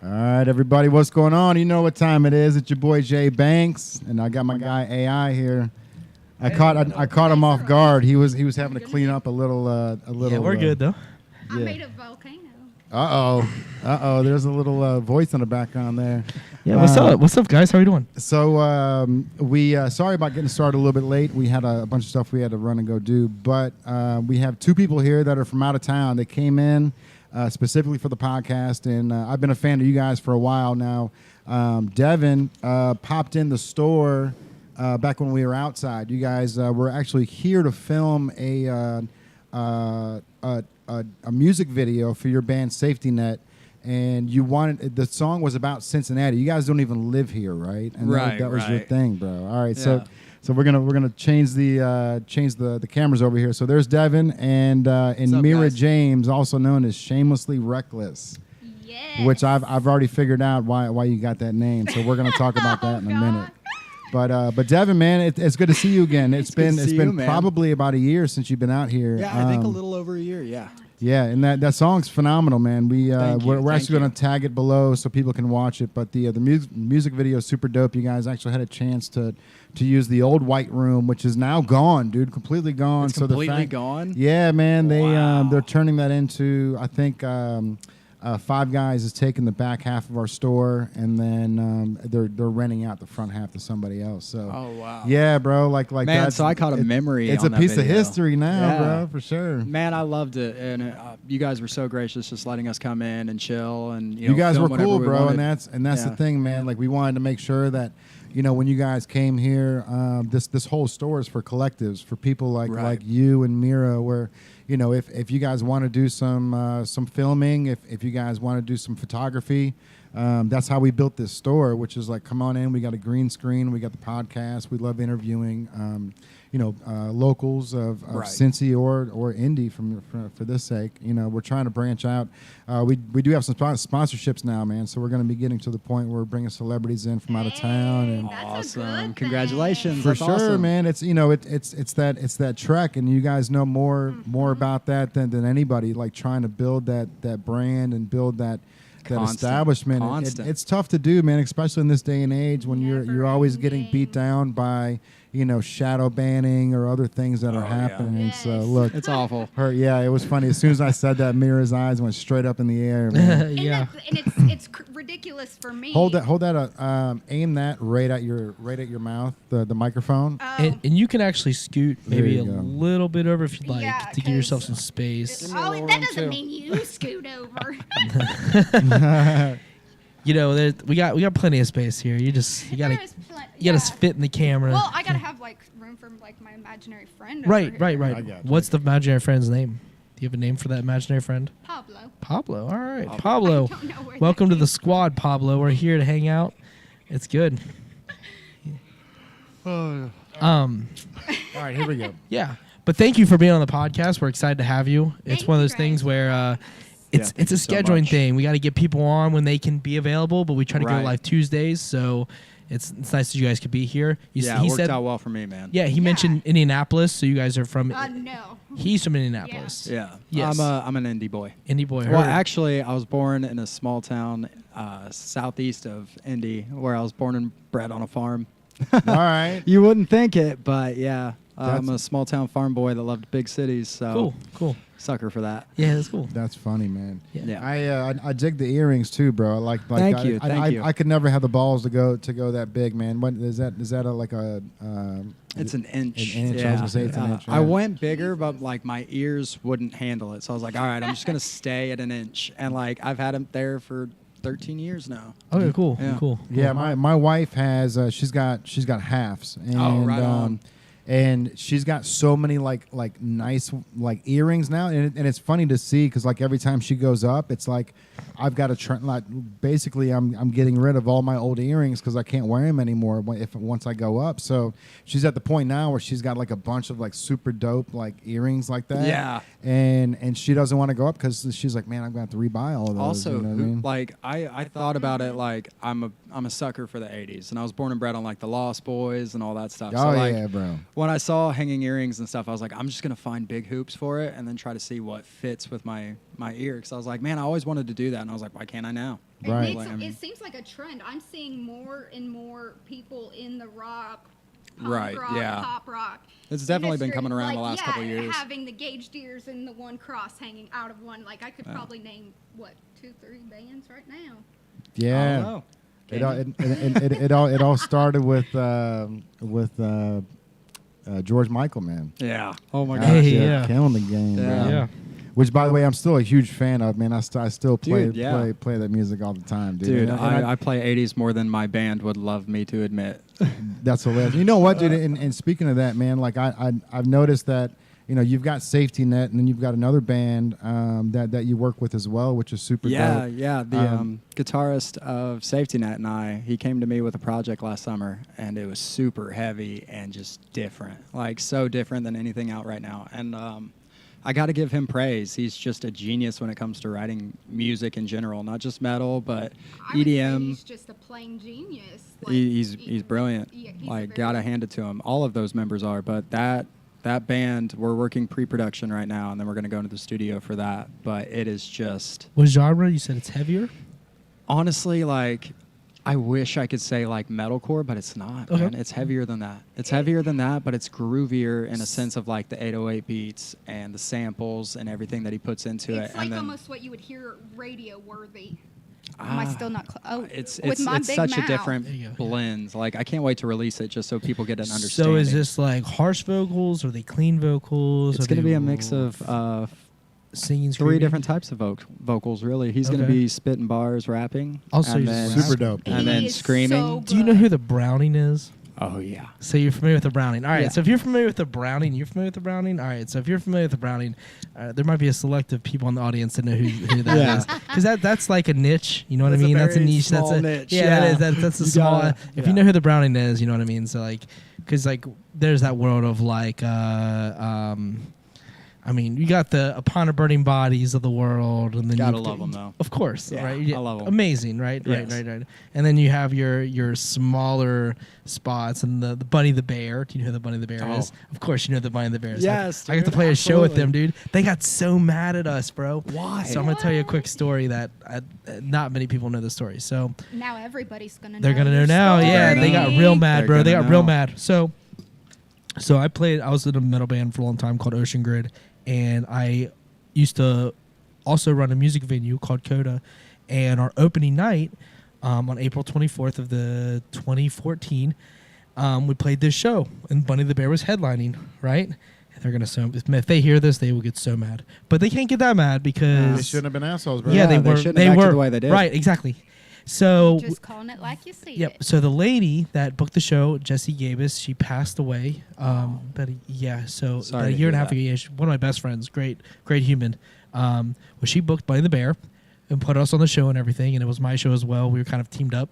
All right, everybody, what's going on? You know what time it is. It's your boy Jay Banks, and I got my guy AI here. I caught him off guard. He was having to clean up a little. Yeah, we're good though. I made a volcano. There's a little voice in the background there. Yeah, what's up, guys? How are you doing? So we sorry about getting started a little bit late. We had a bunch of stuff we had to run and go do, but we have two people here that are from out of town. They came in specifically for the podcast, and I've been a fan of you guys for a while now. Devin popped in the store back when we were outside. You guys were actually here to film a music video for your band Safety Net, and you wanted the song was about Cincinnati. You guys don't even live here, right? And that was your thing, bro. All right, yeah. so we're gonna change the cameras over here. So there's Devin and Mira guys? James, also known as Shamelessly Reckless. Yes. Which I've already figured out why you got that name. So we're gonna talk about that in a minute. But Devin, man, it's good to see you again. It's been probably about a year since you've been out here. Yeah, I think a little over a year. Yeah. Yeah, and that song's phenomenal, man. We're Thank actually you. going to tag it below so people can watch it. But the music video is super dope. You guys actually had a chance to use the old white room, which is now gone, dude, completely gone. It's completely gone? Yeah, man. Wow. They're turning that into, I think. Five Guys is taking the back half of our store, and then they're renting out the front half to somebody else. So, Oh, wow. yeah, bro, like Man, that's, so I caught a memory It's on a that piece of video. history now, Yeah. bro, for sure. Man, I loved it, and you guys were so gracious, just letting us come in and chill, and You guys film were whatever cool, we bro, wanted. and that's Yeah. the thing, man. Like we wanted to make sure that, when you guys came here, this whole store is for collectives, for people like you and Mira, where if you guys want to do some filming, if you guys want to do some photography, that's how we built this store, which is like, come on in. We got a green screen. We got the podcast. We love interviewing, locals of Cincy or Indy for this sake. We're trying to branch out. We do have some sponsorships now, man. So we're going to be getting to the point where we're bringing celebrities in from out of town. And That's a good Awesome. thing. Congratulations. for That's sure, awesome. man. It's it's that trek, and you guys know more about that than anybody. Like trying to build that brand and build that establishment. It's tough to do, man, especially in this day and age when you're always getting beat down by shadow banning or other things that are happening. Yes. So look, It's awful. it was funny. As soon as I said that, Mira's eyes went straight up in the air, man. Yeah. And it's ridiculous for me. Hold that. Aim that right at your mouth, the microphone. And you can actually scoot maybe you a go. little bit over if you'd like Yeah, to give yourself 'cause some space. Oh, that doesn't mean you scoot over. We got plenty of space here. You gotta There is you gotta fit in the camera. Well, I gotta have room for my imaginary friend. right. over here. I got you. What's the imaginary friend's name? Do you have a name for that imaginary friend? Pablo. Pablo. All right, Pablo. I don't know where Welcome that to the came squad, Pablo. We're here to hang out. It's good. All right, here we go. Yeah, but thank you for being on the podcast. We're excited to have you. It's Thank one of you those things guys. where it's thank a you so scheduling much. thing. We got to get people on when they can be available, but we try to go Right. live Tuesdays. So it's nice that you guys could be here. It He worked said, out well for me, man. yeah, he mentioned Indianapolis. So you guys are from. No. He's from Indianapolis. Yeah. Yes. I'm an indie boy. Indy boy. Well, heard. actually, I was born in a small town southeast of Indy, where I was born and bred on a farm. All right. You wouldn't think it, but yeah, I'm That's- a small town farm boy that loved big cities. So Cool. sucker for that. Yeah, that's cool. That's funny, man. Yeah. I dig the earrings too, bro. Like Thank you. I could never have the balls to go that big, man. What is that? Is that It's an inch. An inch, I was gonna say it's an inch, I yeah. went bigger, but my ears wouldn't handle it. So I was like, all right, I'm just gonna stay at an inch. And I've had them there for 13 years now. Okay, cool. Yeah. Cool. Yeah, my wife has she's got halves, and right on. and she's got so many nice earrings now, and it's funny to see because every time she goes up, it's like I've got to basically I'm getting rid of all my old earrings because I can't wear them anymore once I go up. So she's at the point now where she's got a bunch of super dope earrings like that. Yeah. And she doesn't want to go up because she's like, man, I'm going to have to rebuy all of those. Also, you know what I mean? I thought about it I'm I'm a sucker for the 80s, and I was born and bred on like the Lost Boys and all that stuff. Oh, so, like, yeah, bro. when I saw hanging earrings and stuff, I was like, I'm just gonna find big hoops for it, and then try to see what fits with my ear. Because I was like, man, I always wanted to do that, and I was like, why can't I now? Right. It seems like a trend. I'm seeing more and more people in the rock, Right, punk rock, yeah. pop rock. It's definitely been industry, coming around like, the last couple years. Having the gauged ears and the one cross hanging out of one. Like I could probably name what 2-3 bands right now. Yeah. I don't know. It all started with George Michael, man. Yeah. Oh my Gosh, gosh. Hey, yeah. Killing the game, Yeah. bro. Yeah. Which, by the way, I'm still a huge fan of, man. I still play Dude, yeah. play that music all the time, dude. Dude, And I play 80s more than my band would love me to admit. that's hilarious. You know what, dude? And speaking of that, man, like I've noticed that, you know, you've got Safety Net, and then you've got another band that you work with as well, which is super Yeah, dope. yeah. The guitarist of Safety Net and he came to me with a project last summer, and it was super heavy and just different, like so different than anything out right now. And I got to give him praise. He's just a genius when it comes to writing music in general, not just metal, but I would say EDM. he's just a plain genius. Like, He's brilliant. Yeah, he's like, very- gotta hand it to him. All of those members are, but that band, we're working pre-production right now, and then we're gonna go into the studio for that. But it is just What genre? You said it's heavier? honestly, like, I wish I could say like metalcore, but it's not. Okay. Man. It's heavier than that. It's heavier than that, but it's groovier in a sense of like the 808 beats and the samples and everything that he puts into it. It's like and then almost what you would hear radio worthy. Am I still not? it's with my it's big such mouth. a different There you go, yeah. blend. Like, I can't wait to release it just so people get an understanding. So is this like harsh vocals? Or are they clean vocals? It's Are going to they be a mix of singing, three screaming? different types of vocals, really. He's going to Okay. be spitting bars, rapping, Also, and he's then Super dope. and He then is screaming. so Do you know who the Browning is? Oh yeah. So you're familiar with the Browning. All right. Yeah. So if you're familiar with the Browning, you're familiar with the Browning. All right. So if you're familiar with the Browning, there might be a selective people in the audience that know who that Yeah. is. Because that's like a niche. You know what That's I a mean? That's a very niche. small That's a niche, Yeah, yeah. that is. That's a You small. gotta- If yeah. you know who the Browning is, you know what I mean. So like, because like there's that world of like I mean, you got the Upon a Burning Bodies of the world, and then Gotta you've love got- 'em, though. Of course, Yeah, right? I love 'em. Amazing, right? Yes. Right. And then you have your smaller spots, and the Bunny the Bear. Do you know who the Bunny the Bear Oh. is? Of course, you know the Bunny the Bear is. Yes, I got to dude, play a show with them, absolutely. dude. They got so mad at us, bro. Why? So I'm gonna tell you a quick story that not many people know the story. So Now everybody's gonna. they're gonna know your now. Yeah, they got story. real mad, They're bro. They gonna got real know. mad. So I was in a metal band for a long time called Ocean Grid, and I used to also run a music venue called Coda. And our opening night on April 24th of the 2014, we played this show, and Bunny the Bear was headlining, right? And they're gonna if they hear this, they will get so mad, but they can't get that mad They because shouldn't have been assholes, bro. yeah, they they were. shouldn't They have acted were the way they did. right, exactly. So Just calling it like you see yep. it. So the lady that booked the show, Jessie Gabus, she passed away. But yeah, so Sorry about a to year and a hear half that. ago, yeah, one of my best friends, great human. Well, she booked Bunny the Bear and put us on the show and everything, and it was my show as well. We were kind of teamed up,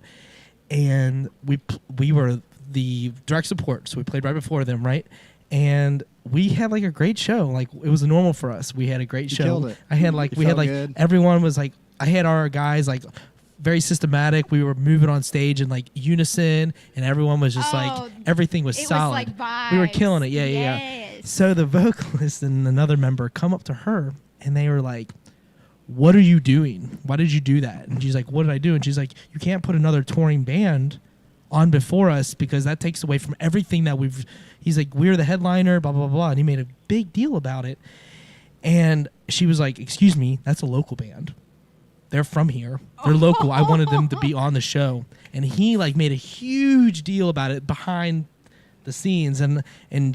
and we were the direct support, so we played right before them, right? And we had like a great show. Like it was normal for us. We had a great You show. killed it. I had like You we had felt like good. everyone was like I had our guys like very systematic. We were moving on stage in like unison, and everyone was just Oh, like everything was It solid. was like vibes. We were killing it. Yeah. Yes. So the vocalist and another member come up to her, and they were like, "What are you doing? Why did you do that?" And she's like, "What did I do?" And she's like, "You can't put another touring band on before us because that takes away from everything that we've." He's like, "We're the headliner, blah blah blah," and he made a big deal about it. And she was like, "Excuse me, that's a local band. They're from here. They're local. I wanted them to be on the show." And he like made a huge deal about it behind the scenes, and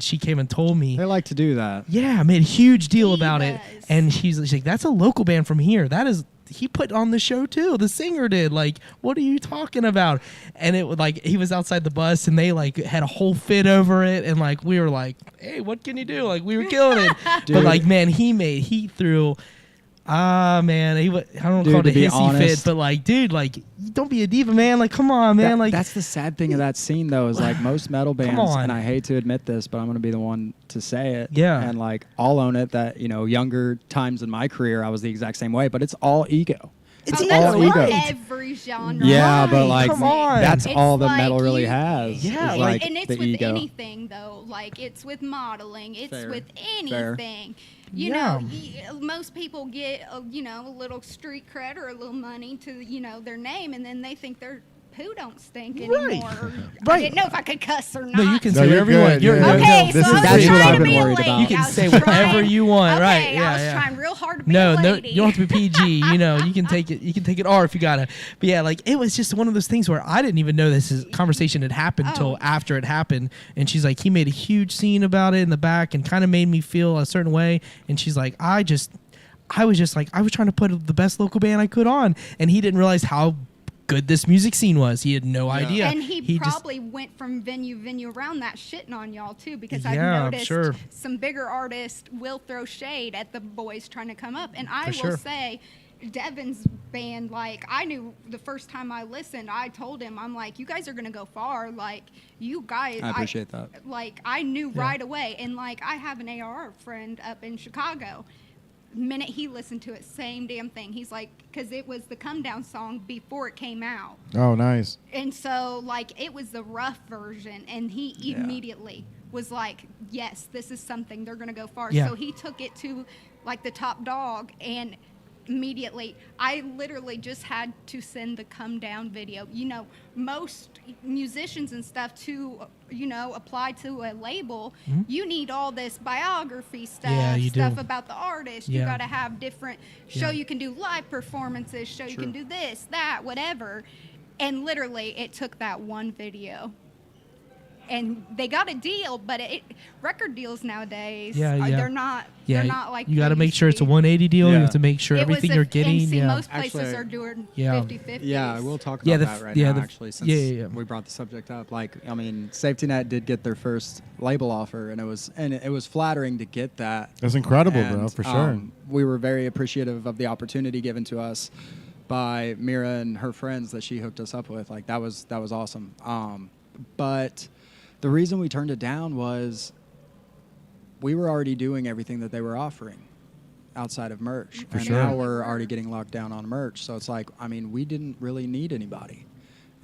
she came and told me. They like to do that. Yeah, made a huge deal He about it. does. And she's like, "That's a local band from here. That is." He put on the show too. The singer did. Like, what are you talking about? And it was like he was outside the bus, and they like had a whole fit over it. And like we were like, "Hey, what can you do?" Like we were killing it. But Dude. like, man, he threw. Man, I don't Dude, call it a to be hissy fit, honest- but like, dude, like, don't be a diva, man. Like, come on, man. Like, that's the sad thing of that scene, though, is like most metal bands, on. and I hate to admit this, but I'm going to be the one to say it. Yeah. And like, I'll own it that, younger times in my career, I was the exact same way, but it's all ego. it's Oh, ego, that's all ego. for right? every genre. Yeah, but Right, like come on. that's It's all that like metal really you- has. Yeah, is like- And it's the with ego. anything though. Like it's with modeling. It's Fair. with Fair. anything. You Yeah. know, most people get a little street cred or a little money to their name, and then they think their poo don't stink anymore. Or I Right. didn't know if I could cuss or not. No, you can No, say you're whatever you want. good. You're, Yeah. Okay, This so is I was That's what trying I've to been be a worried lady. about. You can I was say whatever trying- you want, okay, right? I Yeah, was yeah. trying real hard to be No, a no, lady. you don't have to be PG. You can take it. You can take it R if you gotta. But yeah, like it was just one of those things where I didn't even know this conversation had happened until Oh. after it happened. And she's like, he made a huge scene about it in the back and kind of made me feel a certain way. And she's like, I was just like, I was trying to put the best local band I could on, and he didn't realize how good this music scene was. He had no idea. And he just- probably went from venue around that shitting on y'all too, because Yeah, I've I'm noticed sure. some bigger artists will throw shade at the boys trying to come up. And I For will sure. say, Devin's band, like I knew the first time I listened, I told him, I'm like, you guys are gonna go far. Like you guys, I appreciate that. Like I knew Yeah. right away. And like I have an ARR friend up in Chicago. Minute he listened to it, same damn thing. He's like, because it was the Come Down song before it came out. Oh, nice. And so, like, it was the rough version, and he Yeah. immediately was like, yes, this is something. They're going to go far. Yeah. So he took it to, like, the top dog, and immediately, I literally just had to send the Come Down video. You know, most musicians and stuff to, apply to a label, you need all this biography stuff, Yeah, you stuff do. about the artist. Yeah. You got to have different, show Yeah. you can do live performances, show you True. can do this, that, whatever. And literally, it took that one video. And they got a deal, but record deals nowadays, Yeah, yeah. they're not like you got to they make used sure to it's a be. 180 deal. You Yeah. have to make sure It was everything a- you're getting. And see, Yeah. most places Actually, are doing Yeah. 50-50s. Yeah, we'll talk Yeah, about the- that right yeah, now, the- actually, since yeah. we brought the subject up. Like, I mean, Safety Net did get their first label offer, and it was flattering to get that. That's incredible, bro, And, for sure. We were very appreciative of the opportunity given to us by Mira and her friends that she hooked us up with. Like, that was awesome. But the reason we turned it down was we were already doing everything that they were offering outside of merch. For and sure. now we're already getting locked down on merch. So it's like, I mean, we didn't really need anybody.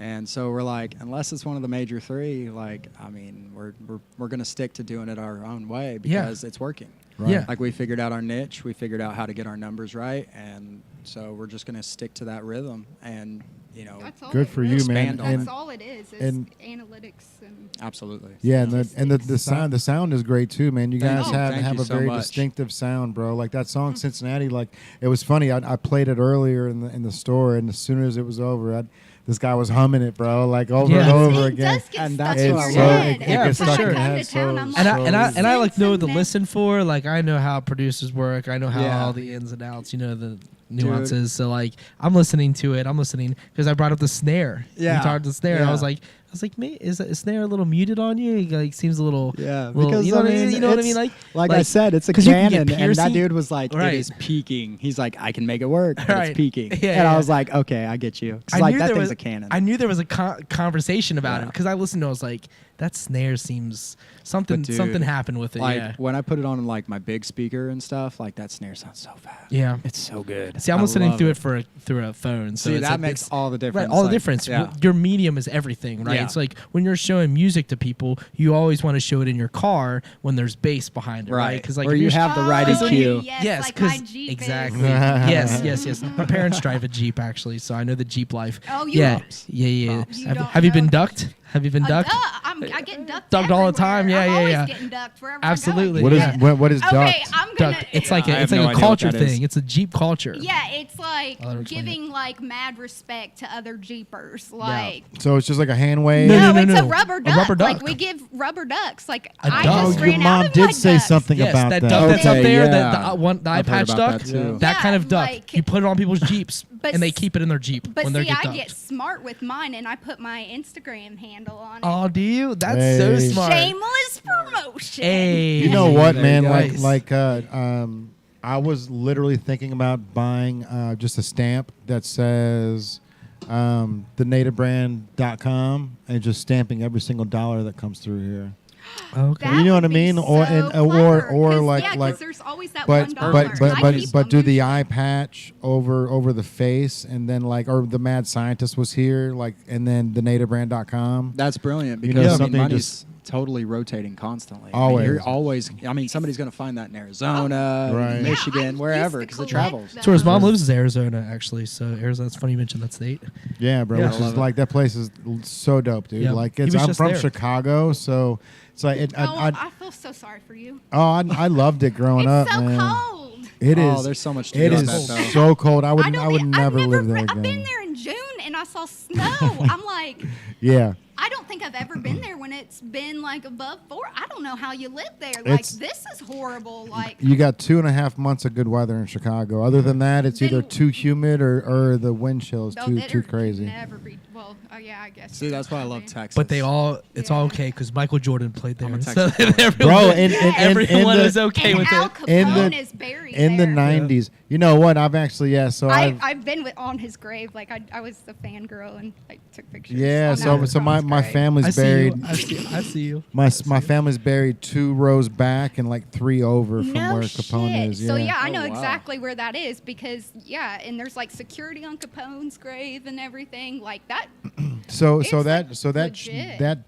And so we're like, unless it's one of the major three, like, I mean, we're going to stick to doing it our own way Yeah. because it's working. Right. Yeah. Like, we figured out our niche, we figured out how to get our numbers right, and so we're just going to stick to that rhythm. And, That's all Good it for is. you, Expand man. on That's And all it is and- analytics and absolutely. yeah, and the Statistics. sound is great too, man. You Thank guys you. have Thank you a so very much. distinctive sound, bro. Like that song Cincinnati, like it was funny. I played it earlier in the store, and as soon as it was over, this guy was humming it, bro, like over Yeah. and over It again. does get And stuck that's in what your I love. head. It Every gets time stuck I in your come head to town, so- I'm And I, like, and I and I like know what to Cincinnati. listen for. Like I know how producers work. I know how Yeah. all the ins and outs. The nuances. So like I'm listening to it. I'm listening because I brought up the snare. Yeah. You talked the snare. And I Yeah. was like, mate, is the snare a little muted on you? He, like seems a little. Yeah, little- because you know I what I mean. mean, You know what I mean? it's- Like I said, it's a 'cause you can Canon, get and that piercing- dude was like, Right. "It is peaking." He's like, "I can make it work, but Right. it's peaking." Yeah, and yeah. I was like, "Okay, I get you." 'Cause, I like knew that there thing's was a Canon. I knew there was a conversation about it Yeah. because I listened to it. I was like, that snare seems something. But dude, something happened with it. like yeah. when I put it on like my big speaker and stuff, like that snare sounds so fast. Yeah. It's so good. See, I'm I listening love through it through a phone. So See, it's that like makes it's- all the difference. Right, all the like, difference. Yeah. Your medium is everything, right? Yeah. It's like when you're showing music to people, you always want to show it in your car when there's bass behind it, right? Right. Because like Where if you you're have the right Oh, EQ. Yes, Yes, like my 'cause- Jeep exactly. Is. yes. My parents drive a Jeep actually, so I know the Jeep life. Oh, you yeah, don't. yeah. Props. You Have, don't have you been know. ducked? Have you been ducked? I get ducked. Ducked all the time, everywhere. yeah, I'm yeah, always yeah. getting ducked wherever Absolutely. What is Yeah. what is I go. Okay, ducked? I'm gonna. Ducked. It's like I a have it's like no a idea what culture that is. thing. It's a Jeep culture. Yeah, it's like I'll explain giving like mad respect to other Jeepers. Like So it's just like a hand wave. No, no, no, it's no. a rubber A duck. rubber Like duck. we give rubber ducks. Like A I duck. Oh, just your ran mom out of did my say ducks. something Yes, about that that. duck that's up Okay, there, yeah. the eye I've heard patch about duck, that too. that Yeah, kind of duck. like- You put it on people's Jeeps, But and they s- keep it in their Jeep But when they see, get I ducked. get smart with mine, and I put my Instagram handle on it. Oh, do you? That's so Hey. smart. Shameless promotion. Hey. You know what, There man? you go. Like I was literally thinking about buying just a stamp that says thenativebrand.com and just stamping every single dollar that comes through here. Okay. That You know would what I be mean? Or so and clever, or 'cause, like yeah, 'cause like there's always that but $1. but do the eye patch over the face, and then like, or the mad scientist was here, like, and then the nativebrand.com. That's brilliant You because know, I mean, something money's just- totally rotating constantly. Always. I mean, you're always. I mean, somebody's going to find that in Arizona, Right. Michigan, Yeah, I wherever, used to because it collect travels. those. So his mom lives in Arizona, actually. So Arizona, it's funny you mentioned that state. Yeah, bro. Yeah. Which I is love it. like, that place is so dope, dude. Yeah. Like, He it's was I'm just from there. Chicago, so it's like I feel so sorry for you. I loved it growing It's up, so man. cold. It is. Oh, there's so much to It do is about that, though. so cold. I would I don't I would think- never live there I've been again. there in June and I saw snow. I'm like, Yeah. I don't think I've ever been there when it's been like above 4. I don't know how you live there. Like, It's- this is horrible. Like, You got 2.5 months of good weather in Chicago. Other than that, it's either Then- too humid or the wind chill is oh, too there too could crazy. Never be. Well, yeah, I guess. See, that's why I love Texas. Texas. But they all, it's all Yeah. okay because Michael Jordan played there. I'm a So Texas boy. everyone, Bro, and everyone in was the, okay And with Al it. In Capone the- is buried in the there. 90s. You know what? I've actually so I've been on his grave. Like, I was the fangirl and like took pictures. yeah. on So Al so my Capone's grave. family's I see buried. you. I see you. My family's buried 2 rows back and like 3 over from No where Capone shit. is. Yeah. So yeah, I Oh, know wow. exactly where that is because and there's like security on Capone's grave and everything like that. So It's, that like, so that legit. that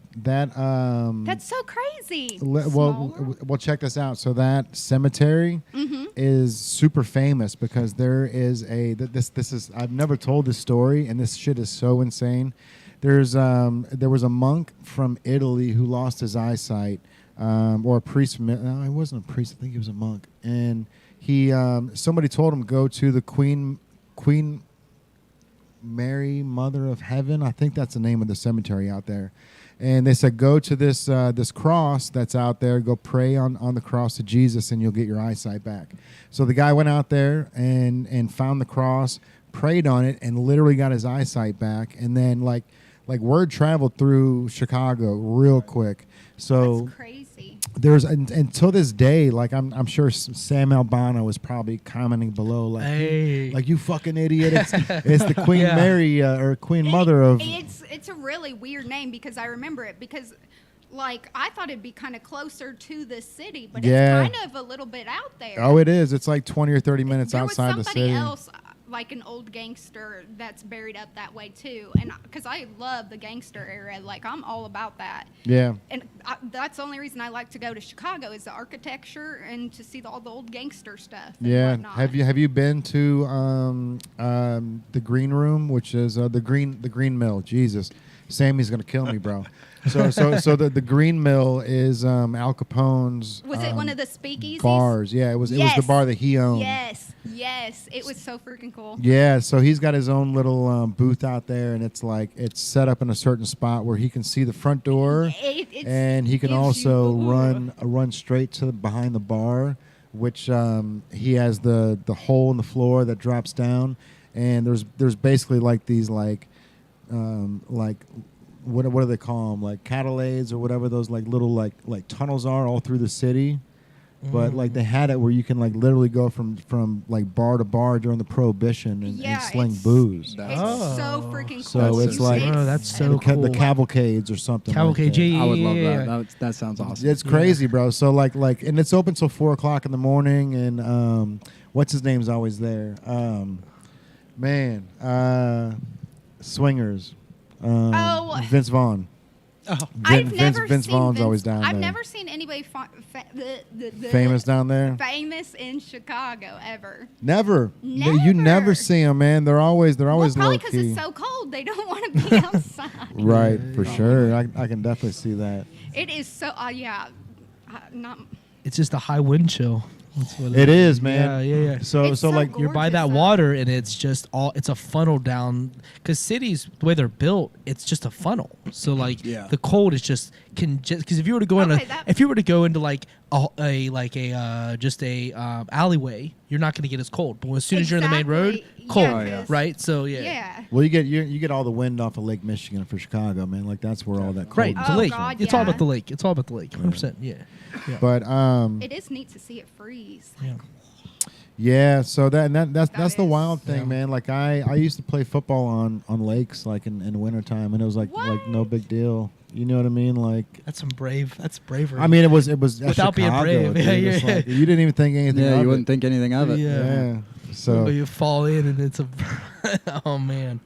That's so crazy. well Smaller. well check this out. So that cemetery Mhm. is super famous because there is this is I've never told this story, and this shit is so insane. There was a monk from Italy who lost his eyesight, or a priest from no, he wasn't a priest. I think he was a monk, and he somebody told him go to the Queen Mary, Mother of Heaven. I think that's the name of the cemetery out there. And they said, go to this this cross that's out there. Go pray on the cross to Jesus, and you'll get your eyesight back. So the guy went out there and found the cross, prayed on it, and literally got his eyesight back. And then like word traveled through Chicago real quick. So That's crazy. there's until this day, like I'm sure Sam Albano is probably commenting below, like, Hey. like you fucking idiot. It's the Queen Yeah. Mary or Queen Mother of. It's a really weird name because I remember it because like I thought it'd be kind of closer to the city, but Yeah. it's kind of a little bit out there. Oh, it is. It's like 20 or 30 minutes there outside the was somebody city. else, like an old gangster, that's buried up that way too. And because I love the gangster era, like I'm all about that. Yeah. And that's the only reason I like to go to Chicago is the architecture and to see all the old gangster stuff. And Yeah. whatnot. Have you been to the Green Room, which is the Green Mill? Jesus, Sammy's gonna kill me, bro. So the Green Mill is Al Capone's. Was it one of the speakeasies? bars? Yeah, it was the bar that he owned. Yes, it was so freaking cool. Yeah, so he's got his own little booth out there, and it's like it's set up in a certain spot where he can see the front door, It's- and he can gives also you- run straight to behind the bar, which he has the hole in the floor that drops down, and there's basically like these like what do they call them, like catalades or whatever those like little like tunnels are all through the city. But like they had it where you can like literally go from like bar to bar during the Prohibition and sling it's- booze. It's Oh. so freaking cool. So it's like Oh, that's so the, cool. the cavalcades or something. Cavalcade, like that. yeah. I would love that. That sounds awesome. It's crazy, bro. So like and it's open till 4:00 in the morning, and what's his name's always there. Swingers. Vince Vaughn. I've never Vince seen Vaughn's Vince- always down I've there. never seen anybody Famous down there. famous in Chicago ever. Never. You never Never. see them, man. They're always Well, low probably because key. it's so cold, they don't want to be outside. Right, for sure. I can definitely see that. It is so. Not. It's just a high wind chill. That's what It is, man. Yeah. So It's so like You're by gorgeous, that though. water, and it's just it's a funnel down. Because cities, the way they're built, it's just a funnel. So like Yeah. the cold is just because if you were to go into like a alleyway, you're not going to get as cold. But as soon as you're in the main road, Exactly. cold, Yeah, Oh, yeah. right? So Yeah. well, you get all the wind off of Lake Michigan for Chicago, man. Like that's where all that cold right, is. the Oh, lake. God, It's all yeah. about the lake. It's all about the lake. 100%. Yeah. But It is neat to see it freeze. Yeah. Yeah, so that's the is- wild thing, man. Like I used to play football on lakes like in wintertime, and it was like no big deal. You know what I mean? Like That's bravery. I mean, it was Without being Chicago, brave. dude. Yeah, It's yeah. like, you didn't even think anything. Yeah, of you it. wouldn't think anything of it. Yeah. Yeah. So But you fall in and it's a oh man.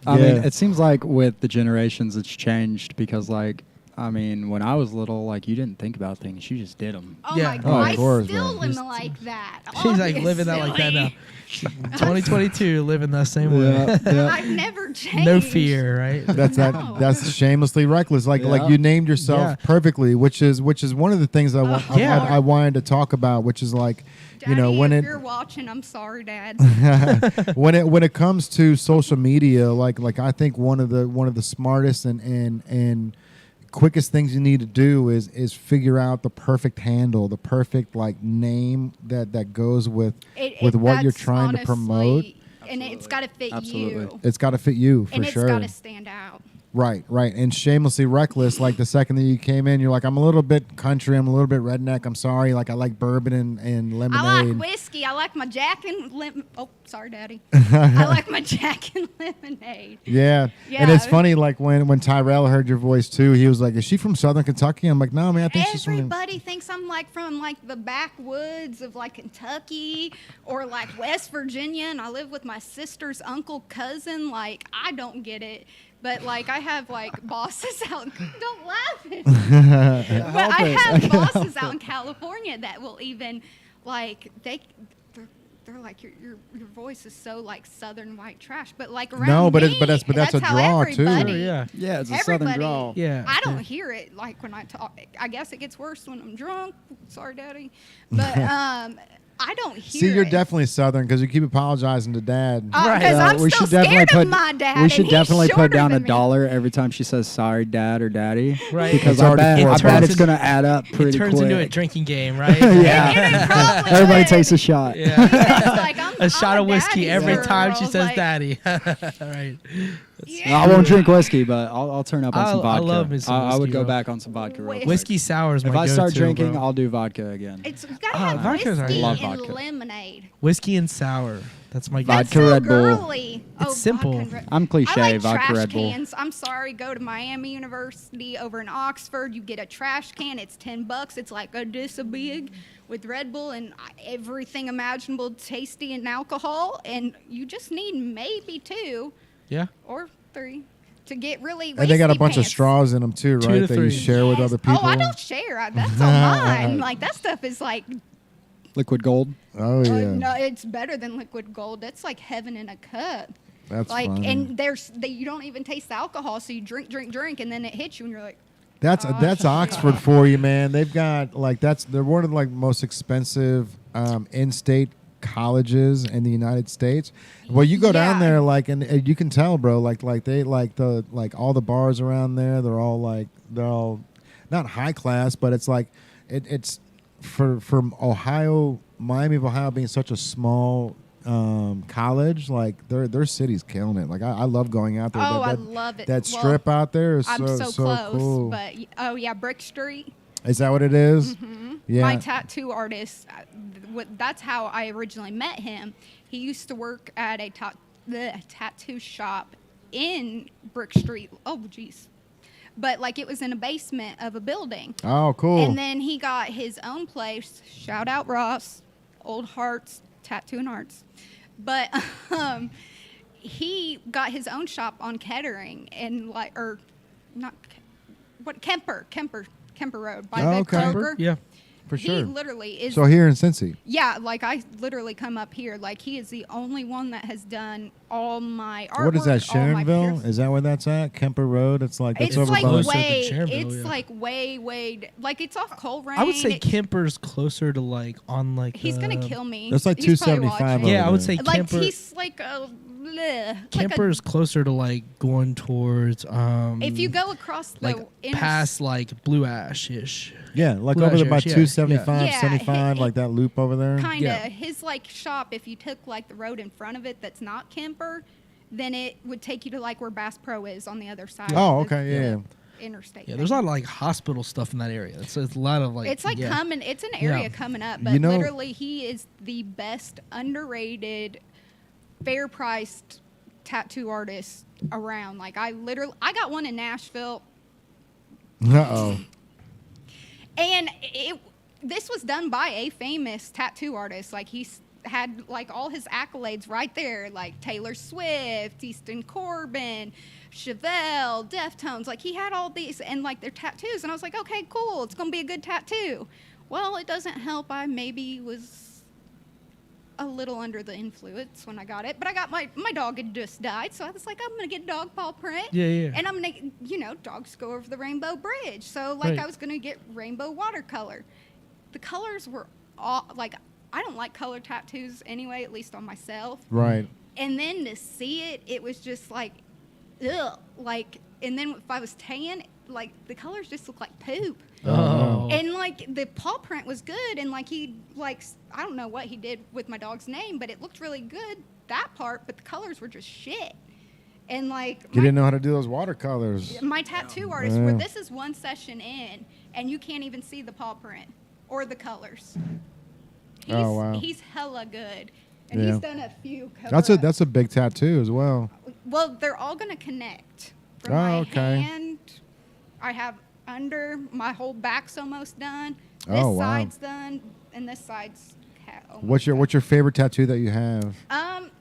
I mean, Yeah. it seems like with the generations, it's changed because, like, I mean, when I was little, like, you didn't think about things; you just did them. Oh Yeah. my Oh, god, of course, I still man. am like that. She's like living that like that now. Obviously. 2022, living the same way. I've never changed. No fear, right? that's No. that's shamelessly reckless. Like Yeah. you named yourself Yeah. perfectly, which is one of the things Yeah. I wanted to talk about, which is like Daddy, you know when if it you're watching, I'm sorry, Dad. when it comes to social media, like I think one of the smartest and quickest things you need to do is figure out the perfect handle, the perfect like name that goes with what you're That's trying to promote. honestly- And it's got to fit Absolutely. you. It's got to fit you for And it's sure. got to stand out. Right. And shamelessly reckless. Like the second that you came in, you're like, I'm a little bit country. I'm a little bit redneck. I'm sorry. Like I like bourbon and lemonade. I like whiskey. I like my Jack and lemon. Oh, sorry, Daddy. I like my Jack and lemonade. Yeah. Yeah. And it's funny, like when Tyrell heard your voice too, he was like, "Is she from Southern Kentucky?" I'm like, "No, man, I think she's from." Everybody thinks I'm like from like the backwoods of like Kentucky or like West Virginia, and I live with my sister's uncle cousin. Like I don't get it, but like I have like bosses out. Don't laugh at me. But I have bosses out in California that will even like they're like your voice is so like Southern white trash, but like around No, but me, it's that's a how draw, too. everybody- Sure, yeah. Yeah, it's a southern Everybody, drawl. Yeah. I don't hear it like when I talk. I guess it gets worse when I'm drunk. Sorry, Daddy, but I don't hear. See, you're it. definitely Southern because you keep apologizing to Dad. Right. Because I'm we still should definitely scared put of my dad. we and should he's definitely put shorter down than a me. dollar every time she says sorry, Dad or Daddy. Right. Because It's I already bet, $4. I bet it's It gonna add up pretty It turns quick. into a drinking game, right? Yeah. It probably Everybody would. takes a shot. Yeah. It's like, A shot I'm of whiskey daddy's every girl, time she says like, daddy. Right. yeah. I won't drink whiskey, but I'll turn up on some I vodka. love me some I would whiskey, go bro. back on some vodka real quick. Whiskey sour is my If I start go-to, drinking, bro. I'll do vodka again. It's gotta have vodka's whiskey alright. Love and vodka. lemonade. Whiskey and sour. That's my Vodka That's so Red Bull. girly. It's simple. vodka and Red- I'm cliche, I like vodka trash Red Bull. cans. I'm sorry. Go to Miami University over in Oxford. You get a trash can. It's $10. It's like a this big with Red Bull and everything imaginable, tasty and alcohol. And you just need maybe 2 Yeah. or 3 to get really. And they got a wasty bunch of pants. straws in them too, 2 right? to That you 3. share with Yes. other people. Oh, I don't share. That's all mine. Like that stuff is like. Liquid gold. Oh yeah, No, it's better than liquid gold. That's like heaven in a cup. that's Like, funny. and you don't even taste the alcohol, so you drink, and then it hits you, and you're like, That's Oxford for you, man. They've got like they're one of the like most expensive in-state colleges in the United States. Well, you go down Yeah. there like and you can tell, bro. Like they like the like all the bars around there. They're all not high class, but it's like it's from Ohio, Miami of Ohio being such a small college, like their city's killing it. Like I love going out there. oh, I that, love it. That Well, strip out there is I'm so close, cool. but oh yeah, Brick Street. Is that what it is? Yeah. My tattoo artist. That's how I originally met him. He used to work at a tattoo shop in Brick Street. Oh, jeez. But like it was in a basement of a building. Oh, cool. And then he got his own place. Shout out Ross, Old Hearts, Tattoo and Arts. But he got his own shop on Kettering and Kemper Road by the okay. Kroger. Yeah. For He sure. literally is. So here in Cincy. Yeah, like I literally come up here. Like he is the only one that has done all my artwork. What is that, all my Sharonville? piercing. Is that where that's at? Kemper Road? It's like It's that's over like by closer to way. Sharonville, It's yeah. like way. Like it's off Coleraine. I would say It- Kemper's closer to like on like. He's gonna kill me. That's like He's probably 275 watching. Yeah, I would say Like Kemper. he's like a. bleh, Kemper's closer to like going towards. If you go across the like inner past like Blue Ash ish. Yeah, like Blue over there Ash by Ridge, yeah. 275, Yeah, 75, like that loop over there. kind of Yeah. his like shop, if you took like the road in front of it that's not Kemper, then it would take you to like where Bass Pro is on the other side. Oh, of the- okay, yeah. interstate. Yeah, there's a lot of like hospital stuff in that area. It's a lot of like. It's like yeah. coming. It's an area Yeah. coming up, but You know- literally, he is the best underrated, fair priced tattoo artist around. Like I got one in Nashville, Uh-oh. and this was done by a famous tattoo artist. Like he's had like all his accolades right there, like Taylor Swift, Easton Corbin, Chevelle, Deftones. Like he had all these and like their tattoos, and I was like, okay, cool, it's gonna be a good tattoo. Well, it doesn't help. I maybe was a little under the influence when I got it, but I got my dog had just died, so I was like, I'm gonna get dog paw print. Yeah. And I'm gonna, dogs go over the rainbow bridge, so like Right. I was gonna get rainbow watercolor. The colors were all like, I don't like color tattoos anyway, at least on myself. Right. And then to see it, it was just like, ugh. Like, and then if I was tan, like the colors just look like poop. Oh. And like the paw print was good, and like he like I don't know what he did with my dog's name, but it looked really good, that part. But the colors were just shit. And like You didn't know how to do those watercolors. my tattoo artist, where this is one session in, and you can't even see the paw print or the colors. Oh, wow. He's hella good, and Yeah. he's done a few. Cover-ups. That's a big tattoo as well. Well, they're all gonna connect. From Oh, my okay. hand, I have under my whole back's almost done. This Oh, wow. side's done, and this side's What's your favorite tattoo that you have?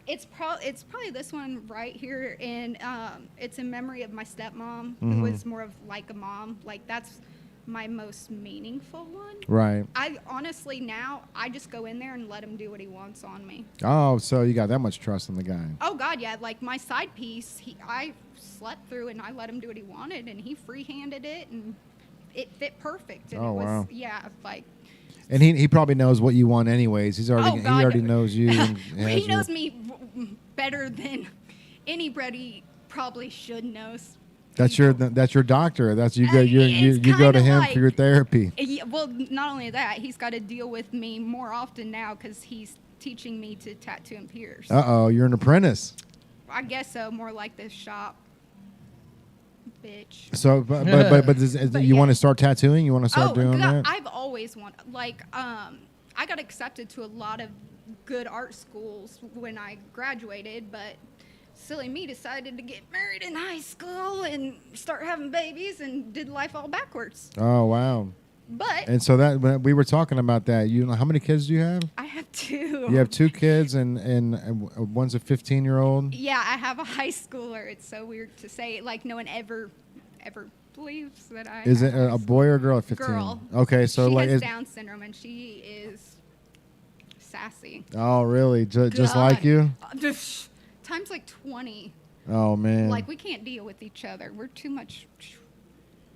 It's probably this one right here, and it's in memory of my stepmom, Mm-hmm. who was more of like a mom. Like that's my most meaningful one. Right. I honestly now I just go in there and let him do what he wants on me. Oh, so you got that much trust in the guy. Oh God, yeah. Like my side piece, I slept through and I let him do what he wanted, and he free-handed it, and it fit perfect. And Oh, it was, wow. yeah, like. And he probably knows what you want anyways. He God. already knows you. And has He your- knows me better than anybody probably should know. That's your doctor. That's you go It's you go to kinda him like- for your therapy. Yeah, well, not only that, he's got to deal with me more often now because he's teaching me to tattoo and pierce. You're an apprentice. I guess so, more like this shop, bitch. So, but But you yeah. want to start tattooing? You want to start doing God, that? I've always wanted, like, I got accepted to a lot of good art schools when I graduated, but silly me decided to get married in high school and start having babies and did life all backwards. Oh, wow. But And so that when we were talking about that, how many kids do you have? I have two. You have 2 kids, and one's a 15-year-old. Yeah, I have a high schooler. It's so weird to say. Like, no one ever believes that I Is have it a boy or a girl at 15? Girl. Okay, so she like, has Down syndrome, and she is sassy. oh really? Just God. like you? Times like 20. Oh man, Like, we can't deal with each other. We're too much.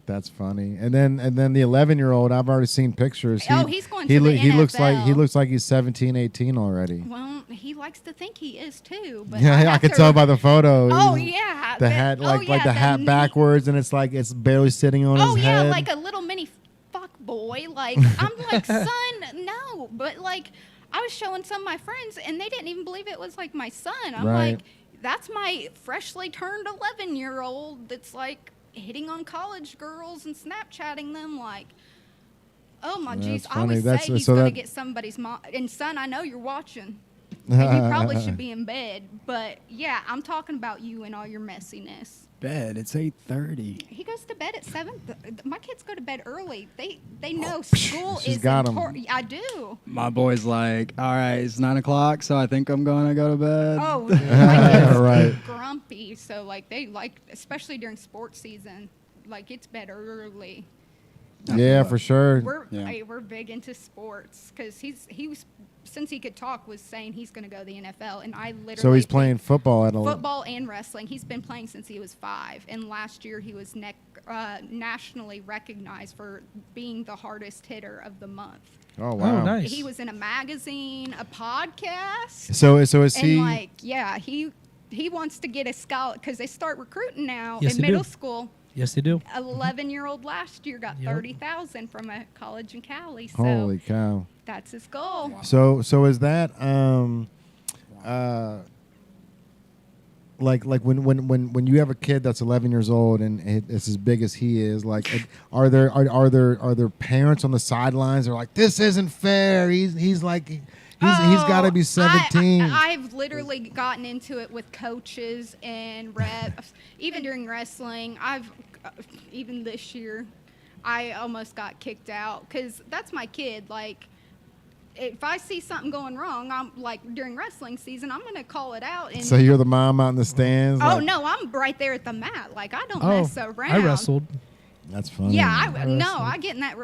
that's funny. And then the 11-year-old, I've already seen pictures. He's going to the he looks NFL. like he's 17, 18 already. Well, he likes to think he is too. But Yeah, I have could to- tell by the photo. Oh He's- yeah, the hat like the hat knee- backwards, and it's like it's barely sitting on Oh his yeah, head. like a little mini fuck boy. Like I'm like, son, no. But like I was showing some of my friends, and they didn't even believe it was like my son. I'm Right. like, that's my freshly turned 11-year-old that's like hitting on college girls and Snapchatting them. Like, oh my That's jeez, I funny. always That's- say he's so gonna that- get somebody's mom. And son, I know you're watching. And you probably should be in bed, but yeah, I'm talking about you and all your messiness. Bed. It's 8:30. He goes to bed at 7. My kids go to bed early. They know school She's is got 'em. important. I do. My boy's like, all right, it's 9 o'clock, so I think I'm going to go to bed. Oh, my kids Right. grumpy. So like they like, especially during sports season, like it's bed early. Yeah, for sure. We're big into sports because he was since he could talk was saying he's going to go to the NFL, and I literally So he's playing football at a football and wrestling. He's been playing since he was 5, and last year he was nationally recognized for being the hardest hitter of the month. Oh wow. Oh, nice. He was in a magazine, a podcast, So is and he? like yeah, he wants to get a scholar because they start recruiting now Yes, in they do. middle school. Yes, they do. 11-year-old last year got Yep. $30,000 from a college in Cali. So Holy cow. that's his goal. So is that when you have a kid that's 11 years old and it's as big as he is, like, are there parents on the sidelines that are like, this isn't fair? He's like. He's got to be 17. I've literally gotten into it with coaches and reps, even during wrestling. Even this year, I almost got kicked out because that's my kid. Like, if I see something going wrong, I'm like during wrestling season, I'm gonna call it out. And so you're the mom out in the stands? Oh like, no, I'm right there at the mat. Like I don't mess around. I wrestled. That's funny. Yeah, I get in that.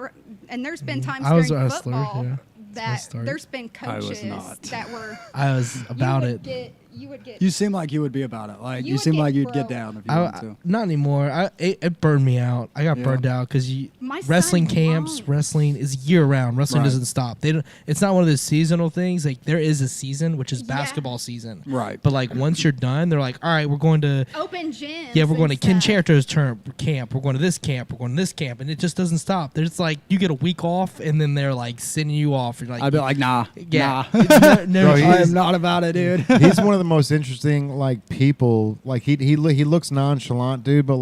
And there's been times I was during a wrestler, football yeah. that there's been coaches that were. I was about it. You would get. You seem like you would be about it. Like You you would seem get like you'd broke. get down if you wanted to. Not anymore. It burned me out. I got Yeah. burned out because My son wrestling camps, won't. wrestling is year round. Wrestling Right. doesn't stop. They don't. It's not one of those seasonal things. Like there is a season, which is Yeah. basketball season. Right. But like once you're done, they're like, all right, we're going to. Open gyms. Yeah, we're going to and Ken stuff. Character's camp. We're going to this camp. We're going to this camp, and it just doesn't stop. There's like you get a week off, and then they're like sending you off. You're like, I'd be like, nah. yeah, Nah. no, Bro, I he's- am not about it, dude. He's one of the most interesting like people. Like he looks nonchalant, dude, but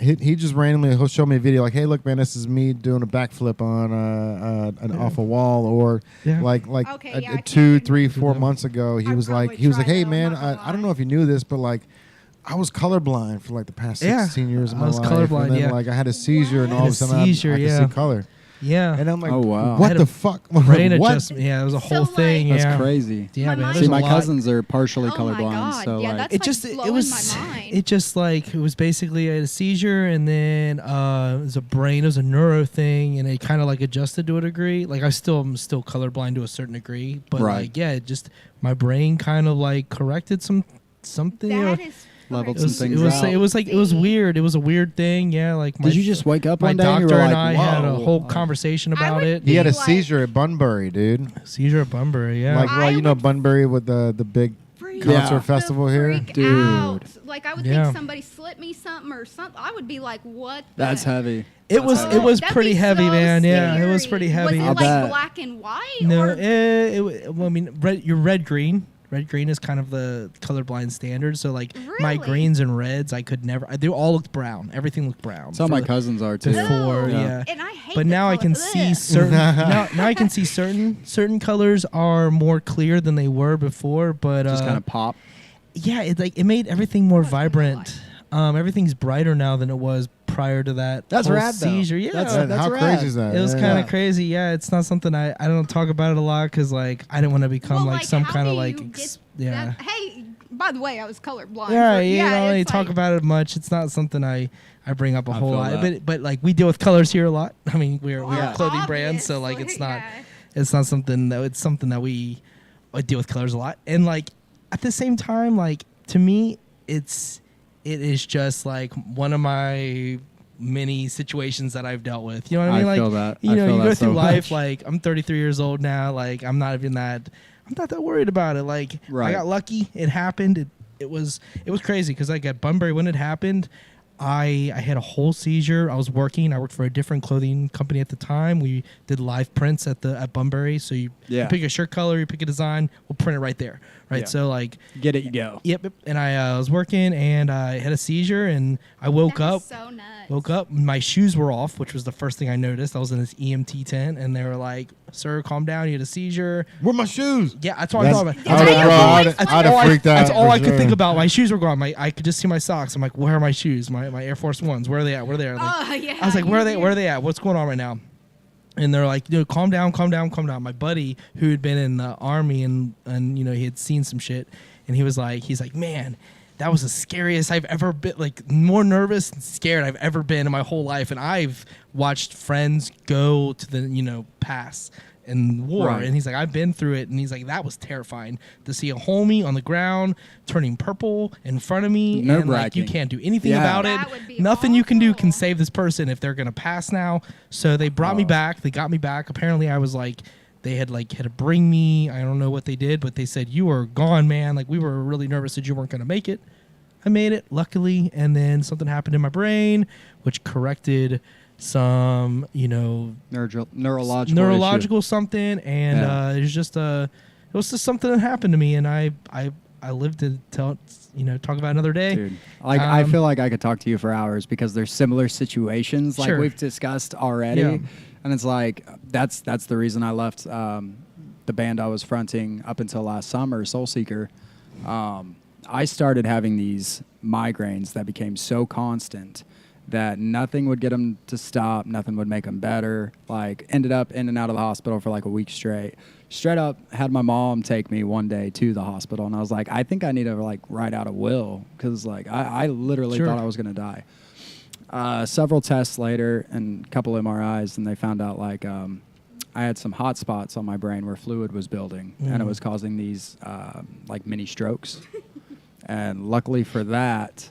he just randomly he'll show me a video like, hey, look, man, this is me doing a backflip on off a wall, or Yeah. Okay, yeah, I can't 2, remember. 3, 4 months ago, he I'd was like, probably try hey, that, I'm man, not gonna I don't lie. know if you knew this, but like. I was colorblind for like the past Yeah, 16 years of I my was life. colorblind, and then yeah. like I had a seizure, and all of a Had a sudden seizure, I could yeah. see color. yeah. And I'm like, Oh, wow. I what had the a fuck? brain What? adjustment. Yeah, it was a whole So, like- thing. That's yeah, crazy. yeah, My man. mind- there's See, a my lot. cousins are partially Oh my colorblind, God, so yeah, like that's It just like it blowing was my mind. it just like it was basically I had a seizure, and then it was a neuro thing, and it kind of like adjusted to a degree. Like I'm still colorblind to a certain degree, but Right. like yeah, it just my brain kind of like corrected something. or- That is Leveled it some was, things it was, out. it was like it was weird. It was a weird thing. Yeah, like Did you just wake up my one day and you doctor were and like, I had a "Whoa." whole conversation about would it. He had a Like- seizure at Bunbury, dude. Seizure at Bunbury. Yeah. Like, well, I you know would Bunbury with the big freak concert Yeah. festival the here. freak Dude. out. Like I would Yeah. think somebody slipped me something or something. I would be like, "What?" That's the? heavy. It was Oh, it was that'd pretty be heavy, so man. Yeah, it was scary. pretty heavy. Was I'll it like bet. black and white? No, or well, I mean, you're red green. Red green is kind of the colorblind standard. So like my Really? greens and reds, I could never. They all looked brown. Everything looked brown. Some of For my the- cousins are too. before, Ew. yeah. And I hate But the now I color. can see Ugh. certain. now I can see certain colors are more clear than they were before. But Just kind of pop. yeah, it made everything more What was it vibrant. Everything's brighter now than it was prior to that. That's whole rad, though. seizure. Yeah, That's How rad. crazy is that? it was Yeah. kind Yeah. of crazy. Yeah, it's not something I don't talk about it a lot because like I didn't want to become Well, like some how kind of do like you get yeah. that- Hey, by the way, I was colorblind. Yeah, for- you don't really it's talk like- about it much. It's not something I bring up a I whole feel lot. that. But like we deal with colors here a lot. I mean, we're Well, a clothing brand, so like it's obviously, not something that we deal with colors a lot. And like at the same time, like to me, it is just like one of my many situations that I've dealt with. You know what I mean? I Like feel that. you I know, feel you that go through so life. much. Like I'm 33 years old now. Like I'm not that worried about it. Like I Right. got lucky. It happened. It was crazy because like at Bunbury when it happened, I had a whole seizure. I was working. I worked for a different clothing company at the time. We did live prints at Bunbury. So you pick a shirt color, you pick a design, we'll print it right there. Right. Yeah. So like Get it, you go. yep. And I was working and I had a seizure and I woke That up. is so nuts. Woke up, my shoes were off, which was the first thing I noticed. I was in this EMT tent, and they were like, "Sir, calm down. You had a seizure." Where my shoes? Yeah, that's all I thought about. I That's would all have, your I'd voice I'd have was- freaked out. That's all for I could sure. think about. My shoes were gone. I could just see my socks. I'm like, where are my shoes? My Air Force Ones. Where are they at? Where are they at? Like, Oh, yeah. I was like, where are they? you Where are did. they at? What's going on right now? And they're like, dude, calm down. My buddy who had been in the Army and you know he had seen some shit, and he's like, man, that was the scariest I've ever been. Like more nervous and scared I've ever been in my whole life. And I've watched friends go to the pass in war, Right. and he's like, I've been through it, and he's like, that was terrifying to see a homie on the ground turning purple in front of me, and like Nerve-wracking. you can't do anything Yeah. about That it. would be Nothing you can do can awful. save this person if they're gonna pass now. So they brought me back. They got me back. Apparently, I was like, they had to bring me. I don't know what they did, but they said you were gone, man. Like we were really nervous that you weren't gonna make it. I made it, luckily, and then something happened in my brain, which corrected some, Neurological issue. something, and Yeah. it was just something that happened to me, and I I live to tell, talk about another day. Dude, like I feel like I could talk to you for hours because there's similar situations like Sure. we've discussed already, Yeah. and it's like that's the reason I left the band I was fronting up until last summer, Soul Seeker. I started having these migraines that became so constant that nothing would get them to stop, nothing would make them better. Like, ended up in and out of the hospital for like a week straight. Straight up had my mom take me one day to the hospital, and I was like, I think I need to like write out a will, because like I literally Sure. thought I was gonna die. Several tests later and a couple MRIs, and they found out like I had some hot spots on my brain where fluid was building, and it was causing these like mini strokes. And luckily for that,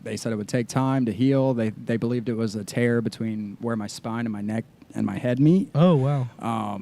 they said it would take time to heal. They believed it was a tear between where my spine and my neck and my head meet. Oh, wow.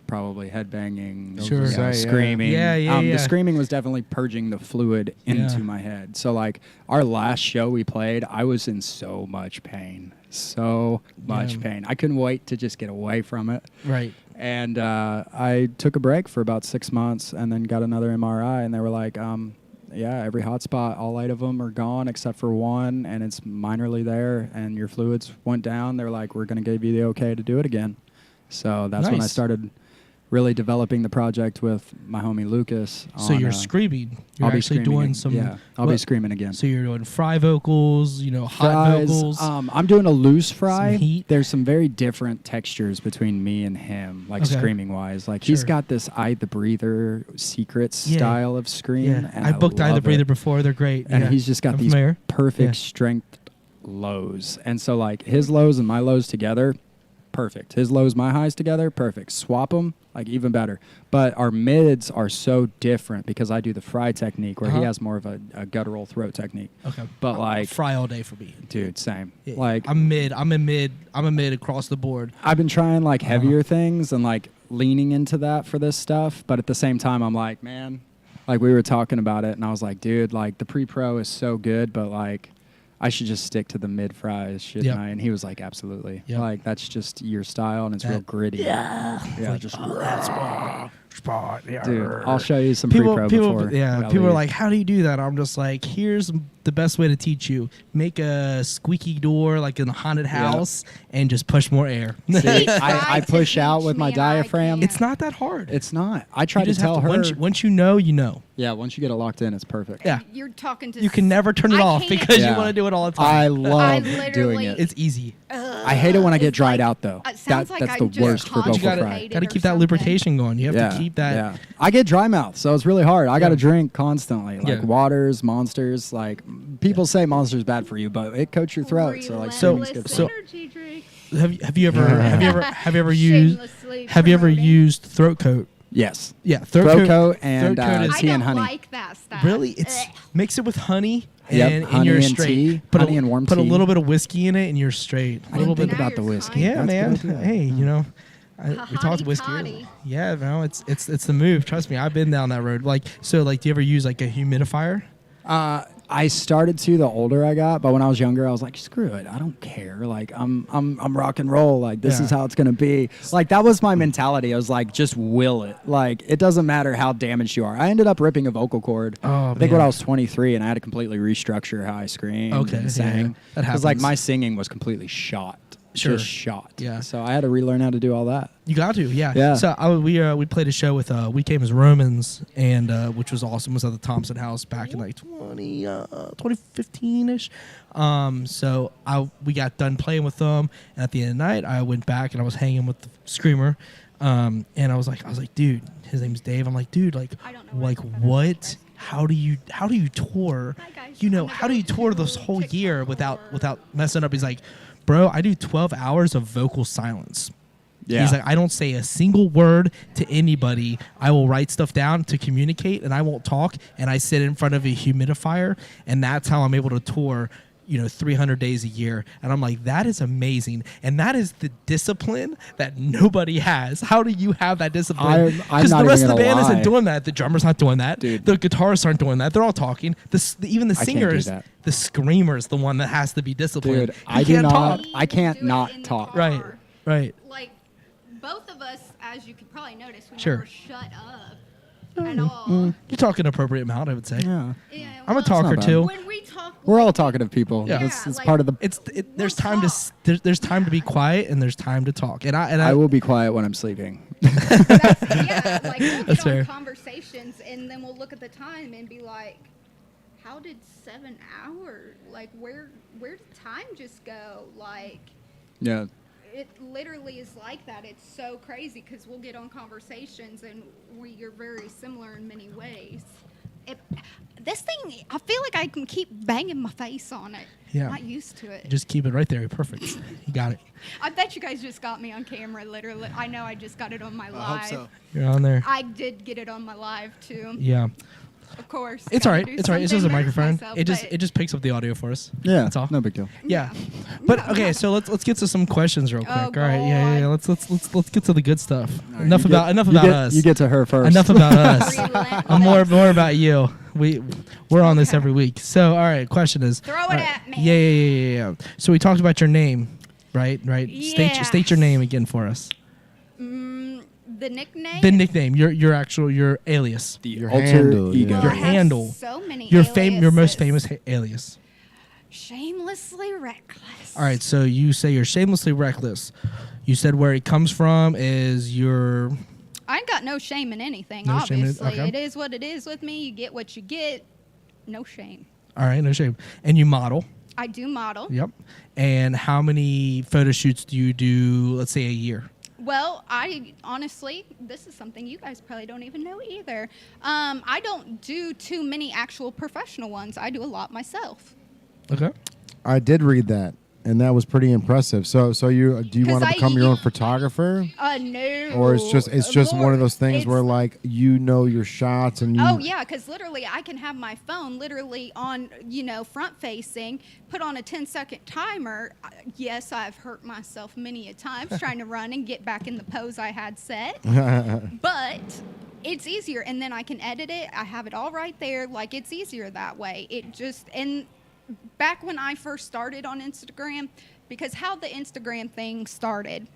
Probably headbanging, Sure. screaming. Yeah. The screaming was definitely purging the fluid into my head. So like our last show we played, I was in so much pain. So much pain. I couldn't wait to just get away from it. Right. And I took a break for about 6 months and then got another MRI, and they were like, yeah, every hot spot, all 8 of them are gone except for one, and it's minorly there, and your fluids went down. They're like, we're going to give you the okay to do it again. So that's when I Nice. started really developing the project with my homie Lucas. So you're screaming. You're I'll be actually screaming doing some. Yeah, I'll be screaming again. So you're doing fry vocals, hot Fries, vocals. I'm doing a loose fry. Some heat. There's some very different textures between me and him, like Okay. screaming wise. Like he's Sure. got this Eye the Breather secret Yeah. style of scream. Yeah, and I booked Eye the love Breather it. before. They're great. And Yeah. he's just got I'm these familiar. perfect Yeah. strength lows. And so like his lows and my lows together, perfect. His lows, my highs together, perfect. Swap them, like even better. But our mids are so different because I do the fry technique where he has more of a guttural throat technique. Okay. But like, Fry all day for me. dude, same. Yeah. Like I'm a mid across the board. I've been trying like heavier things and like leaning into that for this stuff. But at the same time, I'm like, man, like we were talking about it and I was like, dude, like the pre-pro is so good, but like I should just stick to the mid fries, shouldn't Yep. I? And he was like, absolutely. Yep. Like that's just your style and it's real gritty. Yeah. Yeah, just Spot. Yeah. dude, I'll show you some People, pre-pro people, before. yeah. I People are leave. like, "How do you do that?" I'm just like, "Here's the best way to teach you: make a squeaky door like in a haunted house, and just push more air." See, I Tried to push out teach with my me and I diaphragm. can't. It's not that hard. It's not. I You tried to just have tell her. once you know, you know. Yeah, once you get it locked in, it's perfect. Yeah. You're talking to. You can never turn it I off can't- because Yeah. you want to do it all the time. I love literally- doing it. It's easy. I hate it when I get It's dried like- out though. it sounds like That's I'm the just worst for vocal You gotta, fry. constipated gotta or keep that something. lubrication going. You have to keep that. Yeah. I get dry mouth, so it's really hard. I got to drink constantly, like Yeah. waters, Monsters. Like people say Monster's bad for you, but it coats your throat. So like, So- swimming's good for so- you. energy drink. Have you ever used Shamelessly have you ever promoting. used throat coat? Yes. Yeah, Throat coat and throat coat is I tea don't and honey. like that stuff. really it's Ugh. mix it with honey Yep, and honey you're and straight. tea, Put honey and warm put a tea. little bit of whiskey in it and you're straight. A I little didn't bit. think about the Now you're whiskey. Yeah, kind. man. That's good. Hey, we talked whiskey. Hotty-toddy. Yeah, no, it's the move. Trust me, I've been down that road. Like, do you ever use like a humidifier? I started to the older I got, but when I was younger, I was like, screw it, I don't care. Like I'm rock and roll. Like this Yeah. is how it's gonna be. Like that was my mentality. I was like, just will it. Like it doesn't matter how damaged you are. I ended up ripping a vocal cord. Oh, I think man. when I was 23, and I had to completely restructure how I screamed Okay, and yeah, sang. that Because like happens. my singing was completely shot. Sure. Just shot. Yeah. So I had to relearn how to do all that. You got to, yeah. Yeah. So we played a show with We Came as Romans, and which was awesome. It was at the Thompson House back in like 2015ish. So we got done playing with them, and at the end of the night, I went back and I was hanging with the screamer, and I was like, dude, his name's Dave. I'm like, dude, like I don't know where like it's from. what? How do you tour? Hi, guys. How do you tour this whole year without messing up? He's like, bro, I do 12 hours of vocal silence. Yeah. He's like, I don't say a single word to anybody. I will write stuff down to communicate, and I won't talk. And I sit in front of a humidifier, and that's how I'm able to tour, 300 days a year. And I'm like, that is amazing. And that is the discipline that nobody has. How do you have that discipline? I'm Because not the rest even of the gonna band lie. isn't doing that. The drummer's not doing that. Dude. The guitarists aren't doing that. They're all talking. Even the I can't do singers, that. the screamer's the one that has to be disciplined. Dude, He I do can't not. talk. I can't Do it not in the talk. car. Right, right. Like both of us, as you could probably notice, we Sure. never shut up. at all. You talk an appropriate amount, I would say. Yeah. Yeah, I'm a well, talker not bad. too. When we talk, We're all like, talkative people. Yeah. It's like- part of the. There's We'll time to talk. there's time to be quiet and there's time to talk. And I will be quiet when I'm sleeping. Yeah, like we'll That's get on fair. conversations and then we'll look at the time and be like, how did 7 hours, like where did time just go? Like Yeah. it literally is like that. It's so crazy because we'll get on conversations and we are very similar in many ways. This thing, I feel like I can keep banging my face on it. Yeah. I'm not used to it. Just keep it right there. Perfect. You got it. I bet you guys just got me on camera, literally. I know I just got it on my live. You're on there. I did get it on my live too. Yeah. Of course. It's gotta all right. do It's all right. It's something just a to microphone. myself, It but- just picks up the audio for us. Yeah. That's all. No big deal. Yeah. But okay, so let's get to some questions real quick. Oh, all right. Yeah. God. Let's get to the good stuff. All right, Enough you about get- enough you about get- us. You get to her first. Enough about us. Relentless. more about you. We're on this Okay. every week. So all right, question is Throw it all right, at me. Yeah. So we talked about your name, right? State your name again for us. The nickname. The nickname, your alias, The alter handle, ego. yeah. your I have handle. So many. your most aliases. famous alias. Shamelessly reckless. All right, so you say you're shamelessly reckless. You said where it comes from is your I ain't got no shame in anything. No shame in it, Obviously, okay. it is what it is with me. You get what you get. No shame. all right, no shame. And you model. I do model. Yep. And how many photo shoots do you do, let's say a year? Well, I honestly, this is something you guys probably don't even know either. I don't do too many actual professional ones. I do a lot myself. Okay. I did read that, and that was pretty impressive. So you do you 'Cause want to I become your own u- photographer, No. or it's just one of those things It's- where like you know your shots and you. Oh yeah, because literally I can have my phone literally on, front facing, put on a 10-second timer. Yes, I've hurt myself many a times trying to run and get back in the pose I had set. But it's easier, and then I can edit it. I have it all right there. Like, it's easier that way. And back when I first started on Instagram, because how the Instagram thing started,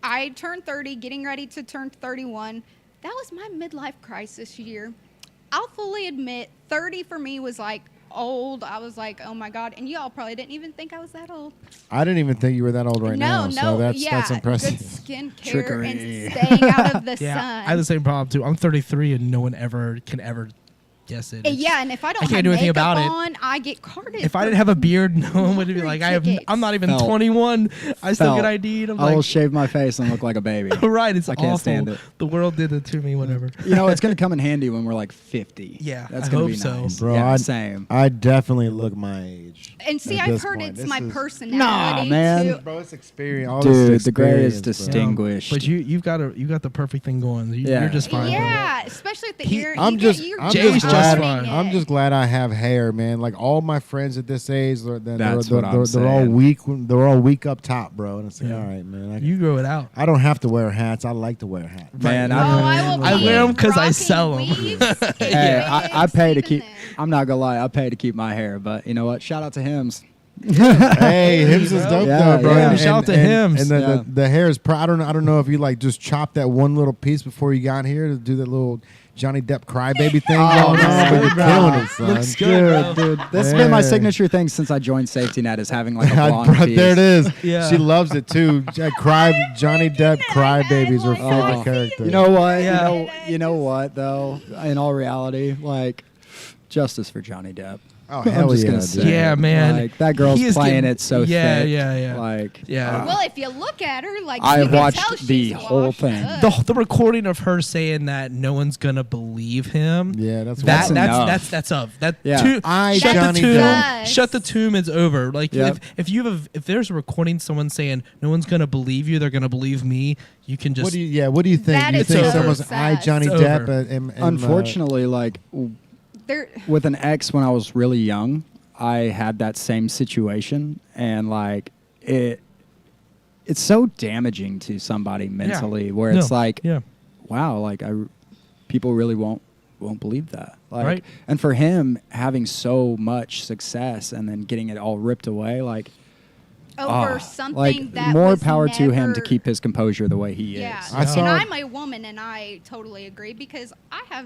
I turned 30, getting ready to turn 31. That was my midlife crisis year. I'll fully admit, 30 for me was like old. I was like, oh my God. And y'all probably didn't even think I was that old. I didn't even think you were that old right now. So that's impressive. Good skincare Trickery. and staying out of the Yeah, sun. I have the same problem too. I'm 33 and no one can ever guess it. Yeah, and if I don't I can't have do anything makeup about it. on, I get carded. If I for didn't have a beard, no one would be lottery like, tickets. I'm not even Felt. 21. I still Felt. get ID'd. I'm I will like, shave my face and look like a baby. right, it's I awful. can't stand it. The world did it to me, whatever. It's going to come in handy when we're like 50. Yeah, That's I gonna hope be so. nice. Bro, yeah, I'd- same. I definitely look my age. And see, at I've this heard point. it's This my is- personality man. too. Bro, it's experience. All Dude, this the gray is experience, bro. distinguished. But you've got the perfect thing going. Yeah. You're just fine. Yeah, especially with the ear. I'm just Jay's just glad. fine. I'm just glad I have hair, man. Like all my friends at this age, That's what I'm they're all saying. weak. They're all weak up top, bro. And it's like, Yeah. all right, man. You grow it out. I don't have to wear hats. I like to wear hats. Man, Oh, I- I will I be wear 'em 'cause I rocking sell 'em. weaves and Hey, I wigs pay to even keep. then. I'm not gonna lie. I pay to keep my hair, but you know what? Shout out to Hims. Hey, Hims is dope Yeah, though, bro. yeah. And- Shout out to and- Hims. And Yeah. the hair is. I don't know if you like just chopped that one little piece before you got here to do that little Johnny Depp crybaby thing going on, but you're killing it, son. Looks good, bro. Dude, this has been my Yeah. signature thing since I joined Safety Net is having like a blonde Bro, piece. there it is. Yeah. She loves it too. Johnny Depp crybabies are Oh. favorite character. You know what? Yeah. You know what though? In all reality, like justice for Johnny Depp. Oh I'm hell just yeah, gonna dude. say Yeah, it. man. Like that girl's He is playing getting- it so yeah, thick. yeah, yeah. Like Yeah. Well, if you look at her, like I you have can watched tell the she's whole washed thing. up. The recording of her saying that no one's gonna believe him. Yeah, that's That's wild. enough. that's of that. Yeah. Tomb, I, shut Johnny the tomb. Depp. Shut the tomb. It's over. Like Yep. if there's a recording, someone saying no one's gonna believe you, they're gonna believe me. You can just What do you think? That You is think so someone's sad. I Johnny It's Depp over. and unfortunately, like There, with an ex when I was really young, I had that same situation, and like it's so damaging to somebody mentally, where it's like, yeah. wow, like people really won't believe that, like, Right. and for him having so much success and then getting it all ripped away, like over something like, that more was power to him to never- keep his composure the way he Yeah, is. I saw- and I'm a woman, and I totally agree because I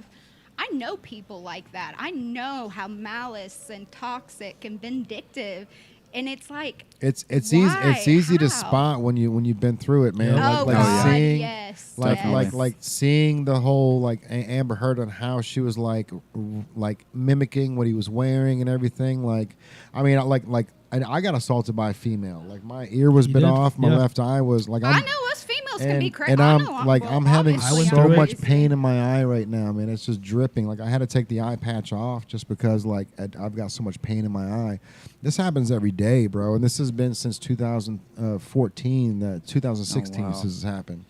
know people like that. I know how malice and toxic and vindictive, and it's like It's why? easy to How? spot when you've been through it, man. Yeah. Oh like God, seeing yes, Definitely. yes. like seeing the whole like Amber Heard on how she was like mimicking what he was wearing and everything. Like, I mean, I got assaulted by a female. Like my ear was You bit did? off. My Yeah. left eye was like. I know us females can be crazy. And I'm I'm having I went so through it. much pain in my eye right now, man. It's just dripping. Like I had to take the eye patch off just because like I've got so much pain in my eye. This happens every day, bro, and this has been since 2014, 2016 Oh, wow. since this has happened.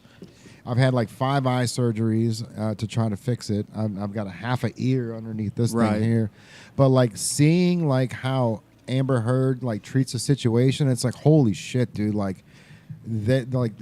I've had like 5 eye surgeries to try to fix it. I've got a half an ear underneath this Right. thing here, but like seeing like how Amber Heard like treats a situation, it's like holy shit, dude. Like that, like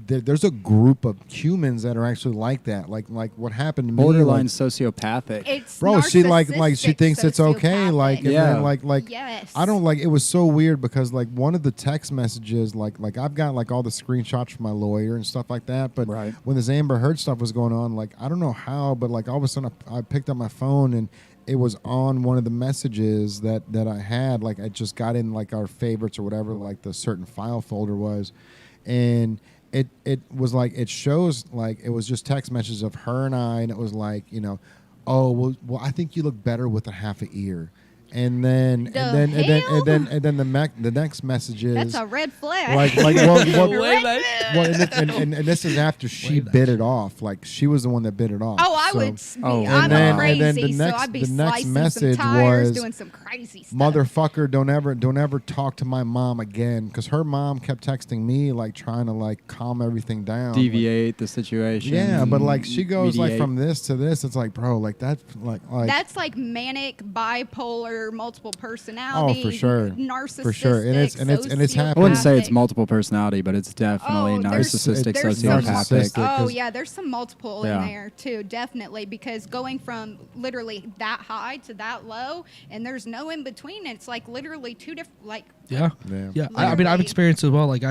there's a group of humans that are actually like that. Like what happened to me, Borderline like, sociopathic. It's bro, she she narcissistic thinks it's okay, like, and Yeah. then like yes. I don't like. It was so weird because like one of the text messages, like I've got like all the screenshots from my lawyer and stuff like that. But Right. when this Amber Heard stuff was going on, like I don't know how, but like all of a sudden I picked up my phone and it was on one of the messages that I had. Like I just got in like our favorites or whatever, like the certain file folder was, and it was like it shows like it was just text messages of her and I, and it was like, you know, oh well I think you look better with a half an ear. And then The and hell? then the next message is That's a red flag. like Way back. and this is after she bit it off. Like she was the one that bit it off. Oh, I So, would. Oh, I'm and then- crazy, and then the so next- I'd be the next slicing message some tires, was, doing some crazy stuff. motherfucker, don't ever talk to my mom again, because her mom kept texting me like trying to like calm everything down. Deviate the situation. Yeah, but like she goes like mediate. from this to this. It's like, bro, like that's like That's like manic, bipolar, multiple personality. Oh, for sure. Narcissistic. For sure. And it's sociopathic. happening. I wouldn't say it's multiple personality, but it's definitely Oh, there's- narcissistic, there's some- sociopathic. narcissistic. Oh 'cause- yeah, there's some multiple Yeah. in there too, definitely, because going from literally that high to that low, and there's no in between. It's like literally two different, like Yeah. Yeah. Yeah, I mean, I've Literally. experienced as well. Like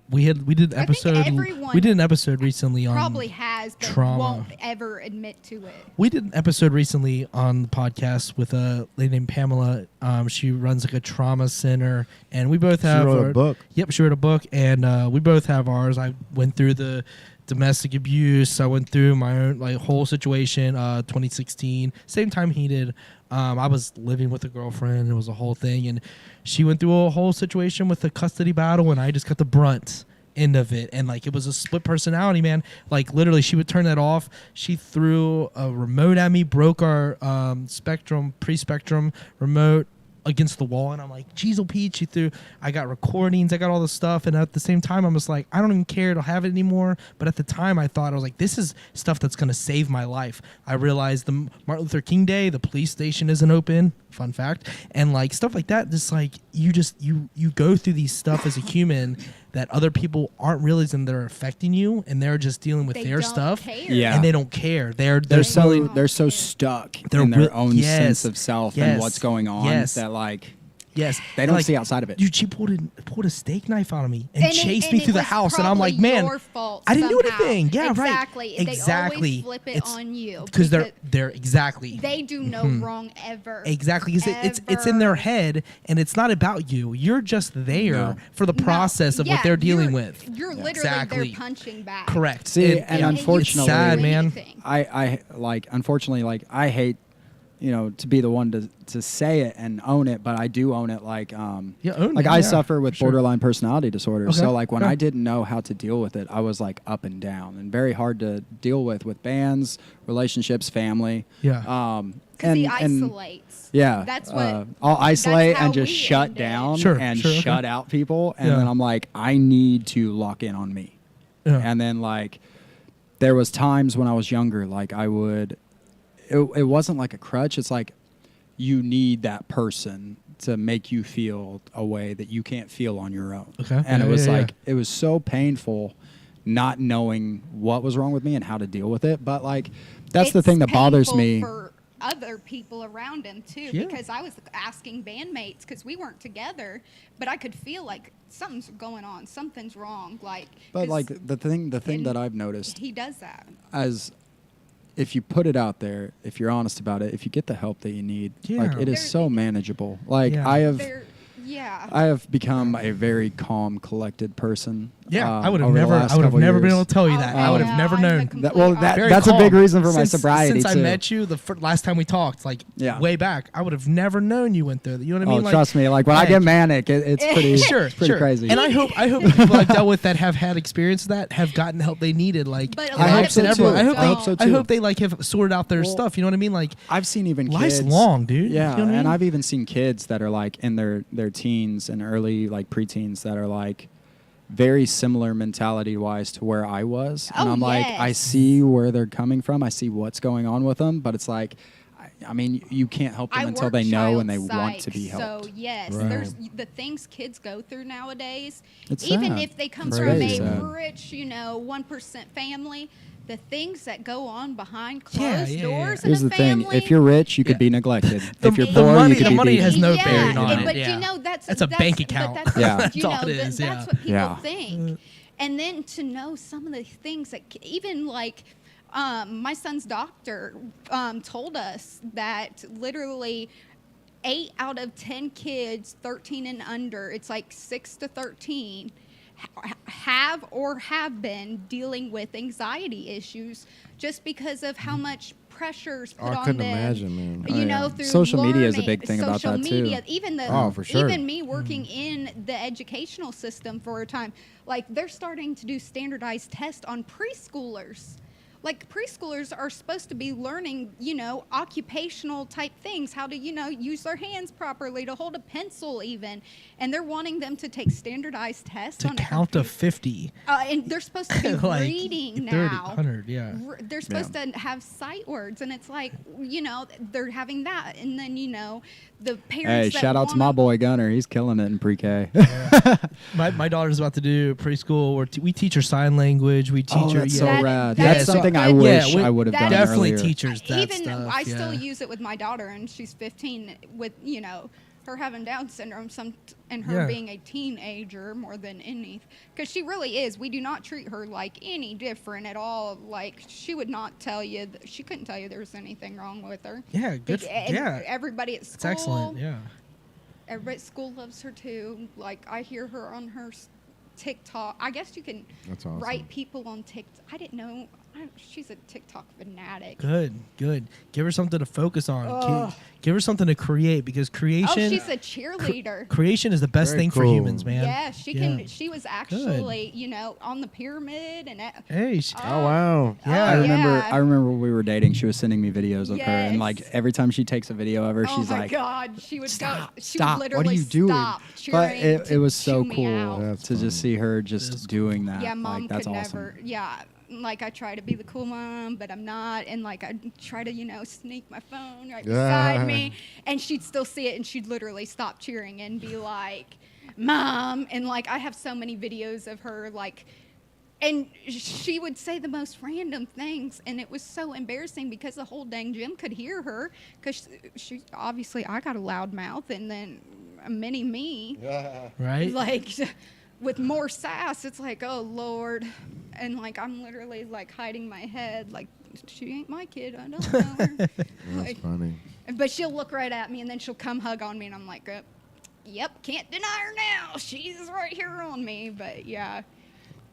we did an I think episode. everyone We did an episode recently on probably has, but trauma. won't ever admit to it. We did an episode recently on the podcast with a lady named Pamela. She runs like a trauma center, and we both have. wrote a our- book. Yep, she wrote a book, and we both have ours. I went through the domestic abuse. I went through my own like whole situation. 2016, same time he did. I was living with a girlfriend. It was a whole thing, and she went through a whole situation with a custody battle, and I just got the brunt end of it. And like it was a split personality, man. Like literally, she would turn that off. She threw a remote at me, broke our pre-spectrum remote against the wall, and I'm like, Jeez, Pete, I got recordings, I got all this stuff, and at the same time I'm just like, I don't even care to have it anymore. But at the time I thought, I was like, this is stuff that's gonna save my life. I realized the Martin Luther King Day, the police station isn't open, fun fact, and like stuff like that. Just like you go through these stuff as a human that other people aren't realizing they're affecting you, and they're just dealing with They their don't stuff, care. Yeah. and they don't care. They're They're so They- they're so stuck They're in their real- own yes, sense of self and yes, what's going on yes. that like yes, they don't like, see outside of it. Dude, she pulled a steak knife out of me and And it- chased and me it through the was house, and I'm like, probably man, your fault I didn't do somehow. anything. Yeah, exactly. right. They Exactly. always flip it It's- on you because they're exactly. they do no wrong ever. Exactly, because it's in their Ever. head, and it's not about you. You're just there No. for the No, process of yeah, what they're dealing you're- with. You're literally Exactly. they're punching back. Correct. See, and yeah, unfortunately- it's sad, You can't do man. anything. I like unfortunately like I hate to be the one to say it and own it, but I do own it. Like Yeah, own like it, I yeah, suffer with for sure. borderline personality disorder. Okay, So like when yeah. I didn't know how to deal with it, I was like up and down and very hard to deal with bands, relationships, family. Yeah. Because he isolates. Yeah, That's what. I'll isolate how and just we shut ended. down Sure, and sure, okay. shut out people, and Yeah. then I'm like, I need to lock in on me. Yeah. And then like, there was times when I was younger, like I would, it wasn't like a crutch. It's like, you need that person to make you feel a way that you can't feel on your own. Okay. And Yeah, it was yeah, like, it was so painful not knowing what was wrong with me and how to deal with it. But like, that's the It's thing that bothers painful me. for other people around him too, Yeah. because I was asking bandmates because we weren't together, but I could feel like something's going on, something's wrong. Like, But 'cause- like the thing and that I've noticed, he does that. as if you put it out there, if you're honest about it, if you get the help that you need, like Yeah. it is There- so manageable. Like Yeah. Yeah. I have become a very calm, collected person. Yeah, I would have over the never. last I would have couple never been years. able to tell you that. I would have yeah, never I'm the known. complete Well, opposite. Very that's a big calm. reason for my Since- sobriety, Since too. I met you last time we talked, like Yeah. way back, I would have never known you went through that. You know what I Oh, mean? Like, trust me. Like when I get manic, it's pretty, Sure, pretty sure. crazy. And I hope the people I've dealt with that have had experience with that have gotten the help they needed. Like But a I lot hope of so, people too. I hope I hope so, I too. hope they like have sorted out their Well, stuff. You know what I mean? Like I've seen even life's kids, long, dude. Yeah, You know what I mean? and I've even seen kids that are like in their teens and early like preteens that are like very similar mentality wise to where I was, and Oh, I'm like, I yes. see where they're coming from. I see what's going on with them, but it's like, I mean, you can't help them I until work they know child and they want to psych, be helped. So yes, Right. there's the things kids go through nowadays. It's Even sad. if they come It's from very a sad. rich, 1% family, the things that go on behind Yeah, closed yeah, doors Here's in the a thing: family. if you're rich, you could Yeah. be neglected. The- if you're the poor, money- you could the be money beaten. has no yeah, bearing on and- it. But Yeah. that's That's a bank account. But that's Yeah. That's all it is, That's yeah. what people Yeah. think. And then to know some of the things that even like my son's doctor told us that literally 8 out of 10 kids 13 and under, it's like 6 to 13, have or have been dealing with anxiety issues just because of how much pressure's put Oh, I on couldn't them. imagine, man. You Oh, know, yeah. through Social media is a learning- big thing about social that, too. media, even Oh, for sure. even me working in the educational system for a time, like they're starting to do standardized tests on preschoolers. Like preschoolers are supposed to be learning, occupational type things, how to, use their hands properly, to hold a pencil even. And they're wanting them to take standardized tests to on count to 50. and they're supposed to be Like, reading 30, now. 100, yeah. They're supposed to have sight words, and it's like, they're having that, and then the parents. Hey, that shout out to my wanna- boy Gunner. He's killing it in pre-K. My daughter's about to do preschool where we teach her sign language. We teach Oh, her. that's yeah. so That- rad. that That's is something I so good. wish Yeah, I would have that done is- Definitely earlier. teachers that Even stuff. I still yeah. use it with my daughter, and she's 15 with her having Down syndrome, and her Yeah. being a teenager more than any, because she really is. We do not treat her like any different at all. Like she would not tell you. She couldn't tell you there was anything wrong with her. Yeah, good. And Yeah, everybody at school. it's excellent. Yeah. Everybody at school loves her too. Like I hear her on her TikTok. I guess you can That's awesome. write people on TikTok. I didn't know. She's a TikTok fanatic. Good. Give her something to focus on. Ugh. Give her something to create because creation. Oh, she's a cheerleader. Creation is the best Very thing for cool. humans, man. Yeah, she Yeah. can. She was actually, on the pyramid and. Hey. Oh, wow. Yeah. I remember. yeah. I remember when we were dating. She was sending me videos of her, and like Yes. every time she takes a video of her, Oh she's my like, God, she would "Stop! go. She Stop! would What are literally you doing?" stop But cheering it to was so chew me cool out. That's to just see her It is just cool. doing that. Yeah, mom like, that's could awesome. never. Yeah, like I try to be the cool mom, but I'm not, and like I try to sneak my phone right beside me, and she'd still see it, and she'd literally stop cheering and be like, "Mom," and like I have so many videos of her like. And she would say the most random things, and it was so embarrassing because the whole dang gym could hear her. Because she obviously, I got a loud mouth, and then a mini me, Right. like with more sass. It's like, oh Lord, and like I'm literally like hiding my head, like she ain't my kid. I don't know her. That's Like, funny. but she'll look right at me, and then she'll come hug on me, and I'm like, yep, can't deny her now. She's right here on me. But yeah.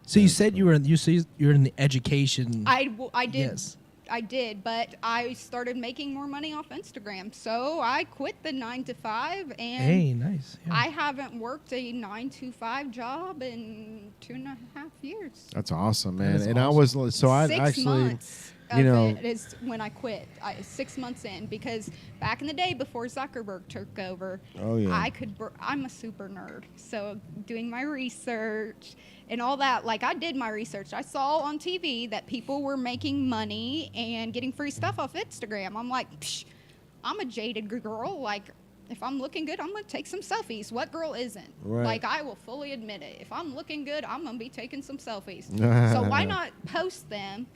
So you said you're in the education. I did. Yes. I did, but I started making more money off Instagram. So I quit the 9 to 5, and Hey, nice. Yeah. I haven't worked a 9 to 5 job in 2.5 years. That's awesome, That man. is And I awesome. was so I 6 actually, months you know, of it is when I quit. 6 months in, because back in the day before Zuckerberg took over, Oh, yeah. I'm a super nerd. So doing my research and all that, like I did my research. I saw on TV that people were making money and getting free stuff off Instagram. I'm like, psh, I'm a jaded girl. Like, if I'm looking good, I'm going to take some selfies. What girl isn't? Right. Like, I will fully admit it. If I'm looking good, I'm going to be taking some selfies. So why not post them?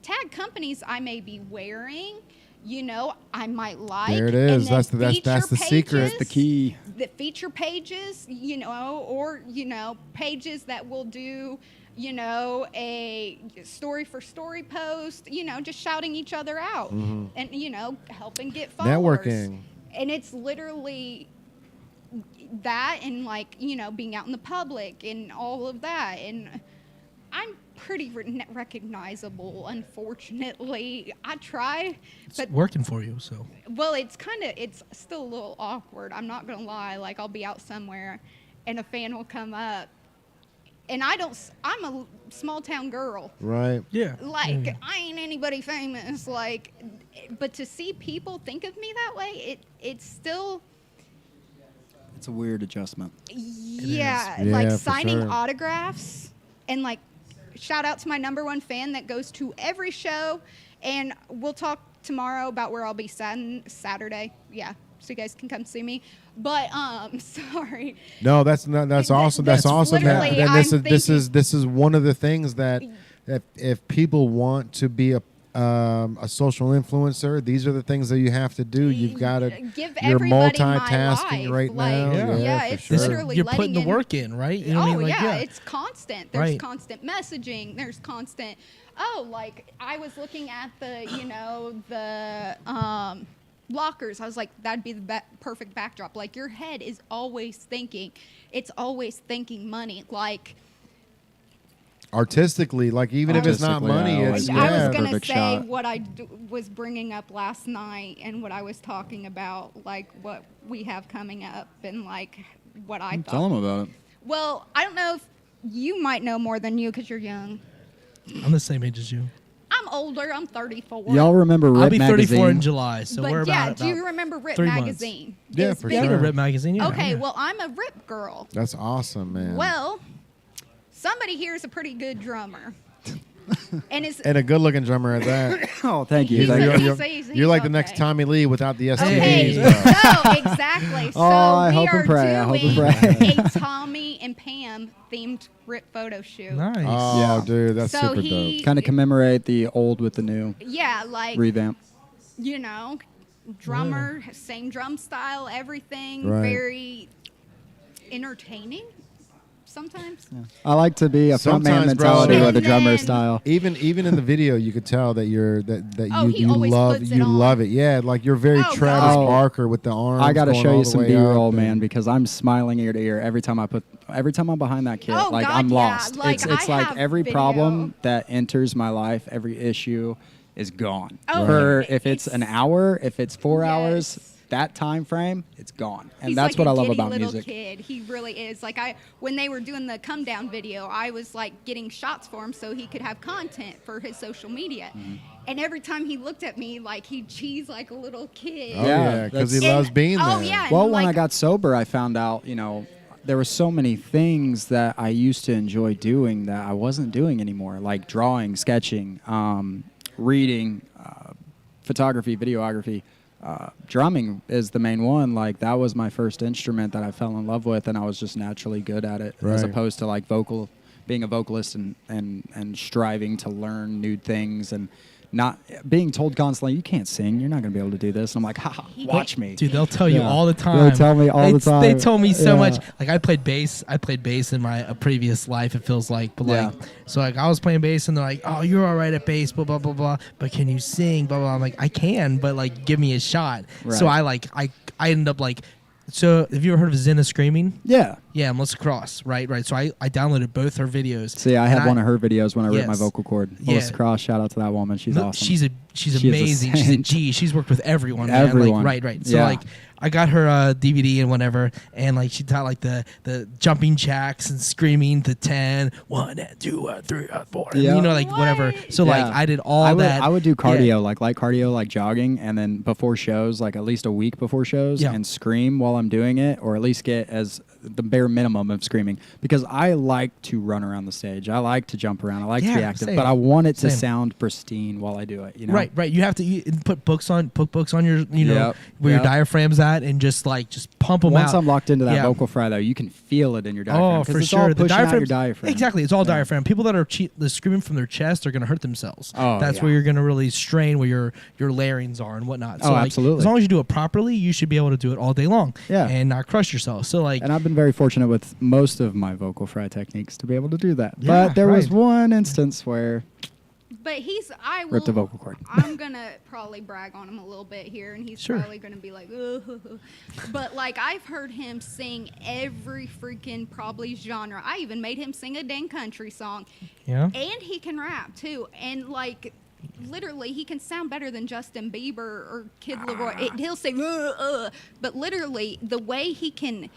Tag companies I may be wearing, you know, I might like. There it is. And then That's the secret. pages, The key. The feature pages, you know, or, you know, pages that will do, you know, a story for story post, you know, just shouting each other out and, you know, helping get followers. Networking. And it's literally that, and like, you know, being out in the public and all of that. And I'm pretty recognizable, unfortunately. I try, It's but working for you, so. well, it's still a little awkward. I'm not gonna lie. Like, I'll be out somewhere and a fan will come up, and I'm a small town girl. Right. Yeah. Like, I ain't anybody famous. Like, but to see people think of me that way, it's still, It's a weird adjustment. yeah, Yeah, like for signing sure. autographs, and like, shout out to my #1 fan that goes to every show, and we'll talk tomorrow about where I'll be Saturday. Yeah, so you guys can come see me. But sorry. No, that's awesome. That's awesome. literally, This is one of the things that if people want to be a social influencer, these are the things that you have to do. You've got to. Give You're everybody my multitasking life. right Like, now. yeah, for it's sure. literally You're letting putting the in- work in, right? You know what I Oh mean? Like, yeah, it's constant. There's Right. constant messaging. There's constant. Oh, like I was looking at the, you know, the lockers. I was like, that'd be the perfect backdrop. Like, your head is always thinking. It's always thinking money. Like, Artistically, like even if it's not Artistically, money, I it's always- I yeah. was gonna Perfect say shot. what I was bringing up last night, and what I was talking about, like what we have coming up, and like what I thought. Tell them about it. Well, I don't know if you might know more than you because you're young. I'm the same age as you. I'm older. I'm 34. Y'all remember Rip I'll be 34 magazine? in July, so But we're yeah, about. do you remember Rip 3 months. magazine? Yeah, It's for been- Yeah, sure. the Rip magazine. Yeah. Okay, yeah. well, I'm a Rip girl. That's awesome, man. Well, somebody here is a pretty good drummer, and is and a good-looking drummer at that. Oh, thank you. He's Thank a- you. You're like the okay. next Tommy Lee without the Okay, STDs. so exactly. So I we hope and are pray, I hope and doing pray. a Tommy and Pam themed Rip photo shoot. Nice. Oh, Yeah. dude, that's So super he- dope. Kind of commemorate the old with the new Yeah, like revamp. you know, drummer, same drum style, everything, Right. very entertaining. Sometimes. I like to be a frontman Sometimes, mentality bro. with a And drummer then- style. Even in the video, you could tell that Oh, he you always love puts it you on. love it. Yeah, like you're very Oh, Travis God. Barker with the arms. I got to going show all you the some way B-roll, up man, and- because I'm smiling ear to ear every time I'm behind that kit. Oh, like God, I'm yeah. lost. Like, it's I like have every video. problem that enters my life, every issue is gone. Oh, For Right. if it's an hour, if it's 4 hours, Yes. that time frame, it's gone. And He's that's like what I a love giddy about little music. Kid. He really is. Like when they were doing the come down video, I was like getting shots for him so he could have content for his social media. Mm-hmm. And every time he looked at me, like he'd cheese like a little kid. Oh Yeah, yeah, because he that's- loves being there. Oh yeah. Well, and, when I like, got sober, I found out, there were so many things that I used to enjoy doing that I wasn't doing anymore, like drawing, sketching, reading, photography, videography. Drumming is the main one. Like, that was my first instrument that I fell in love with, and I was just naturally good at it, as Right. opposed to like being a vocalist and striving to learn new things and not being told constantly, you can't sing, you're not going to be able to do this. And I'm like, haha, watch me. Dude, they'll tell you Yeah. all the time. They tell me all the time. They told me so Yeah. much. Like, I played bass in my previous life, it feels like. But like, Yeah. so like I was playing bass and they're like, oh, you're all right at bass, blah, blah, blah, blah. But can you sing, blah, blah. I'm like, I can, but like, give me a shot. So Right. I ended up like, so have you ever heard of Zenna Screaming? Yeah. Yeah, Melissa Cross, right. So I downloaded both her videos. See, I And had one of her videos when I ripped my Yes. vocal cord. Yeah. Melissa Cross, shout out to that woman. She's No, awesome. She's She is a amazing. She's a saint. G. She's worked with everyone. Man. Everyone. Like, right. So Yeah. like, I got her DVD and whatever, and like she taught like the jumping jacks and screaming the 10, 1, 2, 3, 4. And, Yeah. you know, like whatever. What? So like Yeah. I did all I would, that. I would do Yeah. cardio, like cardio, like jogging, and then before shows, like at least a week before shows, Yeah. and scream while I'm doing it, or at least get as the bare minimum of screaming, because I like to run around the stage. I like to jump around. I like to be Yeah, active, same. but I want it to Same. sound pristine while I do it. You know? Right. You have to put books on your, Yep. where your Yep. diaphragm's at. that and just pump them out. Once I'm locked into that Yeah. vocal fry, though, you can feel it in your diaphragm. Oh, 'cause for it's sure. all The pushing out diaphragm, your diaphragm. exactly. It's all Yeah. diaphragm. People that are screaming from their chest are going to hurt themselves. Oh, that's yeah. where you're going to really strain where your larynx are and whatnot. So Oh, absolutely. As long as you do it properly, you should be able to do it all day long. Yeah. And not crush yourself. So like, And I've been very fortunate with most of my vocal fry techniques to be able to do that. Yeah, But there was right. one instance where But I will. ripped a vocal cord. I'm gonna probably brag on him a little bit here, and he's Sure. probably gonna be like, "Ugh." But like I've heard him sing every freaking probably genre. I even made him sing a dang country song, yeah. and he can rap too. And like, literally, he can sound better than Justin Bieber or Kid Leroy. He'll say, but literally, the way he can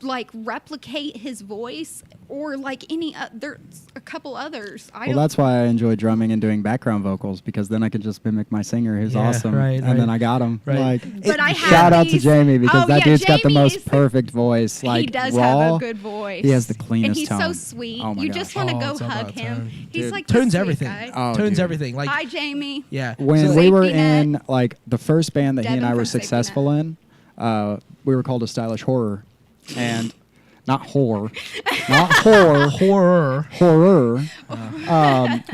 like replicate his voice or like any there's a couple others. Well, that's why I enjoy drumming and doing background vocals, because then I can just mimic my singer who's Yeah, awesome. right, and right. then I got him. Right. Like, But I have shout out to these- Jamie, because Oh, that yeah, dude's got the Jamie most is- perfect voice. Like he does raw, have a good voice. He has the cleanest and he's so tone. sweet. Oh my you gosh. just want to Oh, go it's all hug about him. tone. He's Dude. like the Tones sweet everything. guy. Oh, Tones dude. everything. Like, Hi, Jamie. yeah. When So- we were Safety net. in like the first band that he and Devin I were from Safety successful in, we were called a stylish horror, and not whore, not whore, horror. horror.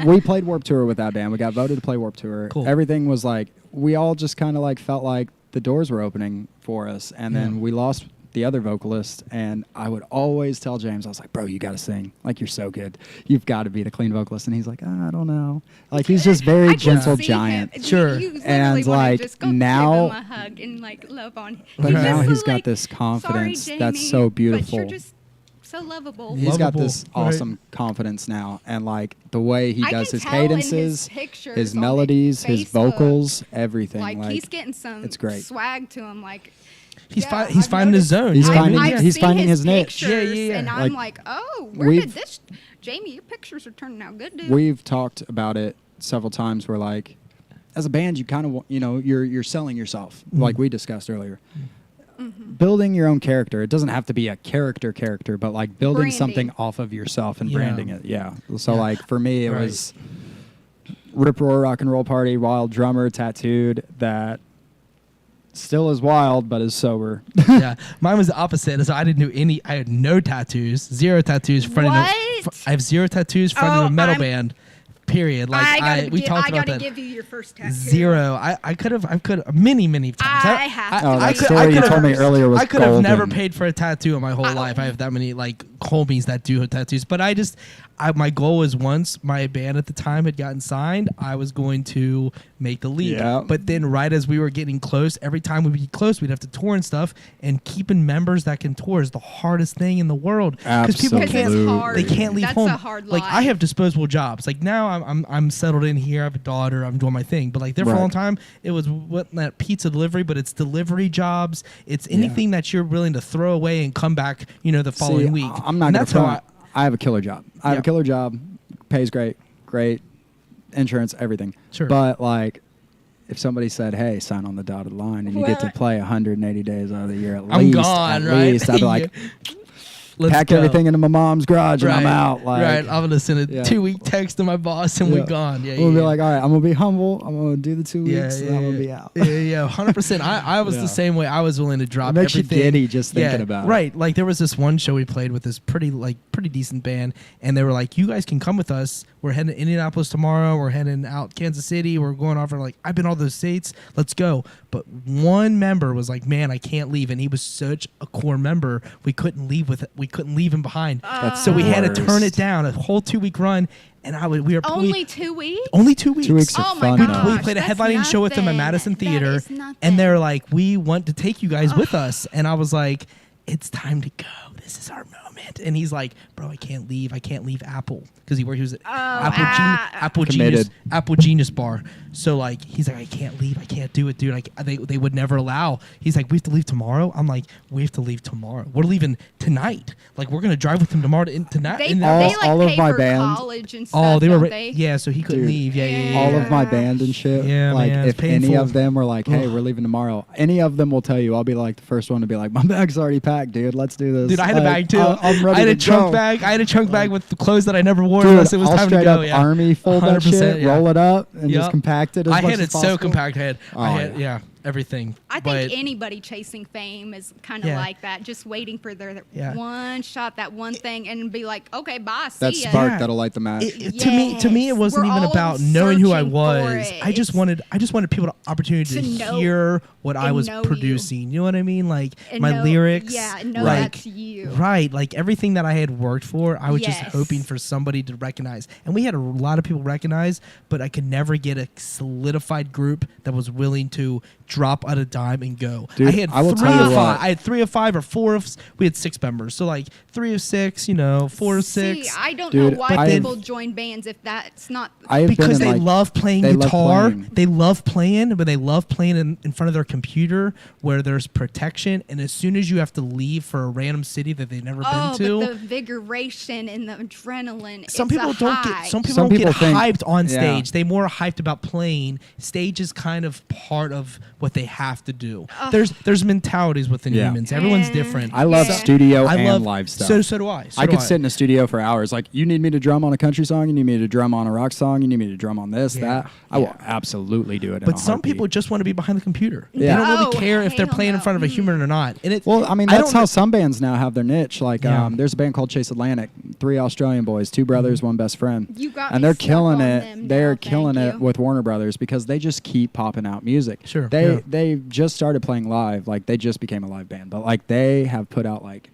We played Warped Tour with that band. We got voted to play Warped Tour. Cool. Everything was like, we all just kind of like felt like the doors were opening for us, and then Yeah. we lost the other vocalist, and I would always tell James, I was like, bro, you got to sing. Like, you're so good. You've got to be the clean vocalist. And he's like, I don't know. Like, he's just very I can gentle see giant. him. Sure. You literally And, wanna like, just go now- give him a hug and like love on him. But He's now just he's so, got like, this confidence Sorry, that's Jamie, so beautiful. But you're just so lovable. He's got Lovable, this right. awesome confidence now, and like the way he I does can his tell in his cadences, pictures his on melodies, his Facebook. vocals, everything. Like, Like, he's getting some it's great. swag to him. Like He's yeah, he's I've finding his noticed- zone. He's you know what I mean? finding- I've he's seen finding his niche. Yeah, yeah, pictures, yeah. And Like, I'm like, oh, where we've- did this? Jamie, your pictures are turning out good, dude. we've talked about it several times. Where like, as a band, you kind of you're selling yourself, like we discussed earlier. Building your own character. It doesn't have to be a character, but like building Branding. something off of yourself and Yeah. branding it. Yeah. So Yeah. like for me, it Right. was Rip Roar Rock and Roll Party, wild drummer, tattooed, that still is wild but is sober. Yeah, mine was the opposite. So I didn't do any. I had no tattoos, zero tattoos. Fronting What? I have zero tattoos. Fronting Oh, a metal I'm- band. Period. Like we talked about that. give you your first tattoo. Zero. I could have many times. I have to Oh, that I story you could've- told me earlier was I could have never golden. paid for a tattoo in my whole life. I have that many like homies that do tattoos, but my goal was once my band at the time had gotten signed, I was going to make the leap. Yeah. But then right as we were getting close, every time we'd be close, we'd have to tour and stuff. And keeping members that can tour is the hardest thing in the world people Absolutely. can't. It's hard. They can't leave That's home. a hard Like life. I have disposable jobs. Like now I'm settled in here. I have a daughter. I'm doing my thing. But like there for a Right. long time, it was that pizza delivery. But it's delivery jobs. It's anything that you're willing to throw away and come back. The following See, week. I'm not And going that's to how front. I have a killer job. I have Yeah. a killer job. Pays great, insurance, everything. Sure. But like, if somebody said, "Hey, sign on the dotted line, and you get to What? play 180 days out of the year at I'm least," gone, at right? least, I'd be like, Let's pack go. everything into my mom's garage and I'm out. Like, right. I'm gonna send a yeah. 2-week text to my boss and we're Yeah. gone. Yeah, we'll yeah. be like, "All right, I'm gonna be humble. I'm gonna do the 2 weeks, and I'm gonna be out." Yeah, 100%. I was Yeah. the same way. I was willing to drop It makes you everything. giddy just thinking about it. Right. Like there was this one show we played with this pretty decent band, and they were like, "You guys can come with us. We're heading to Indianapolis tomorrow. We're heading out Kansas City. We're going off." And like, I've been all those states. Let's go. But one member was like, "Man, I can't leave," and he was such a core member. We couldn't leave him behind. That's So we had to the turn it worst. down a whole 2-week run, and we were Only 2 weeks. only 2 weeks. 2 weeks are Oh my fun. gosh. though. We played a that's headlining show with them at nothing. Madison That Theater, is nothing. and they're like, "We want to take you guys with us." And I was like, "It's time to go. This is our moment." And he's like, "Bro, I can't leave. I can't leave Apple," because he was at Apple Genius Bar. So like, he's like, "I can't leave. I can't do it, dude. They would never allow." He's like, "We have to leave tomorrow." I'm like, "We have to leave tomorrow. We're leaving tonight. Like, we're gonna drive with him tomorrow tonight." They, And they they're- like all of pay my for band- college and stuff. oh, they were don't they? yeah. So he couldn't Dude. leave. Yeah. All of my Yeah. band and shit. Yeah, like man, it's if any painful. of them were like, "Hey, Ugh. we're leaving tomorrow," any of them will tell you. I'll be like the first one to be like, "My bag's already packed, dude. Let's do this." Dude, I had a Like, bag too. I'm ready I had a to trunk go. bag. I had a trunk bag with the clothes that I never wore Dude, unless it was I'll time to straight go. up Yeah. army fold that 100%, shit, yeah. roll it up, and just Yep. compact it as I much had as it possible. so compact. I had, Oh, yeah. everything. I but think anybody chasing fame is kind of Yeah. like that, just waiting for their Yeah. one shot, that one thing, and be like, okay, bye, That see ya. spark Yeah. that'll light the match. To me, it wasn't We're even all about knowing who I searching for was. it. I just wanted people the opportunity to To know hear what I and was know you. producing. You know what I mean? Like And my know- lyrics. yeah, and know like, that's you. Right, like everything that I had worked for, I was just Yes. hoping for somebody to recognize. And we had a lot of people recognize, but I could never get a solidified group that was willing to drop at a dime and go. Dude, I had I will three tell you of five. what. I had 3 of 5 or 4 of. We had 6 members, so like 3 of 6. 4 of 6. See, I don't Dude, know why but then- people join bands if that's not. I have been Because in, they like, love playing they love guitar. playing. They love playing, but they love playing in front of their computer where there's protection. And as soon as you have to leave for a random city that they've never Oh, been to, but the vigoration and the adrenaline. some it's people a don't high. get some people Some don't people get think- hyped on yeah. stage. They more hyped about playing. Stage is kind of part of what they have to do. There's mentalities within Yeah. humans. Everyone's Yeah. different. I love Yeah. studio I and love live stuff. So do I. So I do could sit in a studio for hours. Like, you need me to drum on a country song, you need me to drum on a rock song, you need me to drum on this, Yeah. that. I will absolutely do it. in But a some heartbeat. people just want to be behind the computer. Yeah. They don't really Oh, care if they're hell playing in no. front of a human or not. And it, Well, I mean, I that's don't- how some bands now have their niche. Like, Yeah. there's a band called Chase Atlantic, 3 Australian boys, 2 brothers, 1 best friend. You got And me they're stuck killing on it. them They're now, killing thank it you. with Warner Brothers because they just keep popping out music. Sure, They yeah. they just started playing live. Like, they just became a live band, but like they have put out like,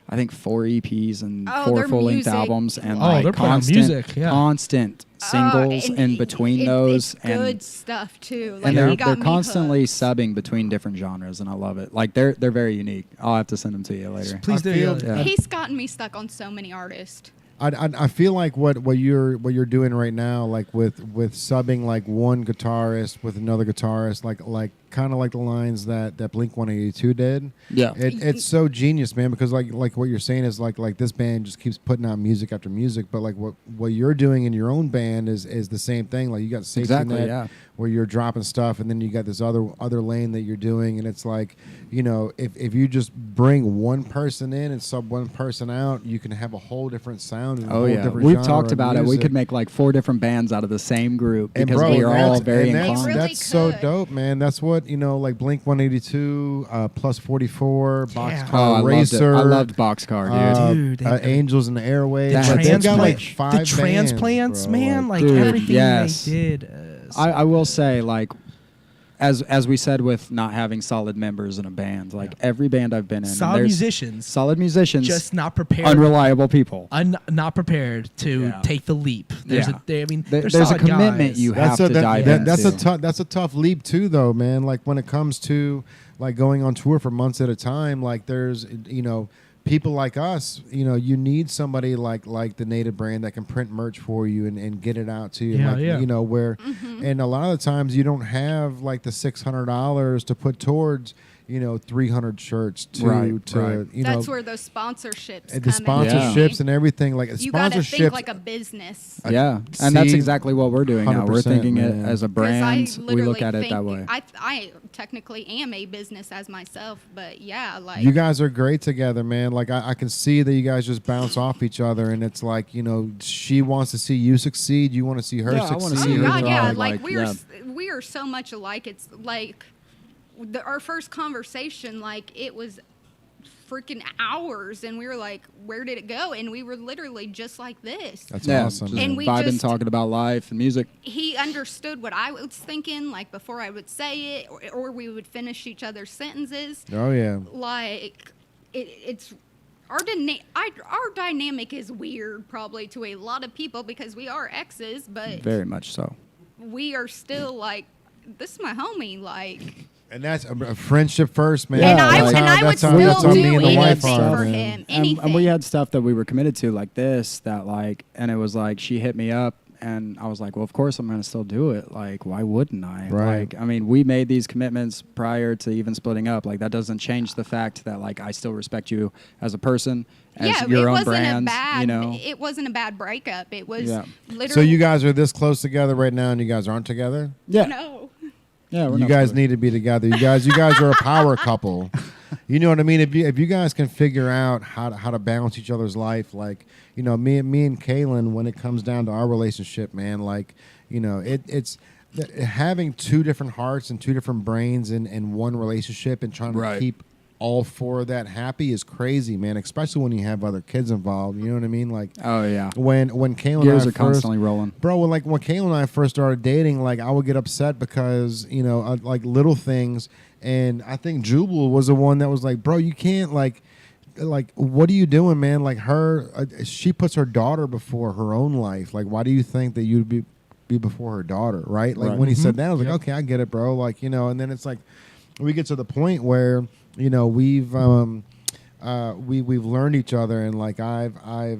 I think 4 EPs and Oh, 4 their full-length music. albums and Oh, like they're putting out constant, music, yeah. constant singles and in between those, it's good and stuff too. Like, and you they're got me constantly hooked. subbing between different genres, and I love it. Like, they're very unique. I'll have to send them to you later. Please I do. feel- Yeah. He's gotten me stuck on so many artists. I feel like what you're doing right now, like with subbing like one guitarist with another guitarist, like kind of like the lines that Blink 182 did. Yeah. It's so genius, man, because like what you're saying is like this band just keeps putting out music after music, but like what you're doing in your own band is the same thing. Like, you got Safety Exactly, Net, yeah. where you're dropping stuff, and then you got this other lane that you're doing, and it's like, if you just bring one person in and sub one person out, you can have a whole different sound and a Oh whole yeah, different we've genre talked of about it. We music. could make like 4 different bands out of the same group And because bro, we are all that's- very and inclined. really that's so could. dope, man. That's what like Blink 182, Plus 44, Yeah. Boxcar Oh, I loved it. Racer. I loved Boxcar, dude. Dude, Angels in the Airways. The Like, they've got like transplant- 5 the bands, transplants, bro. man, like Dude, everything yes. they did. I will say, like, as we said with not having solid members in a band, like every band I've been in, and solid there's musicians, solid musicians, just not prepared. unreliable people. Not prepared to Yeah. take the leap. There's Yeah. there's There's a solid commitment guys. you have That's to dive that's into. that's a tough leap too, though, man. Like, when it comes to like going on tour for months at a time, like there's people like us, you need somebody like the Native brand that can print merch for you and get it out to you. Yeah, like, yeah. Where, and a lot of the times you don't have like the $600 to put towards, 300 shirts to, Right. That's where those sponsorships the come in. sponsorships and everything, like You got to sponsorships. think like a business. Yeah, and that's See, exactly what we're doing now. We're 100%, thinking it man. as a 'Cause brand. I We look literally at it think that way. I technically am a business as myself, but yeah, like You guys are great together, man. Like, I can see that you guys just bounce off each other, and it's like, she wants to see you succeed, you want to see her Yeah, I wanna succeed. see oh her god, thrive. yeah, Like, like yeah. we are so much alike. It's like our first conversation, like it was freaking hours, and we were like, where did it go? And we were literally just like this. That's Yeah, awesome. just And we vibing, just- talking about life and music. He understood what I was thinking, like before I would say it, or we would finish each other's sentences. Oh yeah. Like it's our dynamic is weird probably to a lot of people because we are exes, but Very much so. we are still like, this is my homie, like. And that's a friendship first, man. Yeah, And I like- would that's how still me do and the wife anything are, for man. him, anything. And we had stuff that we were committed to, like this, that like, and it was like she hit me up, and I was like, well, of course I'm gonna still do it. Like, why wouldn't I? Right. Like, I mean, we made these commitments prior to even splitting up. Like, that doesn't change the fact that like I still respect you as a person, as yeah, your it own wasn't brand. a bad. You know. It wasn't a bad breakup. It was Yeah. literally. So you guys are this close together right now, and you guys aren't together. Yeah. No. Yeah. We're You not guys together. need to be together. You guys are a power couple. You know what I mean? If you guys can figure out how to balance each other's life, like, me and Kaylin, when it comes down to our relationship, man, like, it's having two different hearts and two different brains in one relationship and trying to keep all four of that happy is crazy, man. Especially when you have other kids involved. You know what I mean? Like, oh yeah. When Kayla Gears and I are constantly rolling, bro. When Kayla and I first started dating, like I would get upset because like little things, and I think Jubal was the one that was like, bro, you can't like what are you doing, man? Like she puts her daughter before her own life. Like, why do you think that you'd be before her daughter, right? Like when he said that, I was like, okay, I get it, bro. Like, and then it's like we get to the point where we've learned each other, and like I've I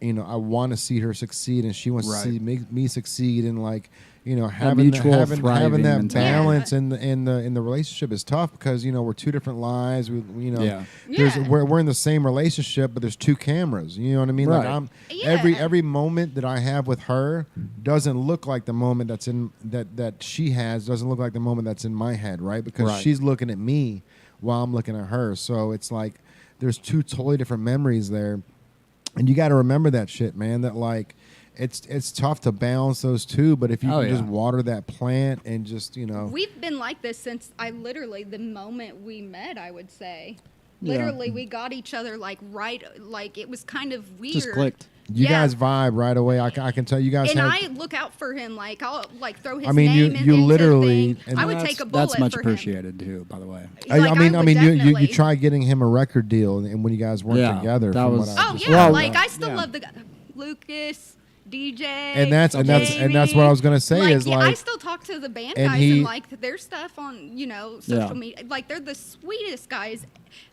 want to see her succeed, and she wants to see me succeed, and like having that balance in the relationship is tough because we're two different lives. We're in the same relationship, but there's two cameras. You know what I mean? Right. Like every moment that I have with her doesn't look like the moment that's in that she has doesn't look like the moment that's in my head, right? Because she's looking at me while I'm looking at her. So it's like there's two totally different memories there, and you got to remember that shit, man. That like. It's tough to balance those two, but if you can just water that plant and just We've been like this since the moment we met, I would say. Literally, we got each other like it was kind of weird. Just clicked. You guys vibe right away. I can tell you guys. And I look out for him. Like I'll throw his name. You literally. And I would take a bullet. That's much for appreciated him. too, by the way. You tried getting him a record deal, and when you guys weren't together. That was. I still love the Lucas. DJ and that's what I was gonna say is I still talk to the band guys and like their stuff on social media. Like they're the sweetest guys.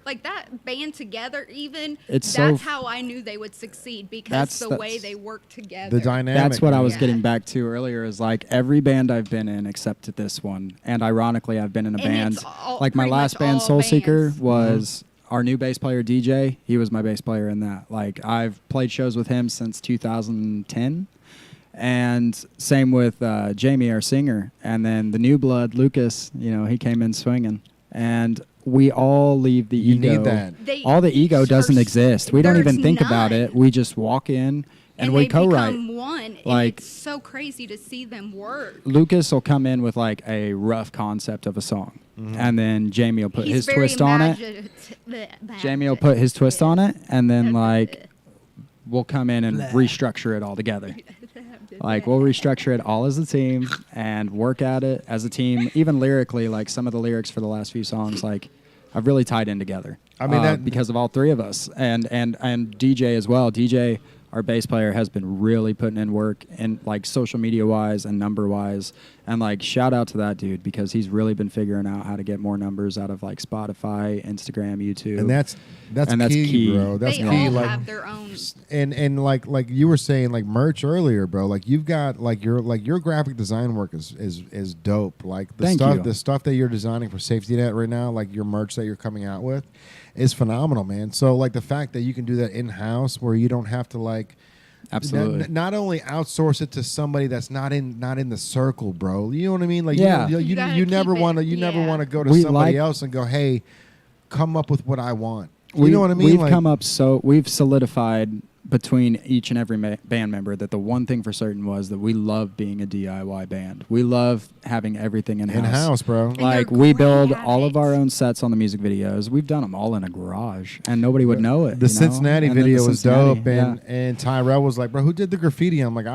Like that band together, even that's how I knew they would succeed because the way they work together. The dynamic. That's what I was getting back to earlier. Is like every band I've been in except this one, and ironically I've been in a band like my last band, Soul Seeker, was. Our new bass player, DJ, he was my bass player in that. Like, I've played shows with him since 2010. And same with Jamie, our singer. And then the new blood, Lucas, he came in swinging. And we all leave the ego. You need that. All the ego doesn't exist. We don't even think about it. We just walk in. And we co-write. Become one. Like, it's so crazy to see them work. Lucas will come in with like a rough concept of a song. And then Jamie will put his twist on it. Jamie will put his twist on it, and then like we'll come in and restructure it all together. Like we'll restructure it all as a team and work at it as a team. Even lyrically, like some of the lyrics for the last few songs, like I've really tied in together. I mean, because of all three of us, and DJ as well. DJ, our bass player, has been really putting in work and like social media wise and number wise, and like shout out to that dude because he's really been figuring out how to get more numbers out of like Spotify, Instagram, YouTube, and that's key, bro. That's they key. All like have their own. And like you were saying, like merch earlier, bro. Like you've got your graphic design work is dope. Like the stuff that you're designing for Safety Net right now, like your merch that you're coming out with, is phenomenal, man. So like the fact that you can do that in house, where you don't have to like. Absolutely. Not only outsource it to somebody that's not in the circle, bro. You know what I mean? Like you never want to go to somebody else and go, hey, come up with what I want. You know what I mean? We've solidified between each and every band member that the one thing for certain was that we love being a DIY band. We love having everything in-house. In-house, bro. Like, we build all of our own sets on the music videos. We've done them all in a garage, and nobody would know it. The Cincinnati video was dope, and Tyrell was like, bro, who did the graffiti? I'm like,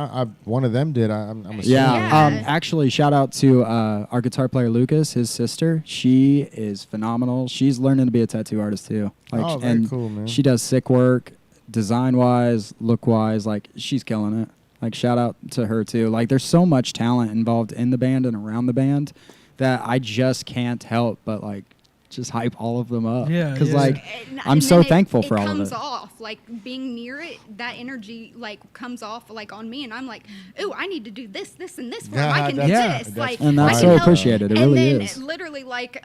one of them did. I'm assuming. Yeah. Actually, shout out to our guitar player, Lucas, his sister. She is phenomenal. She's learning to be a tattoo artist, too. Like, very cool, man. She does sick work. Design-wise, look-wise, like, she's killing it. Like, shout out to her, too. Like, there's so much talent involved in the band and around the band that I just can't help but, like, just hype all of them up. Yeah. Because, like, I'm so thankful for all of it. It comes off. Like, being near it, that energy, like, comes off, like, on me. And I'm like, ooh, I need to do this, this, and this for him. I can do this. Like, and that's so appreciated. It really is. And then, literally, like,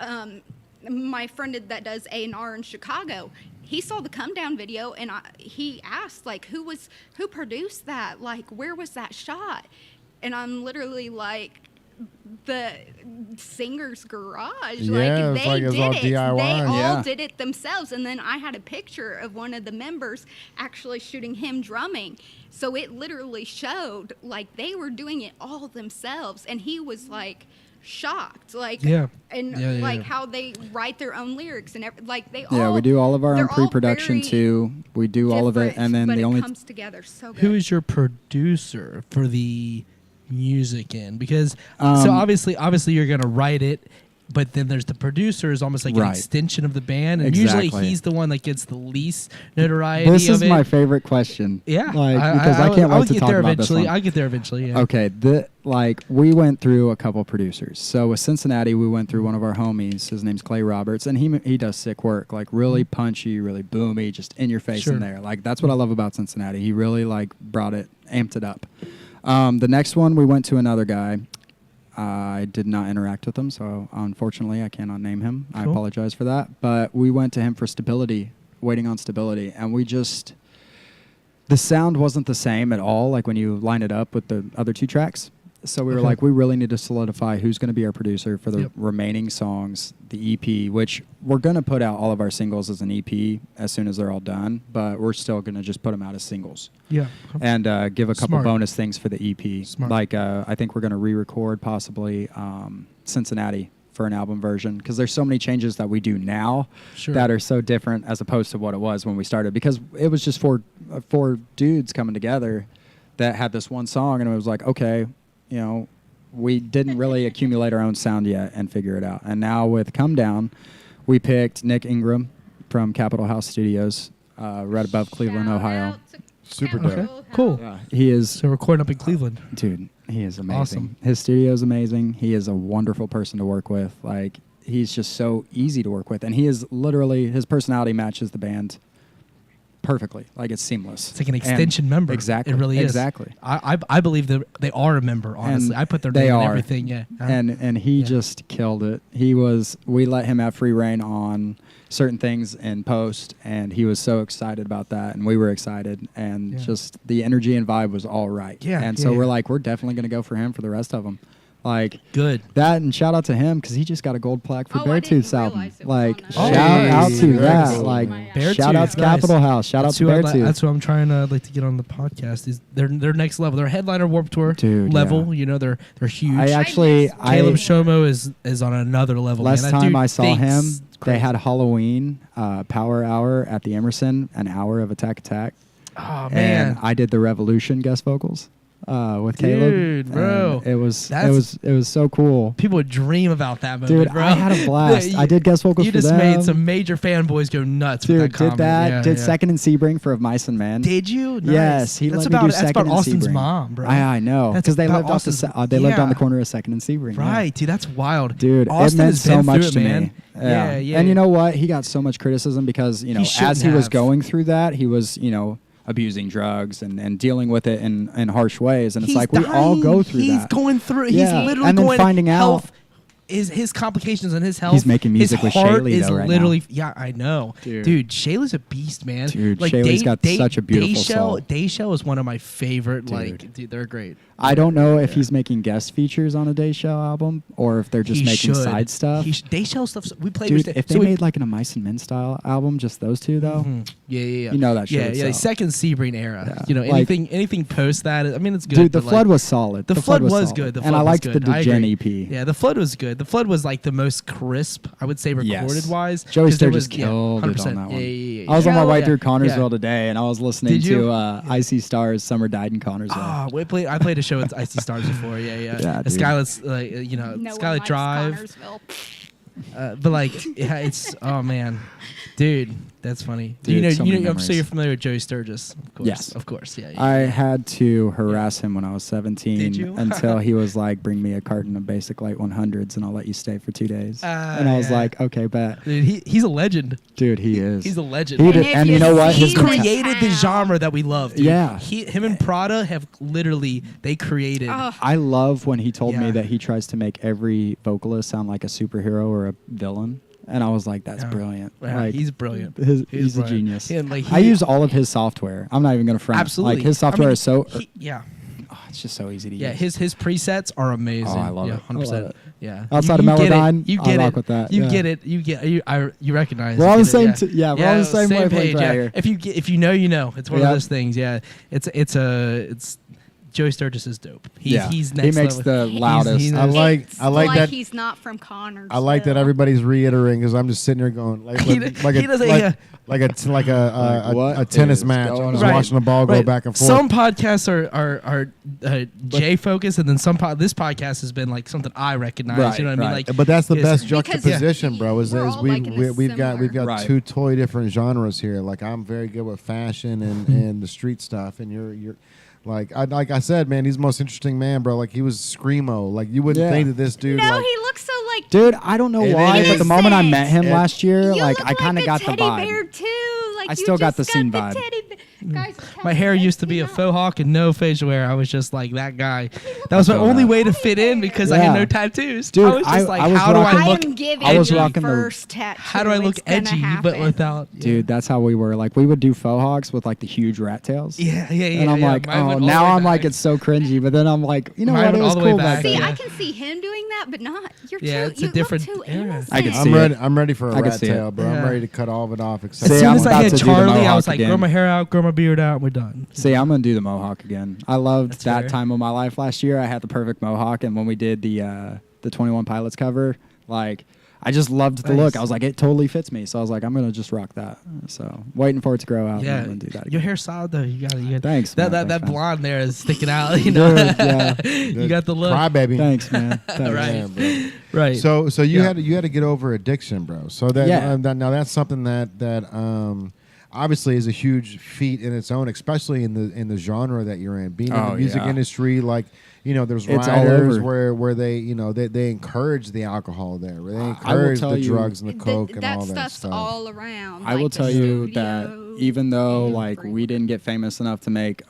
my friend that does A&R in Chicago, he saw the Come Down video, and he asked, like, who produced that? Like, where was that shot? And I'm literally like, the singer's garage. Yeah, it was like like they it was did all it. DIY. They all Yeah. did it themselves. And then I had a picture of one of the members actually shooting him drumming. So it literally showed like they were doing it all themselves. And he was like shocked, like like how they write their own lyrics and like they all. Yeah, we do all of our own they're all pre-production very too. We do all of it, and then but the it only comes together so good. Who is your producer for the music in? Because so obviously you're gonna write it, but then there's the producer is almost like an Right. extension of the band, and Exactly. usually he's the one that gets the least notoriety. This is of it. my favorite question. Yeah, because I can't wait to get talk there about this eventually. one. I'll get there eventually. Yeah. Okay, we went through a couple producers. So with Cincinnati, we went through one of our homies. His name's Clay Roberts, and he does sick work. Like really punchy, really boomy, just in your face Sure. in there. Like that's what I love about Cincinnati. He really like amped it up. The next one, we went to another guy. I did not interact with him, so unfortunately I cannot name him. I Cool. apologize for that. But we went to him for stability, waiting on stability, and the sound wasn't the same at all, like when you line it up with the other two tracks. So we were Okay. like, we really need to solidify who's going to be our producer for the Yep. remaining songs, the EP, which we're going to put out all of our singles as an EP as soon as they're all done, but we're still going to just put them out as singles. Yeah. And give a couple Smart. bonus things for the EP. Smart. Like I think we're going to re-record possibly Cincinnati for an album version, because there's so many changes that we do now Sure. that are so different as opposed to what it was when we started, because it was just four dudes coming together that had this one song, and it was like, okay, you know, we didn't really accumulate our own sound yet and figure it out. And now with Come Down, we picked Nick Ingram from Capitol House Studios, right above Cleveland, Shout Ohio. out to Super Capitol dope. House. Cool. Yeah, he is, So recording up in Cleveland. dude, he is amazing. Awesome. His studio is amazing. He is a wonderful person to work with. Like, he's just so easy to work with. And he is literally, his personality matches the band perfectly. Like, it's seamless. It's like an extension member. Exactly. It really is. Exactly. I believe that they are a member, honestly. And I put their they name and are. everything, yeah. And he Yeah. just killed it. We let him have free reign on certain things in post, and he was so excited about that, and we were excited, and Yeah. just the energy and vibe was all right. Yeah, And yeah, so yeah. we're like, we're definitely going to go for him for the rest of them. Like, Good. that, and shout out to him because he just got a gold plaque for Oh, I didn't Beartooth's album. realize it was Like, on that. shout Oh, out hey, to very that. cool. Like, Beartooth, shout out to nice. Capitol House. Shout out That's to who Beartooth. that's who I'm trying to to get on the podcast. Is they're next level. They're headliner Warped Tour Dude, level. yeah. You know, they're huge. I actually, Caleb Shomo is on another level. last man. That time dude I saw thinks him, crazy. they had Halloween Power Hour at the Emerson, an hour of Attack Attack. Oh man, And I did the Revolution guest vocals with Dude, Caleb. bro. And it was That's- so cool. people would dream about that moment, Dude, bro. I had a blast. You- I did guest vocals You for just them. made some major fanboys go nuts with Dude, that comment. did that. Yeah, did yeah. Second and Sebring for Of Mice and Men. Did you? Nice. Yes, he that's let me about do that's Second about and Austin's Sebring. mom, bro. I know, That's because they about lived off Austin's- they lived on the yeah. corner of Second and Sebring. yeah. Right, dude, that's wild. Dude, Austin it meant has been so much through it, to man. me. Yeah, yeah. And you know what? He got so much criticism because, He as shouldn't he was have. going through that, he was, abusing drugs and dealing with it in harsh ways. And it's He's like, we all dying. go through He's that. going through. Yeah. He's literally And then going finding out- health. His complications and his health. He's making music his with heart Shaylee, is though, right now. literally. Yeah, I know, Dude. dude. Shayla's a beast, man. Dude, Shaylee's got such a beautiful soul. Dayshow is one of my favorite. Dude. Dude, they're great. I don't know if he's making guest features on a Day Show album or if they're just He making should. side stuff. Dayshow stuff. We played Dude, with. if they made like an A Mice and Men style album, just those two though, yeah. you know that shit Yeah, would yeah. sell. Second Sebring era. Yeah. Like- Anything post that. I mean, it's good. dude, the but, Flood like, was solid. The Flood was solid. good. The and Flood I was liked good. the I Degen agree. EP. Yeah, the Flood was good. The Flood was like the most crisp, I would say, Yes. recorded wise. Joey 'cause there Sturgis was- killed it 100%. on that one. Yeah. I was on my way Yeah. through Connorsville Yeah. today, and I was listening Did you? to Icy Stars "Summer Died in Connorsville." Ah, I played a show with Icy Stars before. Yeah. Yeah, dude. Skylights, No one Skylight likes Drive. Connorsville. But yeah, it's oh man, dude, that's funny. Dude, so many I'm sure memories. you're familiar with Joey Sturgis, of course. Yes. Of course. Yeah. I had to harass him when I was 17 Did you? until he was like, "Bring me a carton of Basic Light 100s, and I'll let you stay for 2 days." And I was yeah. like, "Okay, bet." Dude, he's a legend. Dude, he is. He's a legend. He And did, if and you you know what? see His the Created the town. genre that we love. Dude. Yeah. Him and Prada have literally they created. Ugh. I love when he told Yeah. me that he tries to make every vocalist sound like a superhero or a villain, and I was like, "That's Yeah. brilliant." Yeah, Like, he's brilliant. He's a brilliant. genius. And, like, I use all of his software. I'm not even gonna front. Absolutely. Like his software is so. Yeah. it's just so easy to Yeah, use. his presets are amazing. Oh, I love yeah, it. 100%. I love it. Yeah. Outside you of get Melodyne, it. You I get rock it. with that, You yeah. get it. You get you recognize. We're you on the get it, same we're on the same wavelength page. right Yeah. here. If you know, you know. It's one Yeah. of those things. Yeah. It's Joey Sturgis is dope. He's next he makes level. the loudest. He's I like that. he's not from Connors. I like that everybody's reiterating because I'm just sitting here going like He doesn't- yeah. a tennis is match. going I'm just on? watching the ball go Right. back and forth. Some podcasts are J focused, and then this podcast has been like something I recognize. Right, You know what I mean? right. Like, But that's the it's- best Because juxtaposition, bro. Is we're all, like, in a we've got Right. two totally different genres here. Like I'm very good with fashion and the street stuff, and you're like I said, man, he's the most interesting man, bro. Like he was screamo. Like you wouldn't Yeah. think that this dude. No, like, he looks so like. Dude, I don't know It why, is. but the moment I met him It- last year, You like look I kind of a got the teddy vibe. bear too. Like I you still got just the scene the vibe. teddy bear. Guys, My hair used to be a faux hawk and no facial hair. I was just like that guy. That was my feel only that. way to fit in because I had Yeah. no tattoos. Dude, I was just like, I was how do I rocking- look? am giving I was the rocking the- first tattoo. How do I look It's gonna edgy but happen. without? Dude, that's how we were. Like we would do faux hawks with like the huge rat tails. Yeah. And I'm like, Mine went all the now way I'm like, back. it's so cringy. But then I'm like, you know Mine what? It went was all the way cool back. back See, then. I can see him doing that, but not. You're Yeah, too. it's a you different look too era. innocent. I can see it. I'm ready for a I can rat see it. tail, bro. Yeah. I'm ready to cut all of it off. Except As See, soon I'm as I about had to do the Charlie, I mohawk was like, grow again. my hair out, grow my beard out, and we're done. See, I'm gonna do the mohawk again. I loved That's that fair. time of my life last year. I had the perfect mohawk, and when we did the 21 Pilots cover, like I just loved the look. Nice. I was like, it totally fits me. So I was like, I'm gonna just rock that. So waiting for it to grow out. Yeah, and I'm gonna do that your again. hair's solid though. You got it. Thanks, That man. that Thanks, man. blonde there is sticking out. You know, Dude, yeah. you got the look. Crybaby. Thanks, man. Thanks. Right. Yeah, bro. Right. So you Yeah. had to get over addiction, bro. So that, Yeah. now that's something that obviously is a huge feat in its own, especially in the genre that you're in. Being in the Oh, music yeah. industry, like there's It's all writers over. where they they encourage the alcohol there, where they I will encourage tell the you- drugs and the coke and that all that stuff's stuff. all around. I will like the tell you that studio, even though and like we everything. didn't get famous enough to make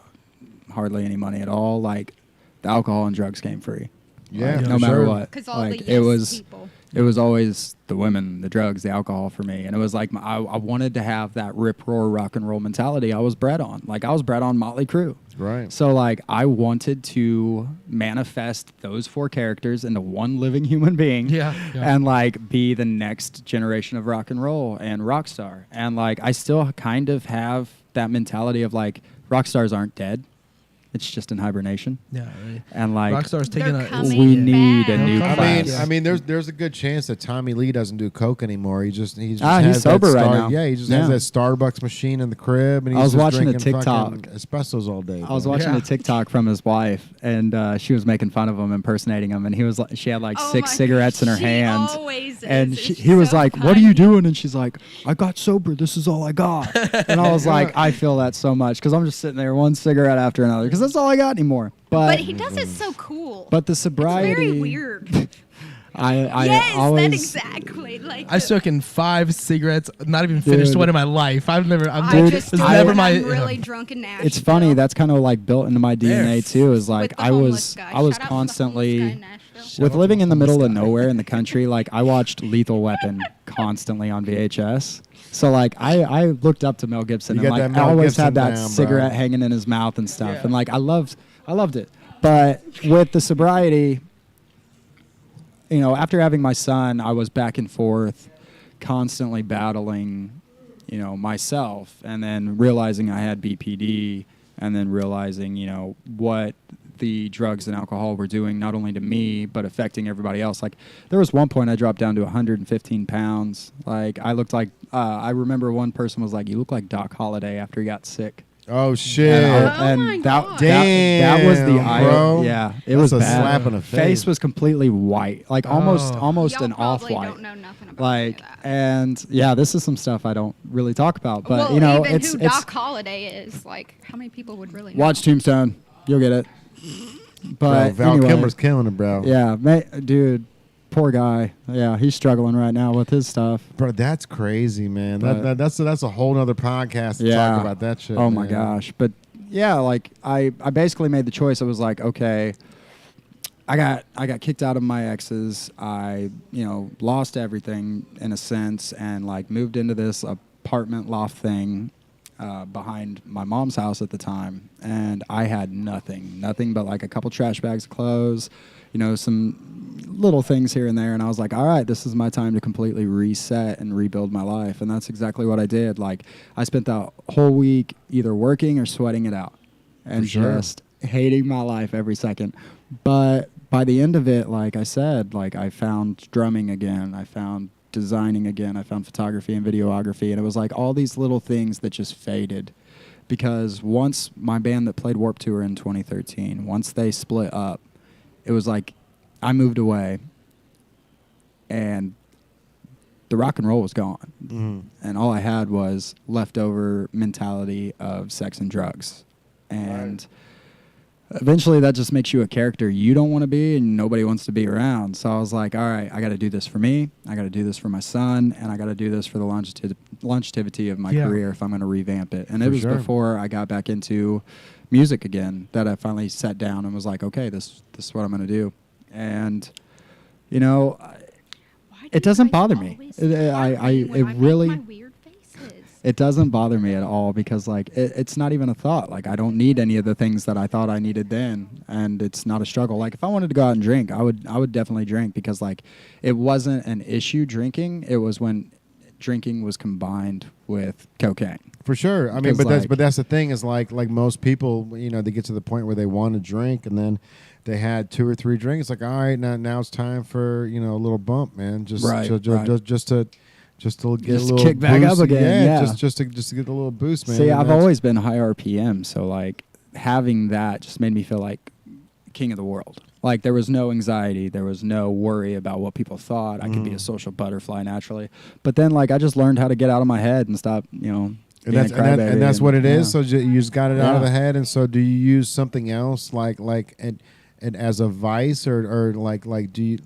hardly any money at all, like the alcohol and drugs came free. Yeah, Like, for no matter sure. what. 'Cause all Like the yes people. it was always the women, the drugs, the alcohol for me, and it was like I wanted to have that rip roar rock and roll mentality I was bred on. Like I was bred on Motley Crue. Right. So like I wanted to manifest those four characters into one living human being. Yeah. And like be the next generation of rock and roll and rock star. And like I still kind of have that mentality of like rock stars aren't dead. It's just in hibernation. Yeah. Right. And like Rockstar's taking They're a. coming we need a back. new I class. I mean, there's a good chance that Tommy Lee doesn't do coke anymore. He just he's has sober that right now. Yeah, he just Yeah. has that Starbucks machine in the crib, and he's I was just watching a drinking TikTok. fucking espressos all day. I was bro. watching Yeah. a TikTok from his wife, and she was making fun of him, impersonating him, and he was like, she had like Oh 6 my- cigarettes in her she hand, always and is. she, It's he was so like, "What are you funny. doing?" And she's like, "I got sober. This is all I got." And I was like, I feel that so much because I'm just sitting there one cigarette after another because that's all I got anymore. But he does it so cool. But the it's sobriety, very weird. I yes, always that exactly. Like I've taken 5 cigarettes, not even finished Dude. one in my life. I'm I Dude, just it's do I- it never when my. I'm really drunk in Nashville. It's funny. That's kind of like built into my DNA There. too. Is like With the I homeless was guy. I was Shout out to the homeless guy constantly. in Nashville. With living in the middle of nowhere in the country, like I watched Lethal Weapon constantly on VHS. So like I looked up to Mel Gibson You and got like that I Mel always Gibson had that down, bro. cigarette hanging in his mouth and stuff. Yeah. And like I loved it. But with the sobriety, after having my son, I was back and forth constantly battling, myself, and then realizing I had BPD, and then realizing, what the drugs and alcohol were doing not only to me but affecting everybody else. Like there was one point I dropped down to 115 pounds. Like I looked like I remember one person was like, "You look like Doc Holliday after he got sick." Oh shit! Oh my God. that was the Damn, eye. bro. Yeah, it That's was a bad. slap in the face. was completely white, like almost Y'all an off probably white. don't know nothing about Like, any of that. and yeah, this is some stuff I don't really talk about, but well, even it's who it's Doc Holliday is, like, how many people would really know? watch Tombstone, you'll get it. Bro, But Val anyway, Kilmer's killing it, bro. yeah, dude, poor guy. Yeah, he's struggling right now with his stuff. Bro, that's crazy, man. But- That's a whole nother podcast to Yeah. talk about that shit. Oh my man. gosh, but yeah, like I basically made the choice. I was like, okay, I got kicked out of my exes. I lost everything in a sense, and like moved into this apartment loft thing. behind my mom's house at the time, and I had nothing but like a couple trash bags of clothes, you know, some little things here and there. And I was like, all right, this is my time to completely reset and rebuild my life. And that's exactly what I did. Like, I spent that whole week either working or sweating it out and just hating my life every second. But by the end of it, like I said, like I found drumming again. I found designing again. I found photography and videography. And it was like all these little things that just faded. Because once my band that played Warped Tour in 2013, once they split up, it was like I moved away and the rock and roll was gone. Mm-hmm. And all I had was leftover mentality of sex and drugs. And eventually that just makes you a character you don't want to be and nobody wants to be around. So I was like, all right, I got to do this for me. I got to do this for my son. And I got to do this for the longevity of my career if I'm going to revamp it. And it was before I got back into music again that I finally sat down and was like, okay, this is what I'm going to do. And, you know, it doesn't bother me. It doesn't bother me at all because, like, it's not even a thought. Like, I don't need any of the things that I thought I needed then, and it's not a struggle. Like, if I wanted to go out and drink, I would definitely drink because, like, it wasn't an issue drinking. It was when drinking was combined with cocaine. For sure. I mean, but that's the thing is like most people, you know, they get to the point where they want to drink and then they had 2 or 3 drinks. Like, all right, now it's time for, you know, a little bump, man. Just to get a little kick back boost. up again. Yeah. Just to get a little boost, man. See, I've always been high RPM, so like having that just made me feel like king of the world. Like there was no anxiety, there was no worry about what people thought. I could be a social butterfly naturally. But then like I just learned how to get out of my head and stop, you know. And that's what it is. So you just got it out of the head. And so do you use something else like and as a vice or like do you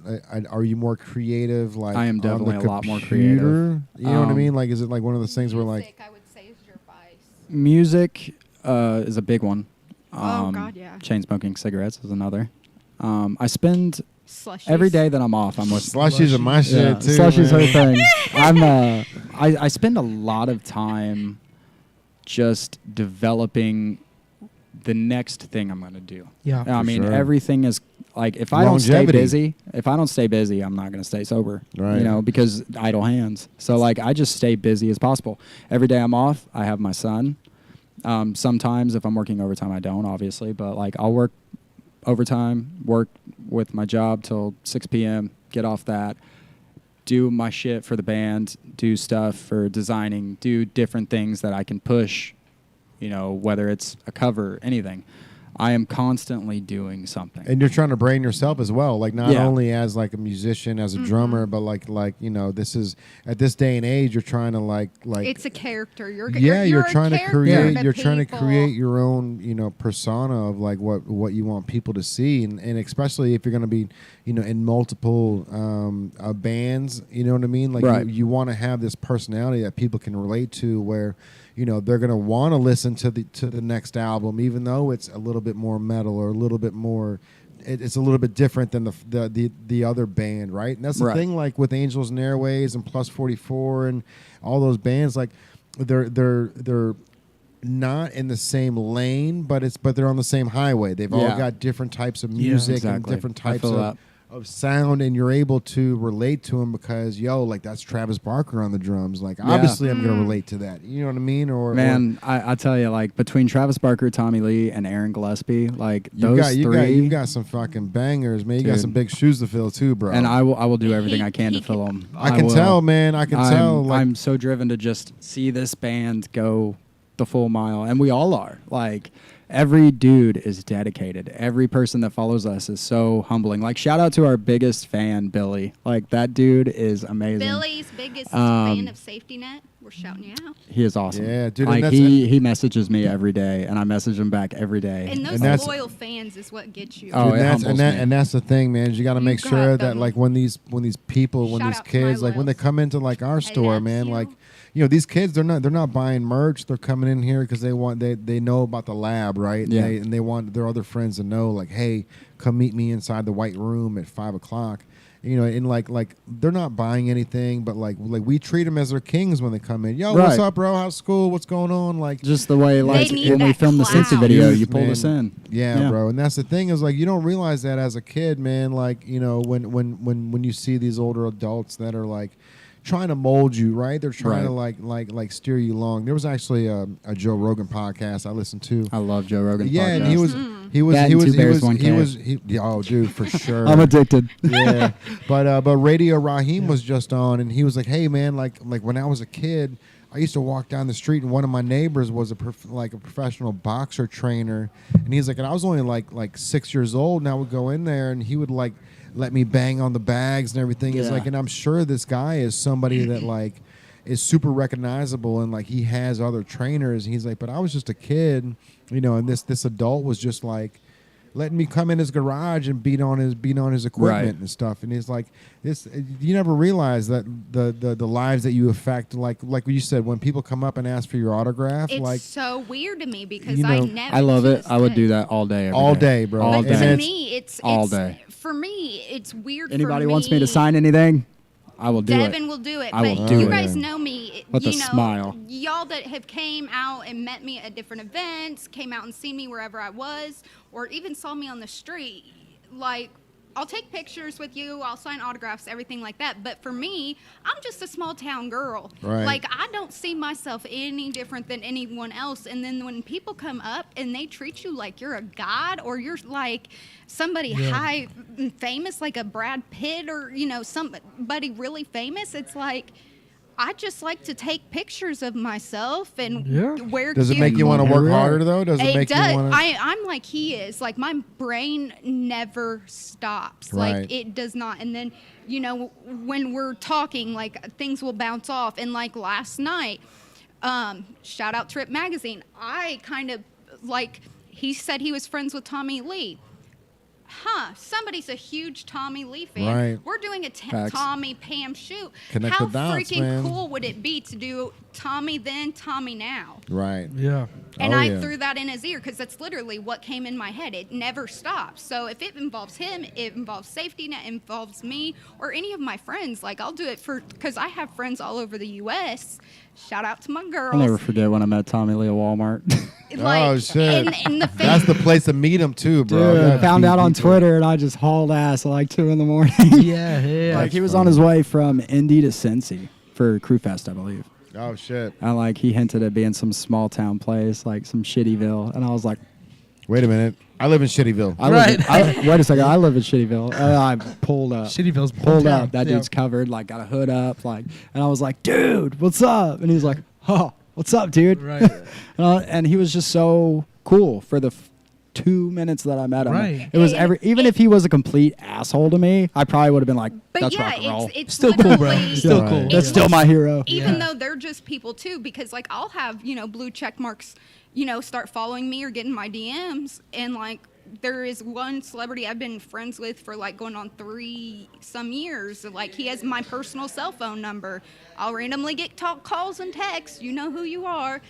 are you more creative? Like I am definitely on a lot more creative. You know what I mean? Like is it like one of those things where like I would say is your vice. Music is a big one. Oh God, yeah. Chain smoking cigarettes is another. I spend Slushies. every day that I'm off. I'm with slushies are my shit too. Slushies are the thing. I spend a lot of time just developing the next thing I'm going to do. Yeah. I mean, everything is like if I don't stay busy, I'm not going to stay sober. Right. You know, because idle hands. So like I just stay busy as possible. Every day I'm off, I have my son. Sometimes if I'm working overtime, I don't, obviously, but like I'll work overtime, work with my job till 6 p.m., get off that, do my shit for the band, do stuff for designing, do different things that I can push, you know, whether it's a cover, anything. I am constantly doing something. And you're trying to brain yourself as well, like not only as like a musician, as a drummer, but like you know, this is at this day and age, you're trying to like it's a character. You're trying to create. You're trying to people. create your own, you know, persona of like what you want people to see, and especially if you're going to be, you know, in multiple bands, you know what I mean? Like you want to have this personality that people can relate to, where you know they're going to want to listen to the next album, even though it's a little bit more metal or a little bit more. It's a little bit different than the other band, right? And that's the thing, like with Angels and Airways and Plus 44 and all those bands, like they're not in the same lane, but they're on the same highway. They've all got different types of music and different types of sound, and you're able to relate to them because like that's Travis Barker on the drums. Like obviously I'm gonna relate to that. You know what I mean? I tell you, like between Travis Barker, Tommy Lee, and Aaron Gillespie, like you got some fucking bangers, man. You got some big shoes to fill too, bro. And I will do everything I can to fill them. I can tell, man. I can tell. Like, I'm so driven to just see this band go the full mile, and we all are. Like every dude is dedicated. Every person that follows us is so humbling. Like shout out to our biggest fan, Billy. Like that dude is amazing. Billy's biggest fan of Safety Net. We're shouting you out. He is awesome. Yeah, dude. Like he messages me every day, and I message him back every day. And those loyal fans is what gets you. Oh, and that's the thing, man. Is you got to make sure that like when these people, when these kids, like when they come into like our store, man, like. You know, these kids, they're not buying merch. They're coming in here because they know about the lab, right? Yeah. And they want their other friends to know, like, hey, come meet me inside the white room at 5 o'clock. you know, and like they're not buying anything, but like we treat them as their kings when they come in. Yo, what's up, bro? How's school? What's going on? Like just the way like need when we that filmed the clout. Cincy video, you Youth, pulled man. us in. Yeah, bro. And that's the thing is like you don't realize that as a kid, man. Like, you know, when you see these older adults that are like trying to mold you, right? They're trying to like steer you along. There was actually a Joe Rogan podcast I listened to. I love Joe Rogan. Yeah, podcast. and he was oh, dude, for sure. I'm addicted. Yeah, but Radio Raheem was just on, and he was like, "Hey, man, like when I was a kid, I used to walk down the street, and one of my neighbors was a professional boxer trainer, and he's like, and I was only like 6 years old, and I would go in there, and he would like let me bang on the bags and everything. He's like, and I'm sure this guy is somebody that like is super recognizable, and like he has other trainers. And he's like, but I was just a kid, you know, and this adult was just like letting me come in his garage and beat on his equipment and stuff. And he's like, this, you never realize that the lives that you affect, like you said, when people come up and ask for your autograph, It's like so weird to me because you know, I never. I love it. just I would could. do that all day. all day, bro. All But day. to me, it's all day. For me, it's weird. Anybody for wants me to sign anything, I will do Devin it. will do it. I will but do you it. guys know me. With you a know, smile. Y'all that have came out and met me at different events, came out and seen me wherever I was, or even saw me on the street. Like, I'll take pictures with you. I'll sign autographs, everything like that. But for me, I'm just a small town girl. Right. Like, I don't see myself any different than anyone else. And then when people come up and they treat you like you're a god or you're like somebody high and famous, like a Brad Pitt or, you know, somebody really famous, it's like, I just like to take pictures of myself and wear does it cute- make you want to work harder though? Does it make does. you want to? I'm like he is. Like my brain never stops. Right. Like it does not. And then, you know, when we're talking, like things will bounce off. And like last night, shout out Trip Magazine. I kind of like he said he was friends with Tommy Lee. Somebody's a huge Tommy Lee fan. Right. We're doing a Facts. Tommy Pam shoot. Connect How the dots, freaking man. cool would it be to do Tommy then, Tommy now? Right. Yeah. And Oh, I yeah. threw that in his ear because that's literally what came in my head. It never stops. So if it involves him, it involves safety net, involves me, or any of my friends. Like I'll do it because I have friends all over the U.S. Shout out to my girls. I'll never forget when I met Tommy Lee at Walmart. Like, Oh shit! In the That's the place to meet him too, bro. Dude, Yeah, found meet out on people. Twitter and I just hauled ass at like 2 a.m. Yeah. Like he was on his way from Indy to Cincy for Crew Fest, I believe. Oh shit! And like he hinted at being some small town place, like some Shittyville, and I was like, Wait a minute. I live in Shittyville. wait a second, I live in Shittyville. I pulled up. Shittyville's Pulled hometown. up. That Yeah. dude's covered, like got a hood up, like, and I was like, dude, what's up? And he's like, oh, what's up, dude? Right. And he was just so cool for the 2 minutes that I met him. Right. It was And even if he was a complete asshole to me, I probably would have been like, But that's yeah, rock and roll. it's Still cool, bro. literally- Still Right. cool. That's That's still my hero. Even Yeah. though they're just people too, because like I'll have, you know, blue check marks, you know, start following me or getting my DMs. And like there is one celebrity I've been friends with for like going on 3 some years. Like he has my personal cell phone number. I'll randomly get calls and texts. You know who you are.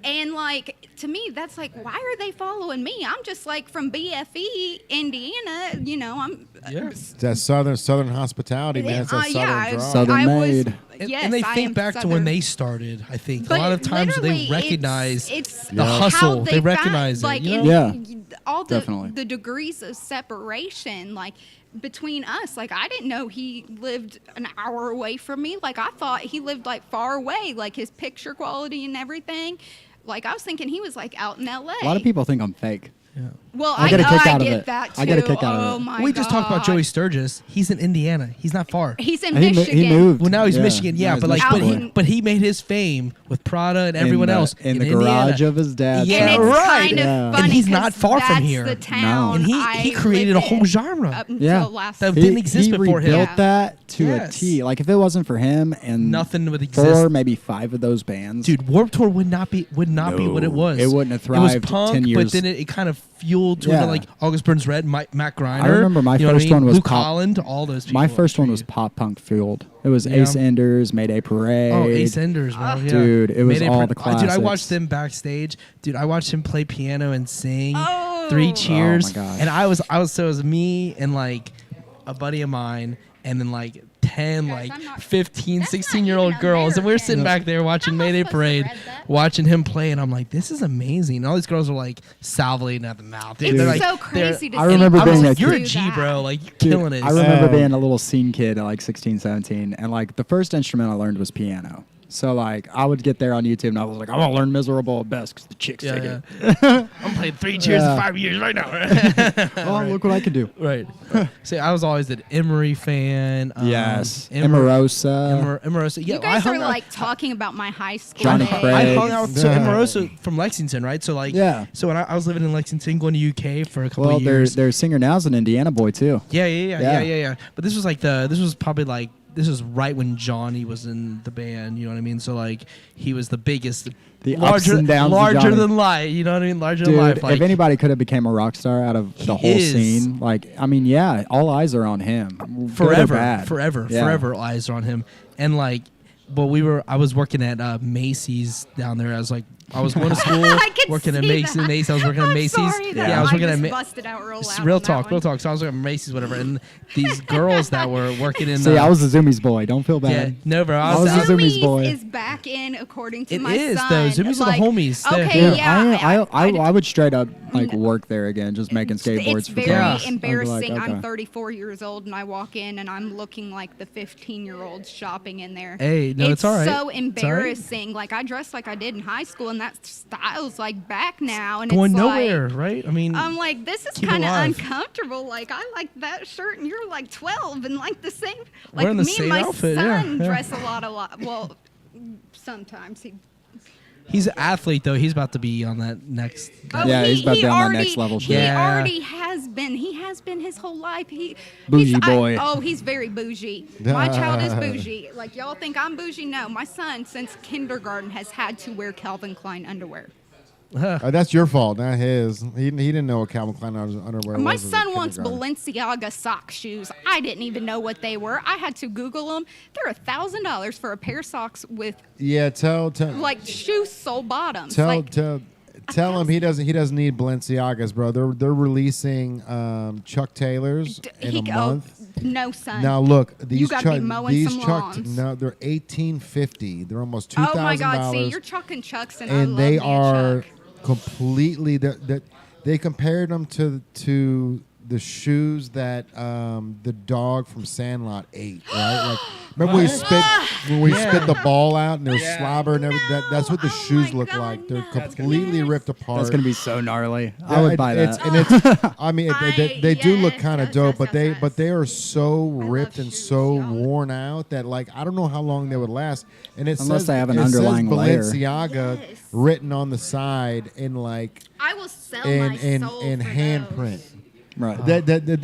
And like to me, that's like, why are they following me? I'm just like from BFE, Indiana. You know, I'm. Yeah. That southern hospitality, man. It's that southern yeah, draw. Southern I made. And, yes, and they I think am back to Southern. when they started. I think But a lot of times literally, they recognize it's the how hustle. They found- recognize it. like, You know? in all Definitely. the degrees of separation, like between us. Like I didn't know he lived an hour away from me. Like I thought he lived like far away. Like his picture quality and everything. Like I was thinking he was like out in LA. A lot of people think I'm fake. Yeah. Well, I get a kick out of get it. that too. I get a kick out of Oh it. my We just talked about God. Joey Sturgis. He's in Indiana. He's not far. He's in He Michigan. moved. Well, now he's Yeah. Michigan, yeah, Now but he's like, Michigan. but he made his fame with Prada and everyone else in the Indiana. garage of his dad's Yeah, And it's house. right. kind of Yeah. funny And he's 'cause not far from that's here. The No. town And he I created lived a whole in genre. up until Yeah. last That year. didn't exist before him. rebuilt Yeah. that to Yes. a T. Like if it wasn't for him and Nothing would exist. 4, maybe 5 of those bands, Dude, Warped Tour would not be what it No. was. It wouldn't have It was thrived punk, 10 years. but then it kind of fueled to Yeah. like August Burns Red, Matt Griner. I remember my you know what first I mean? one was Luke pop- Holland, all those people. my first one was pop punk fueled. It was Yeah. Ace Enders, Mayday Parade. Oh, Ace Enders, bro. Yeah. Dude, it was Mayday all the Dude, I classics. watched them backstage. Dude, I watched him play piano and sing. Oh. 3 Cheers. Oh, my gosh. And I was so it was me and like a buddy of mine. and then like 10, Guys, like I'm not- 15, that's not 16-year-old even girls. And we're American. sitting back there watching How am I Mayday supposed to Parade, read that? watching him play. And I'm like, this is amazing. And all these girls are like salivating at the mouth. It's They're like, so crazy to I see remember people being a you're a do G, that. bro. Like, you're Dude, killing it. I remember Oh. being a little scene kid at like 16, 17, and like the first instrument I learned was piano. So like I would get there on YouTube and I was like, I'm gonna learn Miserable at Best because the chicks take Yeah, it. I'm playing 3 cheers Yeah. in 5 years right now. Oh, look what I can do. Right. See, I was always an Emery fan. Yes, Emery. Emerosa. Emerosa. Yeah, You guys are like talking about my high school Johnny days. Craig. I hung out with so Yeah. Emerosa from Lexington, right? So like, Yeah. So when I was living in Lexington, going to UK for a couple Well, of years. their singer now is an Indiana boy too. Yeah. But this was like this was probably like this was right when Johnny was in the band. You know what I mean? So like he was the biggest, The larger, ups and downs of larger Johnny. than life. You know what I mean? Larger than Dude, life. Like, if anybody could have became a rock star out of the whole is. scene, like I mean, yeah, all eyes are on him. Good or forever, bad. forever, Yeah. forever eyes are on him. And like, but I was working at Macy's down there. I was going to school, I can working at see Macy's. that. Macy's. I was working at I'm Macy's. sorry that I was working just at busted out real loud real on that talk, one. real talk. So I was working at Macy's, whatever. And these girls that were working in. See, I was a Zoomies boy. Don't feel yeah, bad. no, bro. I was a Zoomies boy. is back in according to It my is, son. though. Zoomies are the homies. They're- Okay, Dude, yeah. I would straight up like work there again, just making skateboards It's for very Yeah. friends. I'd be like, embarrassing. I'm okay. 34 years old and I walk in and I'm looking like the 15-year-olds shopping in there. Hey, no, it's all right. so It's all right. embarrassing. Like I dress like I did in high school and that style's like back now and going it's nowhere, like, right? I mean, I'm like, this is keep kind of alive. uncomfortable. Like, I like that shirt, and you're like 12, and like the same. We're Like in the me same and my outfit, yeah, son yeah. dress a lot. Well, sometimes he's an athlete, though. He's about to be on that next. Yeah, he's about to be on that already- next level shit. He Yeah. already has been. He has been his whole life. Bougie he's, boy. He's very bougie. My child is bougie. Like y'all think I'm bougie? No, my son since kindergarten has had to wear Calvin Klein underwear. That's your fault, not his. He didn't know what Calvin Klein underwear My was. as a son wants kindergarten. Balenciaga sock shoes. I didn't even know what they were. I had to Google them. They're $1,000 for a pair of socks with Yeah, tell like shoe sole bottoms. tell like, tell him he doesn't need Balenciagas, bro. They're releasing Chuck Taylors in a month. No, son. Now look, these gotta be Chuck, mowing these some Chuck, lawns. no, they're $1,850. They're almost $2,000. Oh my God! See, you're chucking Chucks, and I and love they me a are Chuck. completely they compared them to the shoes that the dog from Sandlot ate, right? Like remember when we spit the ball out and there's slobber and everything. That's what the Oh shoes my look God, like. They're no. completely Yes. ripped apart. That's gonna be so gnarly. Yeah, I would buy it's, that. and it's. I mean, they do look yes, kind of yes, dope, yes, but yes. they are so ripped and shoes, so y'all. worn out that like I don't know how long they would last. And it Unless says, they have an it says underlying layer. Balenciaga Yes. written on the side in like I will sell in my soul in for handprint. those. Right.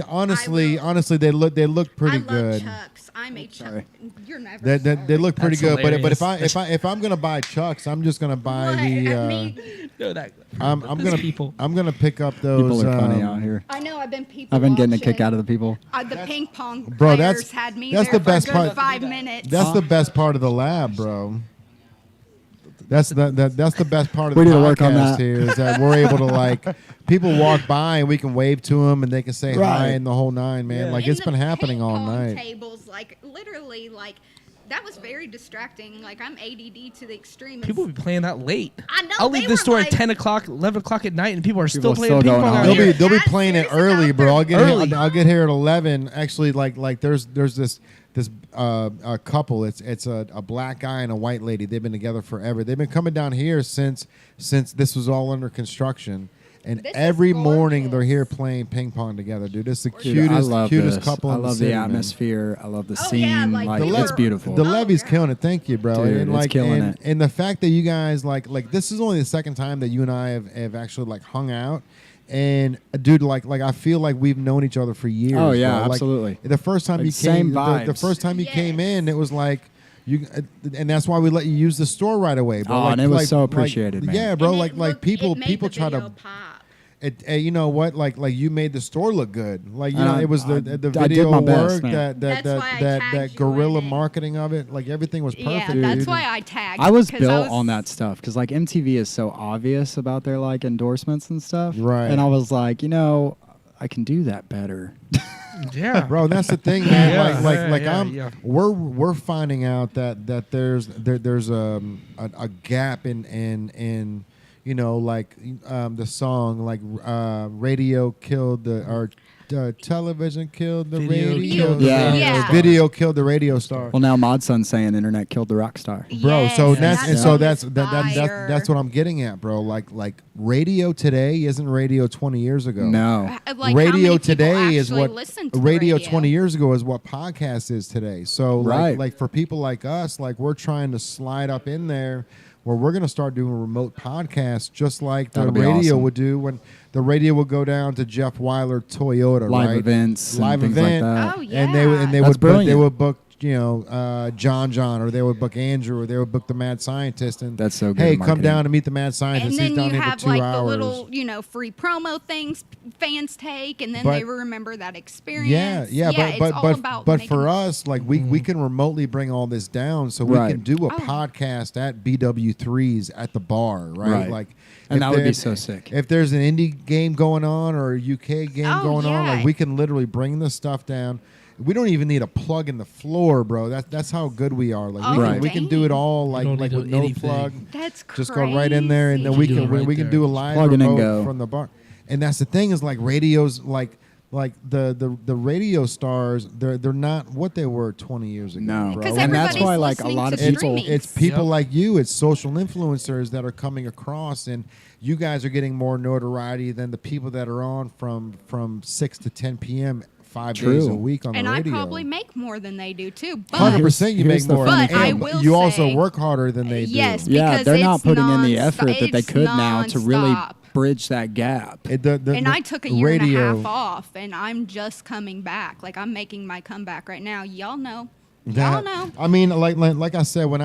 Honestly, will. honestly, they look pretty I love good. Chucks. I'm a Chuck. sorry. You're never. They look pretty That's good. But hilarious. if I'm gonna buy Chucks, I'm just gonna buy the. No, that, I'm those gonna people. I'm gonna pick up those. People are funny out here. I know. I've been people. I've been getting a kick watching. out of the people. The ping pong Bro, players that's- had me that's there the for best a good part. 5 minutes. That's the best part of the lab, bro. That's the best part of We the need to work on podcast that. here is that we're able to like people walk by and we can wave to them and they can say hi Right. and the whole nine, man. Yeah. Like And it's been the happening ping all pong night. Tables, like literally, like that was very distracting. Like I'm ADD to the extreme. It's- People be playing that late. I know, I'll they leave the were store like- at 10 o'clock, 11 o'clock at night, and people are People still playing still ping going pong on. out They'll here. be That's playing it seriously early, out bro. there. I'll get Early. here. I'll get here at 11. Actually, like there's this a couple. It's a black guy and a white lady. They've been together forever. They've been coming down here since this was all under construction. And This is every morning they're gorgeous. here playing ping pong together, dude. It's the Dude, I love cutest this. couple I in love the city, the man. atmosphere. I love the Oh, scene. yeah, like, like the it's le- beautiful. The levy's yeah. killing it. Thank you, bro. Dude, and it's like, killing and, it. and the fact that you guys like this is only the second time that you and I have actually like hung out. And dude, like I feel like we've known each other for years. Oh, yeah, bro. Like, absolutely. the first time Like, you same came, the vibes. first time you came Yes. in, it was like you, and that's why we let you use the store right away, bro. Oh, like, and it was like- so like- appreciated, man. Yeah, bro. And Like it looked- people it made people the try video to. pop. You know what? Like you made the store look good. Like you And know, I- it was I the did video my best, work, man. that That's why I that tagged you guerrilla in it. marketing of it. Like everything was perfect. Yeah, that's dude. why I tagged. I was 'cause built on that stuff because like MTV is so obvious about their like endorsements and stuff. Right. And I was like, I can do that better. Yeah, Bro, that's the thing, man. Yeah. We're finding out that there's a gap in you know, like the song, like radio killed or television killed the Video radio. killed the Yeah. radio star. Video killed the radio star. Well, now Mod Son's saying internet killed the rock star. Bro, so Yes, that's that and so song that's is that's what I'm getting at, bro. Like radio today isn't radio 20 years ago. No. Like, how radio many people today is actually what listen to the radio 20 years ago is what podcast is today. So Right. like for people like us, like we're trying to slide up in there where we're going to start doing remote podcasts just like the That'll be radio awesome. would do when the radio would go down to Jeff Weiler Toyota, Live right? events and live things event, like that. Oh, and they yeah. would That's book, they brilliant. would book, you know, John, or they would book Andrew, or they would book the Mad Scientist, and That's so good hey, at come marketing. down and meet the Mad Scientist. And He's then down you here for have 2 like hours. the little, you know, free promo things fans take, and then But- they remember that experience. Yeah, it's but all but about but making- for us, like we can remotely bring all this down, so we Right. can do a Oh. podcast at BW3's at the bar, right? Right. Like, And if that would be there- so sick. If there's an indie game going on or a UK game Oh, going on, yeah. like we can literally bring this stuff down. We don't even need a plug in the floor, bro. That's how good we are. Like Oh, we can do it all like don't like need with no anything. plug. That's crazy. Just go right in there, and then we Do can it right we can there. do a live Plug in and remote go. from the bar. And that's the thing is like radios like the radio stars they're not what they were 20 years ago. No. bro. 'Cause And that's everybody's why, like, a listening lot to of people- streaming. It's people Yep. like you. It's social influencers that are coming across, and you guys are getting more notoriety than the people that are on from 6 to 10 p.m. 5 days a True. week on And the I radio. probably make more than they do too. But 100% you Here's make the more. funny But I and will you also say- work harder than they do. Yes, Yeah, because they're not it's putting in the nonstop. effort that they It's could now to really nonstop. bridge that gap. And I took a year radio, and a half off, and I'm just coming back. Like, I'm making my comeback right now. Y'all know. That- Y'all know. I mean, like I said, when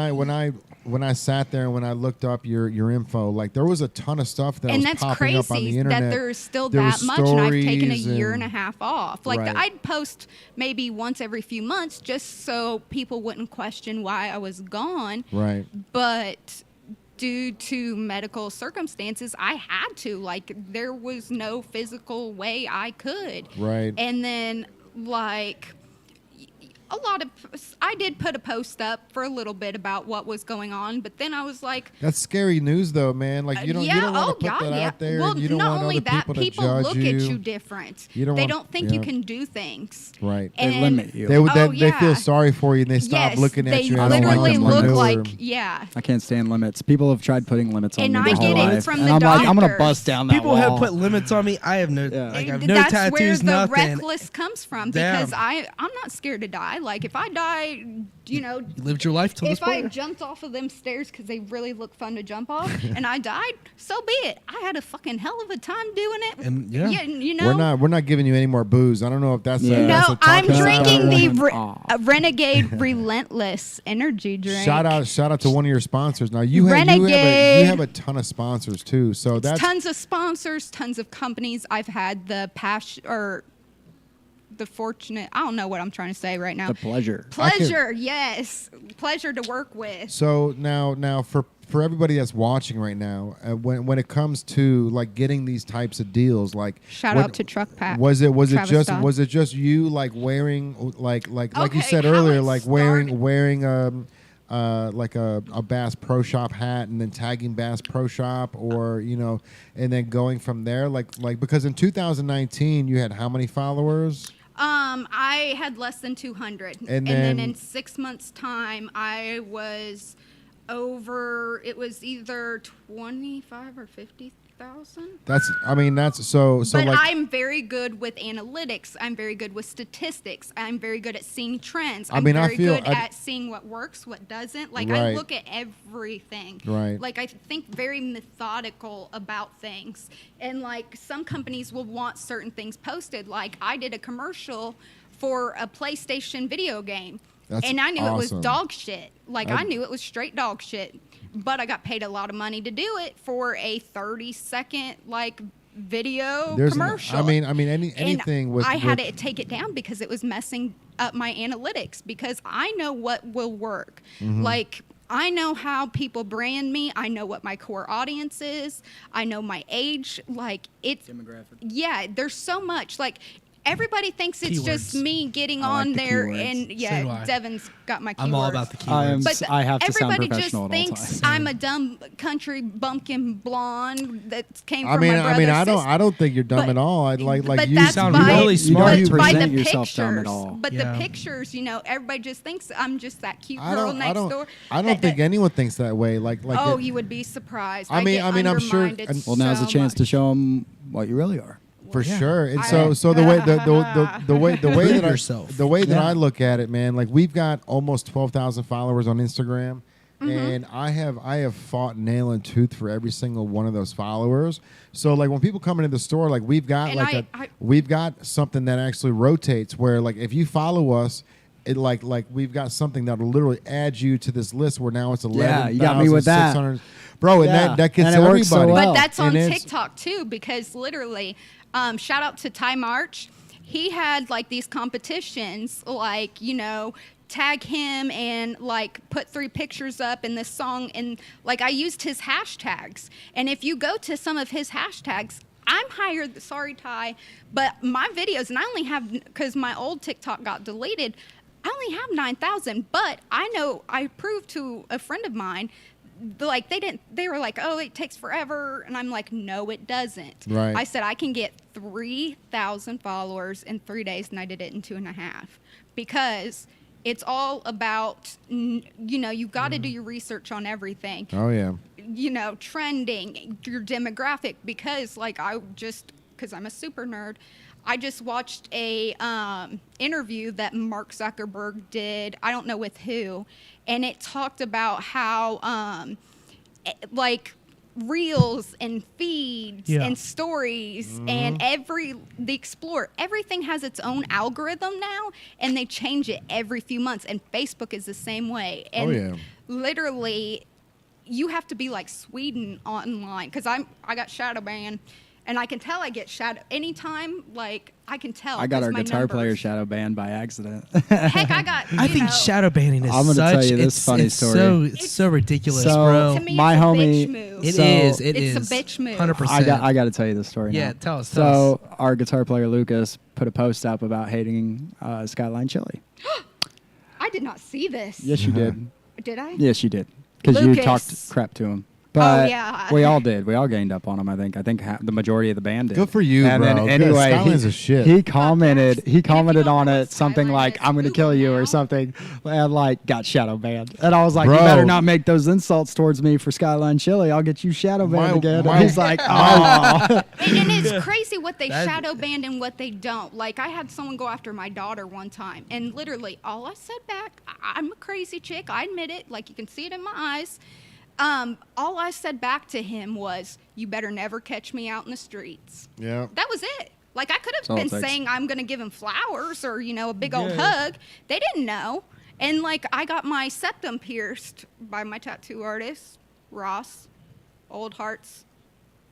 I sat there and when I looked up your info, like there was a ton of stuff that And was that's popping up on the crazy internet. that there's still There that was much, and I've taken a stories year and a half off. Like, Right. I'd post maybe once every few months just so people wouldn't question why I was gone. Right. But due to medical circumstances, I had to. Like, there was no physical way I could. Right. And then, like, I did put a post up for a little bit about what was going on, but then I was like, That's scary news, though, man. Like you don't want to put that out there. Well, and you don't not want only other that, people to people judge look you. at you different. You don't they want- don't think you yeah. can do things. Right. They And- limit you. They would. Oh, They feel yeah. sorry for you, and they stop Yes, looking at they you. I don't literally like look manure. like, yeah. I can't stand limits. People have tried putting limits on And me I my whole get it life. from and the I'm like, I'm gonna doctors. bust down that People wall. have put limits on me. I have no, Yeah. like, I have no That's tattoos, where the nothing. reckless comes from, because Damn. I'm not scared to die. Like, if I die, you know, You lived your life till this if I point. jumped off of them stairs because they really look fun to jump off, and I died, so be it. I had a fucking hell of a time doing it. And, yeah. you know. We're not giving you any more booze. I don't know if that's Yeah. a, that's a No, I'm talking drinking style. the Aw. Renegade Relentless energy drink. Shout out to one of your sponsors. Now you have Renegade. a ton of sponsors too. So that's Tons of sponsors, tons of companies. I've had the passion or the fortunate. I don't know what I'm trying to say right now. The pleasure. Pleasure, yes, pleasure to work with. So now for everybody that's watching right now, when it comes to like getting these types of deals, like Shout out to Truck Pack. Was it Travis just Dodd. was it just you like wearing like you Okay, said how earlier, it like started- wearing like a Bass Pro Shop hat and then tagging Bass Pro Shop, or and then going from there, like because in 2019 you had how many followers? I had less than 200, And and then then- in 6 months' time, I was over. It was either 25 or 50,000. That's so But like I'm very good with analytics. I'm very good with statistics. I'm very good at seeing trends. I I'm mean, I very feel- good at seeing what works, what doesn't. Like, I Right. look at everything. Right. Like, I think very methodical about things. And, like, some companies will want certain things posted. Like, I did a commercial for a PlayStation video game. That's and I knew it awesome. was dog shit. Like, I knew it was straight dog shit. But I got paid a lot of money to do it for a 30-second, like, video commercial. I mean anything and with I had with- to take it down because it was messing up my analytics, because I know what will work. Mm-hmm. Like, I know how people brand me. I know what my core audience is. I know my age. Like, it's Demographic. Yeah, there's so much. Like, everybody thinks it's just Keywords. me getting I like on the there keywords. and So do I. Devin's got my keywords. I'm all about the I am. keywords. But I have to sound everybody just professional at all thinks times. I'm a dumb country bumpkin blonde that came I from mean, my brother's I don't think you're dumb But- at all. I like but you that's sound by, really smart. You don't by the present yourself dumb at pictures. all. But Yeah. the pictures, everybody just thinks I'm just that cute I girl don't, next door. I don't think anyone thinks that way. Like Oh, it- you would be surprised. I mean, I'm sure- undermined it Well, now's the so chance to much. show them what you really are. for Yeah. sure. And I- so the way the way Prove that yourself. the way that Yeah. I look at it, man, like we've got almost 12,000 followers on Instagram. And I have fought nail and tooth for every single one of those followers. So like when people come into the store, like we've got And we've got something that actually rotates where like if you follow us, it like we've got something that'll literally add you to this list where now it's 11,600. Yeah, you got me with that. Bro, and Yeah, that gets and it works so everybody. well. But that's on And it's- TikTok too, because literally, shout out to Ty March. He had like these competitions, like, tag him and like put 3 pictures up in this song. And like I used his hashtags. And if you go to some of his hashtags, I'm higher, sorry, Ty, but my videos, and I only have, because my old TikTok got deleted, I only have 9,000. But I know I proved to a friend of mine, like they were like, oh, it takes forever. And I'm like, no, it doesn't. Right. I said I can get 3,000 followers in 3 days, and I did it in 2.5 because it's all about, you've got to do your research on everything. Oh yeah. Trending, your demographic, because because I'm a super nerd, I just watched a interview that Mark Zuckerberg did, I don't know with who, and it talked about how like reels and feeds Yeah. and stories and the Explorer, everything has its own algorithm now, and they change it every few months, and Facebook is the same way. And yeah. literally you have to be like Sweden online, because I got shadow banned, and I can tell I get shadow anytime. Like I can tell. I got 'cause our my guitar player numbers. shadow banned by accident. Heck, I got. I think know, shadow banning is I'm gonna such. tell you this it's, funny it's story. It's so ridiculous, So, bro. To me, my it's a homie- bitch move. It So- is. It's a bitch move. 100%. I got to tell you this story. Yeah, now. tell us, So tell our guitar player Lucas put a post up about hating Skyline Chili. I did not see this. Yes, you did. Did I? Yes, you did. Because you Lucas. talked crap to him. But yeah. we all did. We all gained up on him. I think the majority of the band did. Good for you, and bro. Then Good. anyway, Skyline's a shit. he commented. yes. He And if you commented don't on know it what something Skyline like is, "I'm going to kill Google you" or now. something, and like got shadow banned. And I was like, "You Bro. better not make those insults towards me for Skyline Chili. I'll get you shadow banned My- again." my- And he's like, "Oh." And it's crazy what they That's- shadow banned and what they don't. Like, I had someone go after my daughter one time, and literally all I said back, I'm a crazy chick, I admit it, like you can see it in my eyes. All I said back to him was, you better never catch me out in the streets. Yeah. That was it. Like, I could all have it been takes. saying I'm going to give him flowers or, a big old Yeah. hug. They didn't know. And, like, I got my septum pierced by my tattoo artist, Ross, Old Hearts.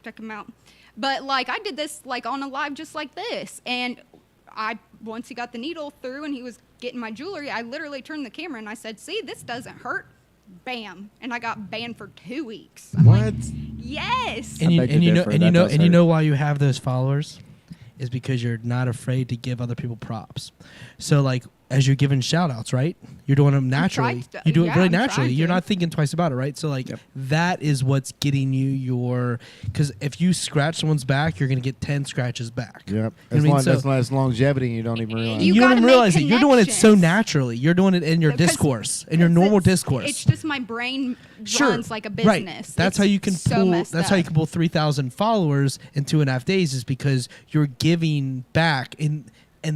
Check him out. But, like, I did this, like, on a live just like this. And once he got the needle through and he was getting my jewelry, I literally turned the camera and I said, see, this doesn't hurt. Bam. And I got banned for 2 weeks. I'm What? like, yes. And you beg to differ. That does and you hurt. know why you have those followers is because you're not afraid to give other people props. So like as you're giving shout outs, right? You're doing them naturally. to. You do it Yeah, really I'm naturally. trying You're to. not thinking twice about it, right? So like Yep. that is what's getting you your, because if you scratch someone's back, you're gonna get 10 scratches back. Yep. You know what I mean? So- That's longevity, and you don't even realize. You you don't gotta even make realize it. You're doing it so connections. naturally. You're doing it in your Because- discourse, in your because normal it's- discourse. It's just my brain runs like a business. Right. That's how you can so pull. messed That's how you up. can pull 3,000 followers in 2.5 days, is because you're giving back, and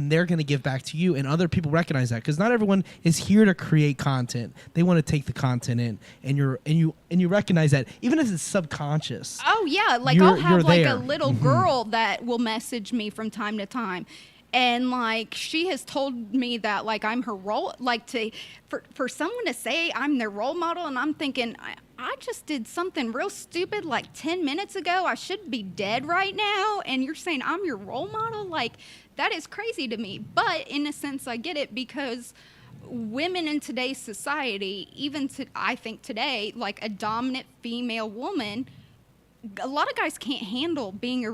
they're going to give back to you, and other people recognize that, because not everyone is here to create content. They want to take the content in, and you recognize that, even if it's subconscious. Oh yeah, like You're- I'll have you're like there. a little girl that will message me from time to time. And like she has told me that like I'm her role, like for someone to say I'm their role model, and I'm thinking I just did something real stupid like 10 minutes ago. I should be dead right now, and you're saying I'm your role model? Like that is crazy to me. But in a sense, I get it, because women in today's society, even I think today, like a dominant female woman, a lot of guys can't handle being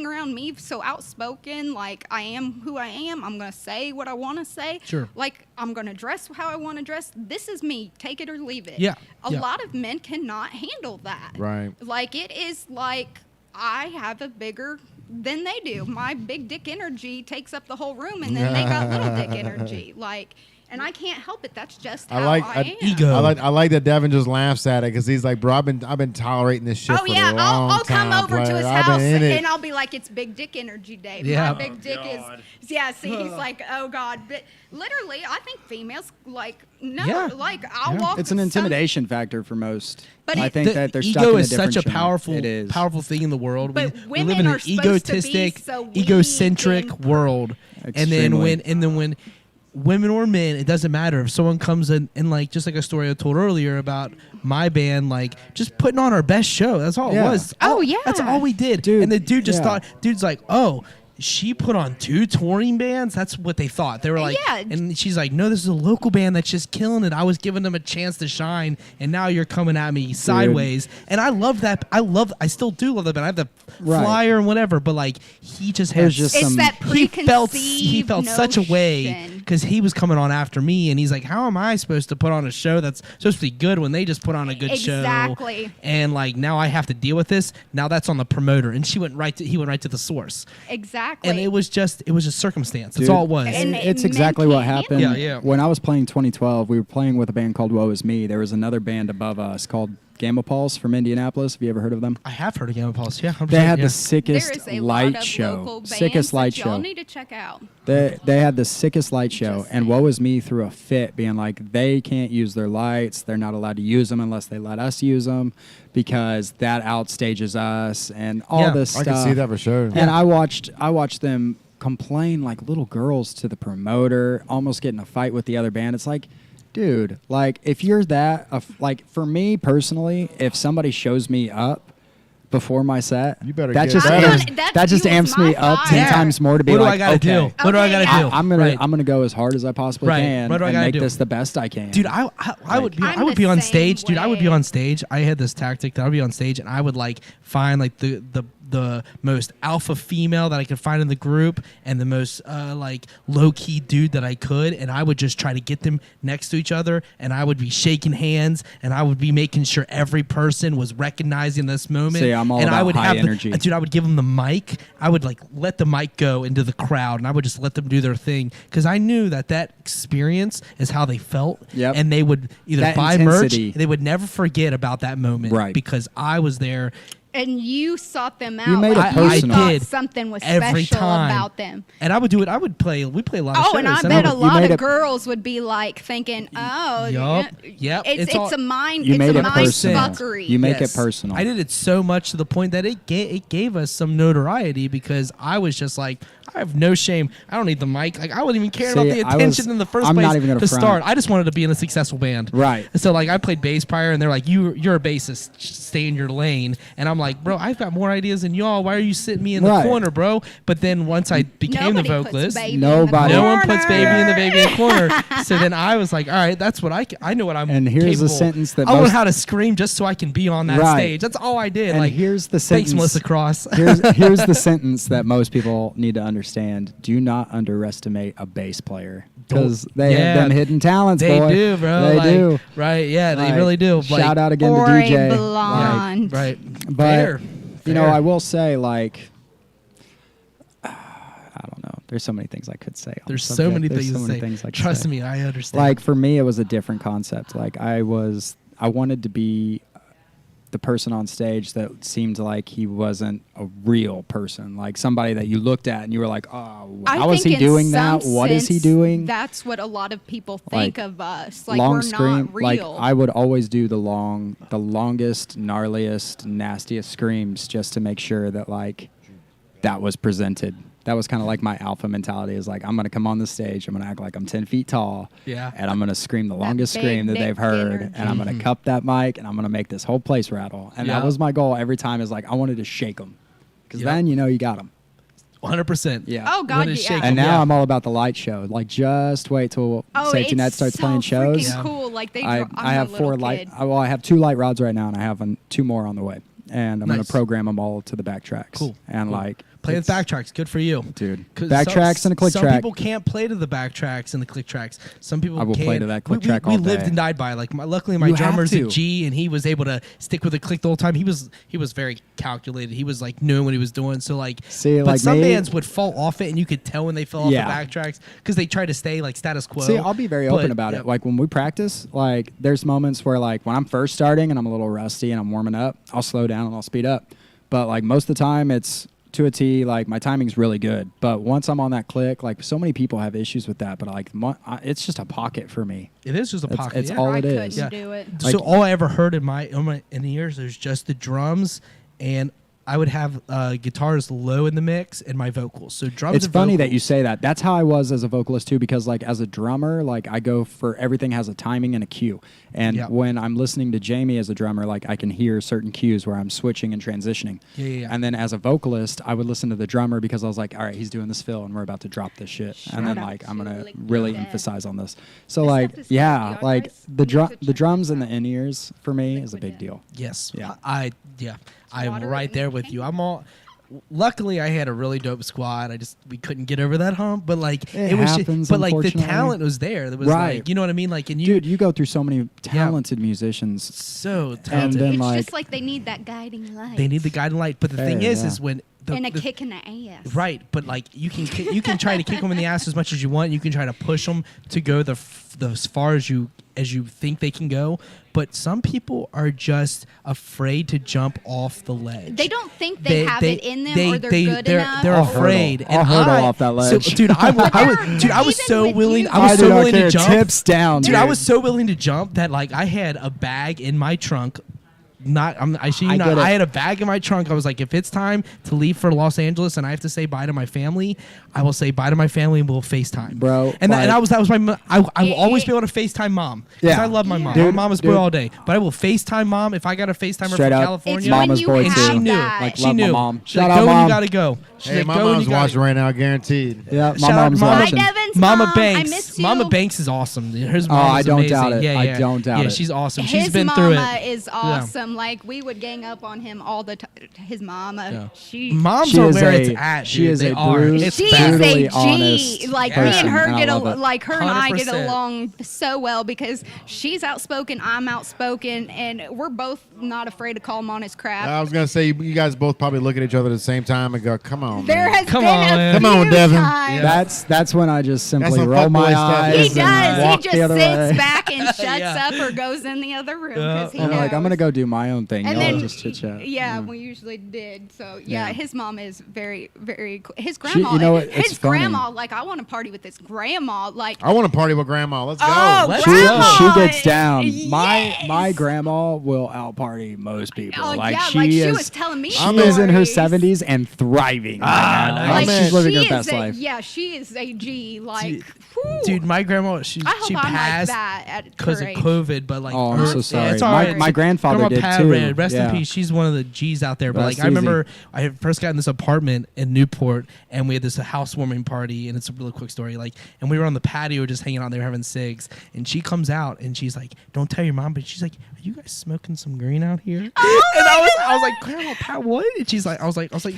around me so outspoken. Like, I am who I am. I'm going to say what I want to say. Sure. Like, I'm going to dress how I want to dress. This is me. Take it or leave it. Yeah. A lot of men cannot handle that. Right. Like, it is like I have a bigger than they do. My big dick energy takes up the whole room, and then they got little dick energy. Like, and I can't help it. That's just how I am. Ego. I like that Devin just laughs at it because he's like, bro, I've been tolerating this shit Oh for yeah, a long I'll come time, over to player. his I've house been in it. and I'll be like, it's big dick energy day. Yeah. My big dick is, yeah. See, he's like, oh god, but literally, I think females like no, Yeah. like I'll Yeah. walk. It's an intimidation factor for most. But I it- think The that they're stuck ego in a is such a different powerful, It is. powerful thing in the world. But we live women in an are supposed to be egotistic, so weak egocentric and- world. And Extremely. then when women or men, it doesn't matter. If someone comes in and like just like a story I told earlier about my band, like just putting on our best show. That's all Yeah. it was. Oh, yeah. That's all we did. Dude, and the dude just yeah. thought, dude's like, oh, she put on 2 touring bands. That's what they thought. They were like, Yeah. and she's like, no, this is a local band that's just killing it. I was giving them a chance to shine, and now you're coming at me sideways. And I love that. I still do love that band. I have the Right. flyer and whatever, but like he just had There's just It's some- that he felt preconceived such a way notion. because he was coming on after me, and he's like, how am I supposed to put on a show that's supposed to be good when they just put on a good show? Exactly. And like now I have to deal with this. Now that's on the promoter, and he went right to the source. Exactly. And it was just circumstance. That's Dude, all it was. And It's men exactly what can't happened. handle it. Yeah, yeah. When I was playing 2012, we were playing with a band called Woe Is Me. There was another band above us called Gamma Pulse from Indianapolis. Have you ever heard of them? I have heard of Gamma Pulse. Yeah, 100%, They had yeah. the there sickest is a light lot of show. local bands Sickest light that y'all show. need to check out. They had the sickest light show, Just and saying. Woe Is Me threw a fit, being like, they can't use their lights. They're not allowed to use them unless they let us use them because that outstages us and all Yeah, this I stuff. can see that for sure. And I watched them complain like little girls to the promoter, almost get in a fight with the other band. It's like, dude, like if you're that, like for me personally, if somebody shows me up before my set, You better that get just better. that just fuels amps my me up fire. 10 Yeah. times more to be What do like, I gotta okay, do? What do I Okay, gotta yeah. do? I'm Right. gonna go as hard as I possibly Right. can What do I and gotta make do? this the best I can. Dude, I would I'm I would the be on same stage, dude. I would be way. on stage. I had this tactic that I would be on stage and I would like find like the most alpha female that I could find in the group and the most like low key dude that I could, and I would just try to get them next to each other, and I would be shaking hands, and I would be making sure every person was recognizing this moment. See, I'm all and I about would high have energy. dude, I would give them the mic. I would like let the mic go into the crowd, and I would just let them do their thing because I knew that experience is how they felt, Yep. and they would either That buy intensity. merch. They would never forget about that moment, Right. Because I was there. And you sought them out. You made it like personal. You I thought did. something was Every special time. about them. And I would do it. We play a lot of shows. Oh, and I and bet a would- lot made of it- girls would be like thinking, "Oh, Yup. yeah, Yep. it's all- a mind, You it's made a it mind personal. fuckery." You make Yes. it personal. I did it so much to the point that it gave us some notoriety because I was just like, I have no shame. I don't need the mic. Like I wouldn't even care about See, the I attention was- in the 1st I'm place not even gonna to front. start. I just wanted to be in a successful band. Right. So like I played bass prior, and they're like, you're a bassist. Stay in your lane. And I'm like, bro, I've got more ideas than y'all. Why are you sitting me in the Right. corner, bro? But then once I became Nobody the puts vocalist, baby in Nobody. the no one puts corner. baby in the baby in the corner. So then I was like, all right, that's what I know what I'm. And here's capable. a sentence that I learned most- how to scream just so I can be on that Right. stage. That's all I did. And like here's the thanks, sentence. Melissa Cross. here's the sentence that most people need to understand. Do not underestimate a bass player because they have them hidden talents, They boy. do, bro. They Like, do. Right? Yeah, they Like, really do. Shout out again Or to a DJ. blonde. Right. But Fair. you know, Fair. I will say, like, I don't know. There's so many things I could say. on the There's so subject. many There's things so to many say. things I could Trust say. me, I understand. Like for me, it was a different concept. Like I wanted to be the person on stage that seemed like he wasn't a real person, like somebody that you looked at and you were like, oh, I how is think he in doing some that? What is he sense, doing? That's what a lot of people Like, think of us. Like long we're scream, not like real. I would always do the longest, gnarliest, nastiest screams just to make sure that like that was presented. That was kind of like my alpha mentality. Is like I'm gonna come on the stage, I'm gonna act like I'm 10 feet tall, Yeah. and I'm gonna scream the longest big scream that dick they've heard, energy. and I'm gonna cup that mic, and I'm gonna make this whole place rattle. And Yeah. that was my goal every time. Is like I wanted to shake them, because Yeah. then you know you got them. 100%. Yeah. Oh God, When it's yeah. shaking. And now Yeah. I'm all about the light show. Like, just wait till Safety it's Net starts so playing shows. freaking Yeah. cool. Like I I'm have a 4 little light. kid. Well, I have 2 light rods right now, and I have 2 more on the way. And I'm going Nice. to program them all to the backtracks. Cool. And Cool. like Play with it's- backtracks. Good for you. Dude. 'Cause Backtracks and a click some track. people can't play to the backtracks and the click tracks. Some people I will can. play to that click track we all lived day. and died by it. Like luckily my You have drummer's a to. G and he was able to stick with the click the whole time. He was very calculated. He was like knowing what he was doing. So like, See, but like some me- bands would fall off it and you could tell when they fell off Yeah. the backtracks because they try to stay like status quo. See, I'll be very open But, about yeah. it. Like when we practice, like there's moments where like when I'm first starting and I'm a little rusty and I'm warming up, I'll slow down and I'll speed up. But like most of the time it's to a T, like my timing's really good. But once I'm on that click, like so many people have issues with that, but like it's just a pocket for me. It is just a pocket. It's yeah. all I it couldn't is. Yeah. do it. Like- So all I ever heard in the ears is just the drums, and I would have guitars low in the mix and my vocals. So drums. It's and funny that you vocals. say that. That's how I was as a vocalist too, because like as a drummer, like I go for everything has a timing and a cue. And Yeah. when I'm listening to Jamie as a drummer, like I can hear certain cues where I'm switching and transitioning. Yeah. And then as a vocalist, I would listen to the drummer because I was like, all right, he's doing this fill and we're about to drop this shit. And then Shout out like I'm to, gonna like, really Dad. emphasize on this. So This like stuff is yeah, gonna be on like guys. the You need to the check drums that and the out. in-ears for me is a Liquid big Death. deal. Yes. Yeah. I'm water right in there the with you. tank. I'm all. Luckily, I had a really dope squad. We couldn't get over that hump, but like It was happens, but like the unfortunately. talent was there. There was Right. like, you know what I mean? Like, and you Dude, you go through so many talented musicians. so talented. then, It's like- just like they need that guiding light. They need the guiding light. But the thing Fair, is yeah. when and a the kick in the ass. right, but like you can try to kick them in the ass as much as you want. You can try to push them to go as far as you think they can go. But some people are just afraid to jump off the ledge. They don't think they have it in them or they're good enough. They're or- afraid. I'll And hurdle off that So, ledge. dude, I was Even so with willing. you- I was do so not willing care. to jump. Tips down, Dude, I was so willing to jump that like I had a bag in my trunk. I get it. had a bag in my trunk. I was like, if it's time to leave for Los Angeles and I have to say bye to my family, I will say bye to my family and we'll FaceTime. Bro, And that like- was my. I will always be able to FaceTime mom. Because Yeah. I love my mom. Dude, my mom is boy dude. all day, but I will FaceTime mom if I got to FaceTime her Straight from up. California. It's Mama's when you boy have too. And she knew. that. Like, She love my knew. mom. She's Shout like, out, go when you Mom. gotta go. She's Hey, like, my go when mom's you gotta watching go. right now, guaranteed. Yeah, my Shout out mom's Mama. Hi, watching. Devon's Mama mom. Banks. I miss you. Mama Banks is awesome. His Oh, mom I is don't amazing. doubt it. Yeah, I yeah. don't doubt yeah, it. she's awesome. His She's been mama through it. is awesome. Like we would gang up on him all the time. His mama, Yeah. she Moms She are is where a- it's at. she dude. is They a are. brute. It's she bad. is a brutally G. honest Like person, me and her and I get love it. like her and I get 100%. along so well because she's outspoken, I'm outspoken, and we're both not afraid to call him on his crap. I was gonna say you guys both probably look at each other at the same time and go, "Come on, There man." has Come been on, a man. Come on, few Devin. times. That's when I just simply some roll my fuckboy stuff. eyes He He and does. walk He just the other sits way. back and shuts Yeah. up or goes in the other room Yeah. because he I'm knows. like, I'm gonna go do my own thing. And Y'all then, just chit chat. yeah, we usually did. So yeah, Yeah. his mom is very, very cool. His grandma, you know what, it's his funny. grandma, like I want to party with his grandma. Like, I want to party with grandma. Let's go. oh, Let's She, grandma, she gets down. Yes. My grandma will out party most people. Oh, like yeah, she like she is. was telling me She is in her stories. 70s and thriving. right now. Like Like, she's living she her is best a, life. Yeah, she is a G. Like, Dude, whew. Dude, my grandma, she I hope I'm like passed that at because her of age. COVID, but like, Oh, I'm her- so yeah, sorry. it's all My- right. my grandfather Grandma did Pat too. Red, rest Yeah. in peace. She's one of the G's out there. But Rest like, I remember easy. I had first got in this apartment in Newport, and we had this housewarming party, and it's a really quick story. Like, and we were on the patio just hanging out there having cigs, and she comes out and she's like, "Don't tell your mom," but she's like, "Are you guys smoking some green out here?" Oh and I was like, "Grandma Pat, what?" And she's like,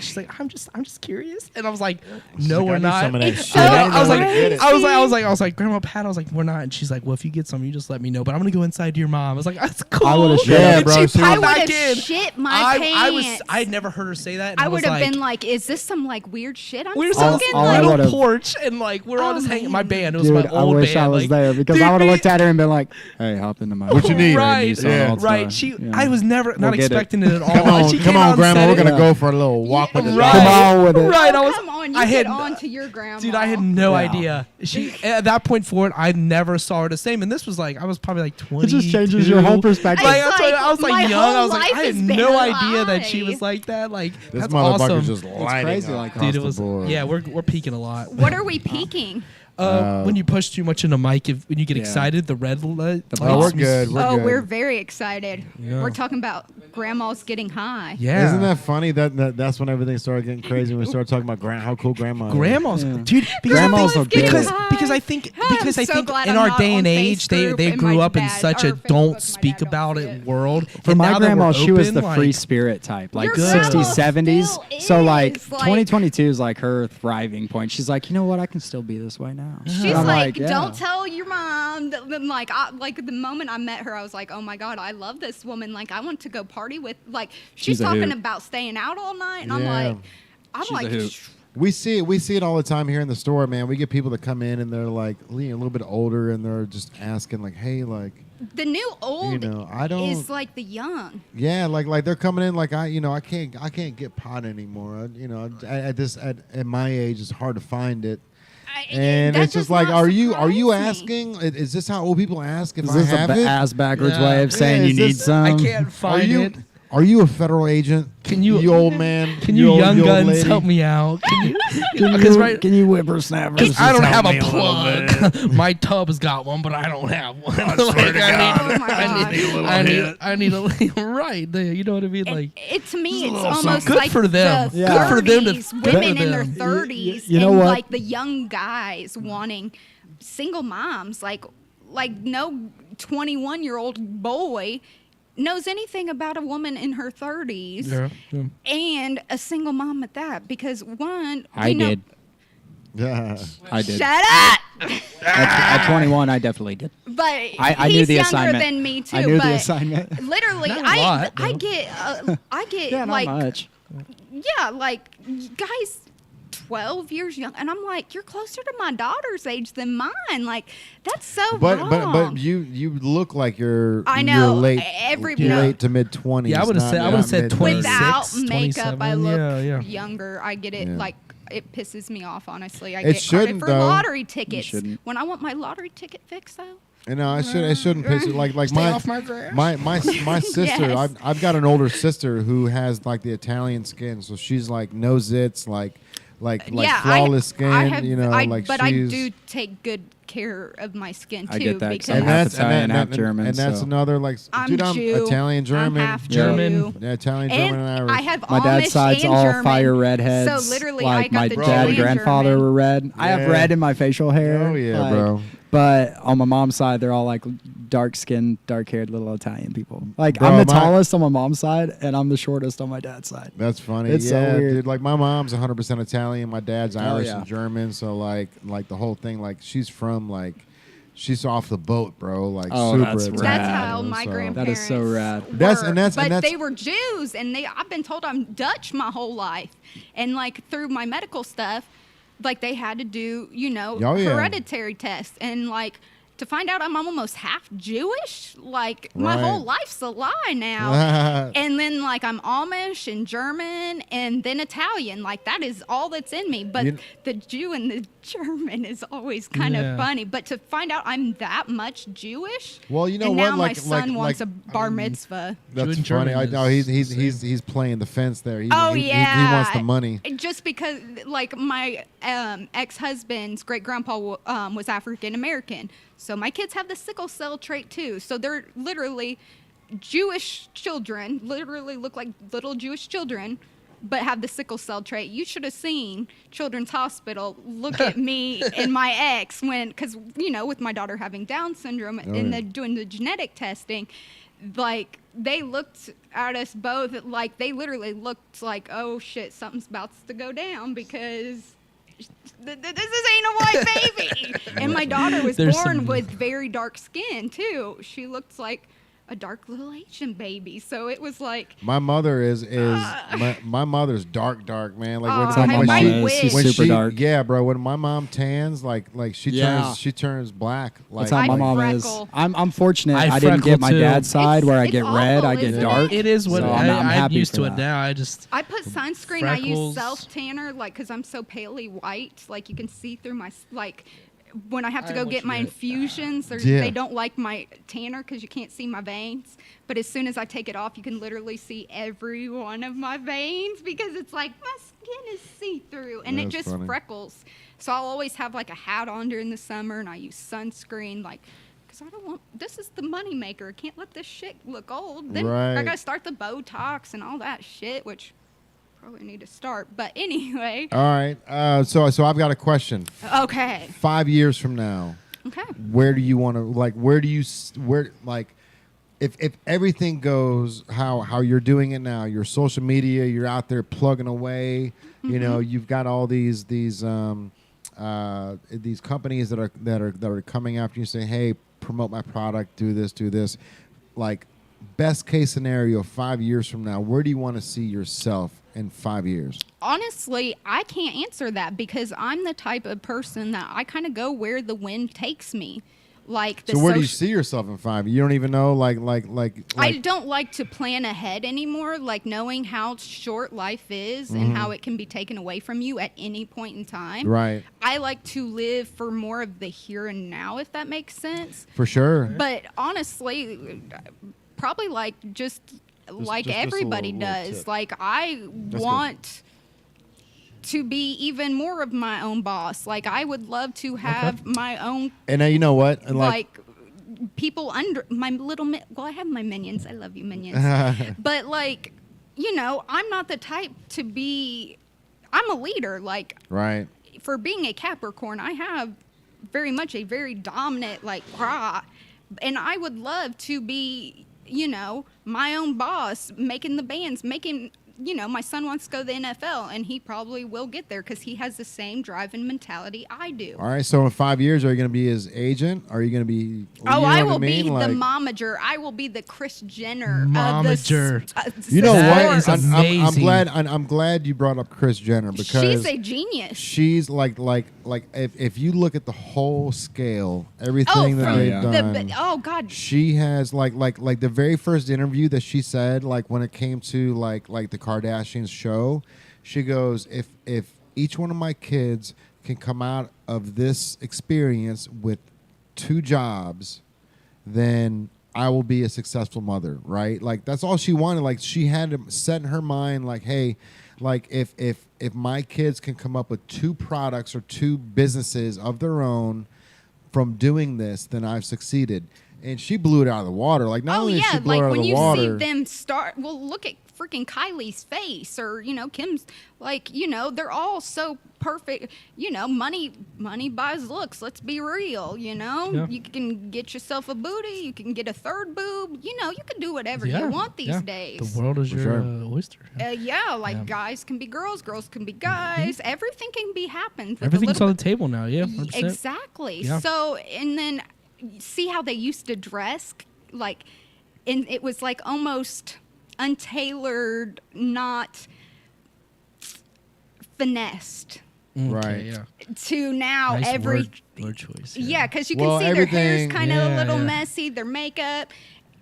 she's like, I'm just curious," and I was like, "No, like, we're "I need not." some of that It's shit. so I was like, crazy. I was like, "Grandma Pat," I was like, "We're not," and she's like, "Well, if you get some, you just let me know." But I'm gonna go inside to your mom. I was like, "That's cool." I would've shut Yeah, up. bro, And she she popped was- I back would have in. shit my I pants. I had never heard her say that. And I was would have like, been like, "Is this some like weird shit I'm we were smoking?" sitting all on I a Like, would've- porch, and like we're all Oh, just hanging. man. My band, it was Dude, my I old wish band. I was like, there because dude, I would have me- looked at her and been like, "Hey, hop into my What you need? Right, Nissan Yeah. All-Star." right. She, Yeah. I was never not get it. expecting it at all. Come on, She come came out on, and grandma. said We're it. gonna Yeah. go for a little walk with the Right. dog. Come on with it. Right, I oh, was. come on, you I get had on to your grandma. Dude, I had no Yeah. idea. She at that point forward, I never saw her the same. And this was like I was probably like 20. It just changes your whole perspective. Like, It's like, I was my like young. whole I was like, life I had has been no a idea that she lie. was like that. Like This that's motherfucker's awesome. just lighting crazy up like that. across Dude, it the was board. yeah. We're peaking a lot. What are we peaking? When you push too much in a mic, when you get Yeah. excited, the red light. Oh, we're good. Oh, good. we're very excited. Yeah. We're talking about grandma's getting high. Yeah. Isn't that funny? That's when everything started getting crazy. When we started talking about how cool grandma is. Grandmas, Yeah. dude. Because Grandmas I are think, good. because I think I'm so in glad our I'm not day on and age Face they group and grew my up in dad- such or a Facebook, don't my speak dad don't about see it it. world. For And my now that grandma, we're she was the open, free like, spirit type, like Your 60s, grandma 70s. still So like is, like- 2022 is like her thriving point. She's like, you know what? I can still be this way now. She's And I'm like, yeah. don't tell your mom. Then like, the moment I met her, I was like, oh my god, I love this woman. Like, I want to go party with. Like, she's She's a talking hoot. about staying out all night, and Yeah. I'm She's like, a hoot. We see it all the time here in the store, man. We get people that come in and they're like a little bit older and they're just asking like, hey, like, the new old I don't. is like the young. Yeah, like they're coming in like I can't get pot anymore. At my age, it's hard to find it. And That it's just does like, not are you surprise me. asking? Is this how old people ask if Is I this have a it? ass backwards Yeah. way of saying Yeah, you is need this- some? I can't find it. Are you a federal agent? Can you old man? Can you old- young old guns lady? help me out? Can you? Can Because you, can you whippersnappers? I don't just have help a me little bit? plug. My tub's got one, but I don't have one. I swear to God. Oh my god. I need a right there. You know what I mean? Like, It to me, it's little almost something. Good like for them. the Yeah. Good for them to- 30s, good women for in their them. 30s, You know and what? like the young guys wanting single moms, like no 21-year-old boy knows anything about a woman in her 30s and a single mom at that, because one, I you know, did. Yeah. I did. Shut up. At 21, I definitely did. But I he's knew the younger assignment. than me too. I knew but the assignment. literally, Not a lot, I though. get Yeah, not like much. yeah, like guys 12 years young, and I'm like, you're closer to my daughter's age than mine. Like, that's so wrong. But you look like you're I know, you're late everybody- late to mid 20s. Yeah, I would've said- I would've said 26. Without makeup, 27, I look yeah. younger. I get it. Yeah. Like, it pisses me off, honestly. I It get carded shouldn't, for though. lottery tickets. shouldn't. When I want my lottery ticket fixed, though. It shouldn't piss you like Stay my off my grass. my sister. Yes. I've got an older sister who has like the Italian skin, so she's like no zits, like Yeah, flawless skin. I have, like but she's. I do take good care of my skin too. I get that 'cause because I'm and half that's Italian, half German, and that's so- another like. I'm dude, I'm Jew. Italian, German, I'm half German. Jew. Yeah, Italian, And German, and Irish. I have My dad's Amish side's and all German. fire redheads. So literally, like I got my the dad Jew and and grandfather German. were red. I have Yeah. red in my facial hair. Oh yeah, like, bro. But on my mom's side, they're all like dark-skinned, dark-haired little Italian people. Like Bro, I'm the my- tallest on my mom's side, and I'm the shortest on my dad's side. That's funny. It's so yeah, weird. dude. Like my mom's 100% Italian. My dad's Irish yeah. and German. So like the whole thing. Like she's from like she's off the boat, bro. Like Oh, super. that's Italian, That's rad. how my so- grandparents That is so rad. were. That's- and that's- but and that's- they were Jews, and I've been told I'm Dutch my whole life, and like through my medical stuff, like they had to do Oh, yeah. hereditary tests, and like to find out I'm almost half Jewish, like my Right. whole life's a lie now. And then like I'm Amish and German and then Italian, like that is all that's in me. But You- the Jew and the German is always kind Yeah. of funny. But to find out I'm that much Jewish, Well, you know and what? now my Like- son like- wants like, a bar mitzvah. That's Jew and funny. German I know is he's playing the fence there. He, Oh he yeah, wants the money. Just because, like my ex-husband's great grandpa was African American, so my kids have the sickle cell trait too. So they're literally Jewish children, literally look like little Jewish children, but have the sickle cell trait. You should have seen Children's Hospital look at me and my ex because with my daughter having Down syndrome and yeah. doing the genetic testing. Like they looked at us both like they literally looked like, oh shit, something's about to go down because this ain't a white baby. And my daughter was There's born some- with very dark skin too. She looked like a dark little Asian baby. So it was like, My mother is my mother's dark, man. Like Oh, That's how my when mom she, is. She's when super she, dark. Yeah, bro. When my mom tans, like she Yeah. turns black. Like That's how my I mom freckle. is. I'm fortunate. I I didn't freckle get my too. dad's side where I It's get red, awful, I get isn't dark. It is what So I'm I'm happy used for to it that. now. I just I put sunscreen. I use Freckles. self tanner, like, because I'm so palely white. Like, you can see through my, like, when I have to I go want get you my to- infusions, Yeah. they don't like my tanner because you can't see my veins. But as soon as I take it off, you can literally see every one of my veins because it's like my skin is see-through and it That's just funny. freckles. So I'll always have like a hat on during the summer, and I use sunscreen, like, because I don't want, this is the money maker. I can't let this shit look old. Then Right. I got to start the Botox and all that shit, which probably need to start. But anyway, All right. So I've got a question. okay. 5 years from now, Okay. where do you want to if everything goes how you're doing it now, your social media, you're out there plugging away, you know, you've got all these companies that are coming after you saying, hey, promote my product, do this, like, best case scenario 5 years from now, where do you want to see yourself in 5 years? Honestly, I can't answer that because I'm the type of person that I kind of go where the wind takes me. Like the So where do you see yourself in 5 years? You don't even know, like I don't like to plan ahead anymore, like knowing how short life is and how it can be taken away from you at any point in time. Right. I like to live for more of the here and now, if that makes sense. For sure. But honestly, probably like just like just a everybody little does. tip. Like I want to be even more of my own boss. Like I would love to have my own, And you know what? And like people under my little, well, I have my minions. I love you, minions. But like, you know, I'm not the type to be, I'm a leader. Like right. for being a Capricorn, I have very much a very dominant, like, rah. And I would love to be, you know, my own boss, making the bands, making, you know, my son wants to go to the NFL, and he probably will get there because he has the same drive and mentality I do. All right. So in 5 years, are you going to be his agent? Are you going to be? You know I what will mean? be Like, the momager. I will be the Kris Jenner Momager. of the You know That what? is I'm amazing. glad. I'm glad you brought up Kris Jenner because she's a genius. she's like if you look at the whole scale, everything that from they've yeah. done. oh God, She has like the very first interview that she said, like when it came to like the Kardashians show, she goes, if each one of my kids can come out of this experience with 2 jobs, then I will be a successful mother, right? Like that's all she wanted. Like she had to set in her mind, like, hey, like if my kids can come up with 2 products or 2 businesses of their own from doing this, then I've succeeded. And she blew it out of the water. Like not only did she blow like it out when of the you water, see them start. Well, look at freaking Kylie's face, or you know Kim's. Like you know they're all so perfect. You know, money buys looks. Let's be real. You know, Yeah. you can get yourself a booty. You can get a third boob. You know, you can do whatever Yeah, you want these yeah. days. The world is For your sure. oyster. Yeah, like Yeah. guys can be girls, girls can be guys. Everything can be happened. with a Everything's little on the table now. Yeah, 100%. Exactly. Yeah. So, and then see how they used to dress, like, and it was like almost untailored, not finessed. Right. Yeah. To now Nice every word choice. yeah, because you can Well, see their hair's everything- kind of a Yeah, little yeah. messy, their makeup,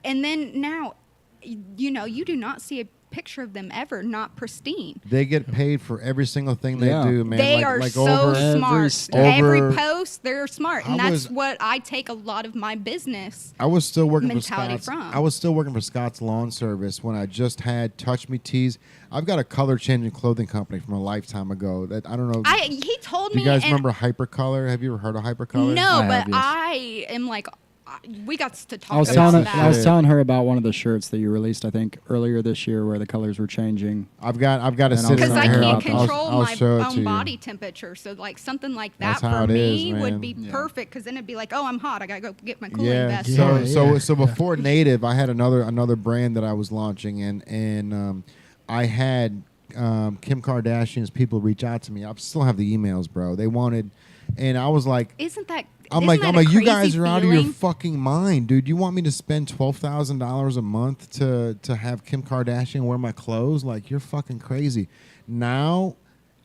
and then now, you know, you do not see a picture of them ever not pristine. they get paid for every single thing they Yeah. do, man. They like, are like so over, Every smart. step. Every Over- post, they're smart, and I that's was- what I take a lot of my business. I was still working for mentality Scott's. from. I was still working for Scott's Lawn Service when I just had Touch Me Tees. I've got a color changing clothing company from a lifetime ago. That I don't know. He told do me. you guys and remember Hypercolor? Have you ever heard of Hypercolor? No, I but have, yes. I am like, we got to talk I was about telling that. I was telling her about one of the shirts that you released, I think, earlier this year, where the colors were changing. I've got to And sit Because in I here. can't I'll control I'll my show it to own you. body temperature, so like something like that That's how for it me is, would man. be Yeah. perfect. Because then it'd be like, oh, I'm hot. I gotta go get my cooling Yeah. vest. So Yeah, so before Native, I had another brand that I was launching, and I had Kim Kardashian's people reach out to me. I still have the emails, bro. They wanted, and I was like, Isn't that? I'm isn't like, that a you crazy guys are out of your feeling? fucking mind, dude. You want me to spend $12,000 a month to have Kim Kardashian wear my clothes? Like, you're fucking crazy. Now,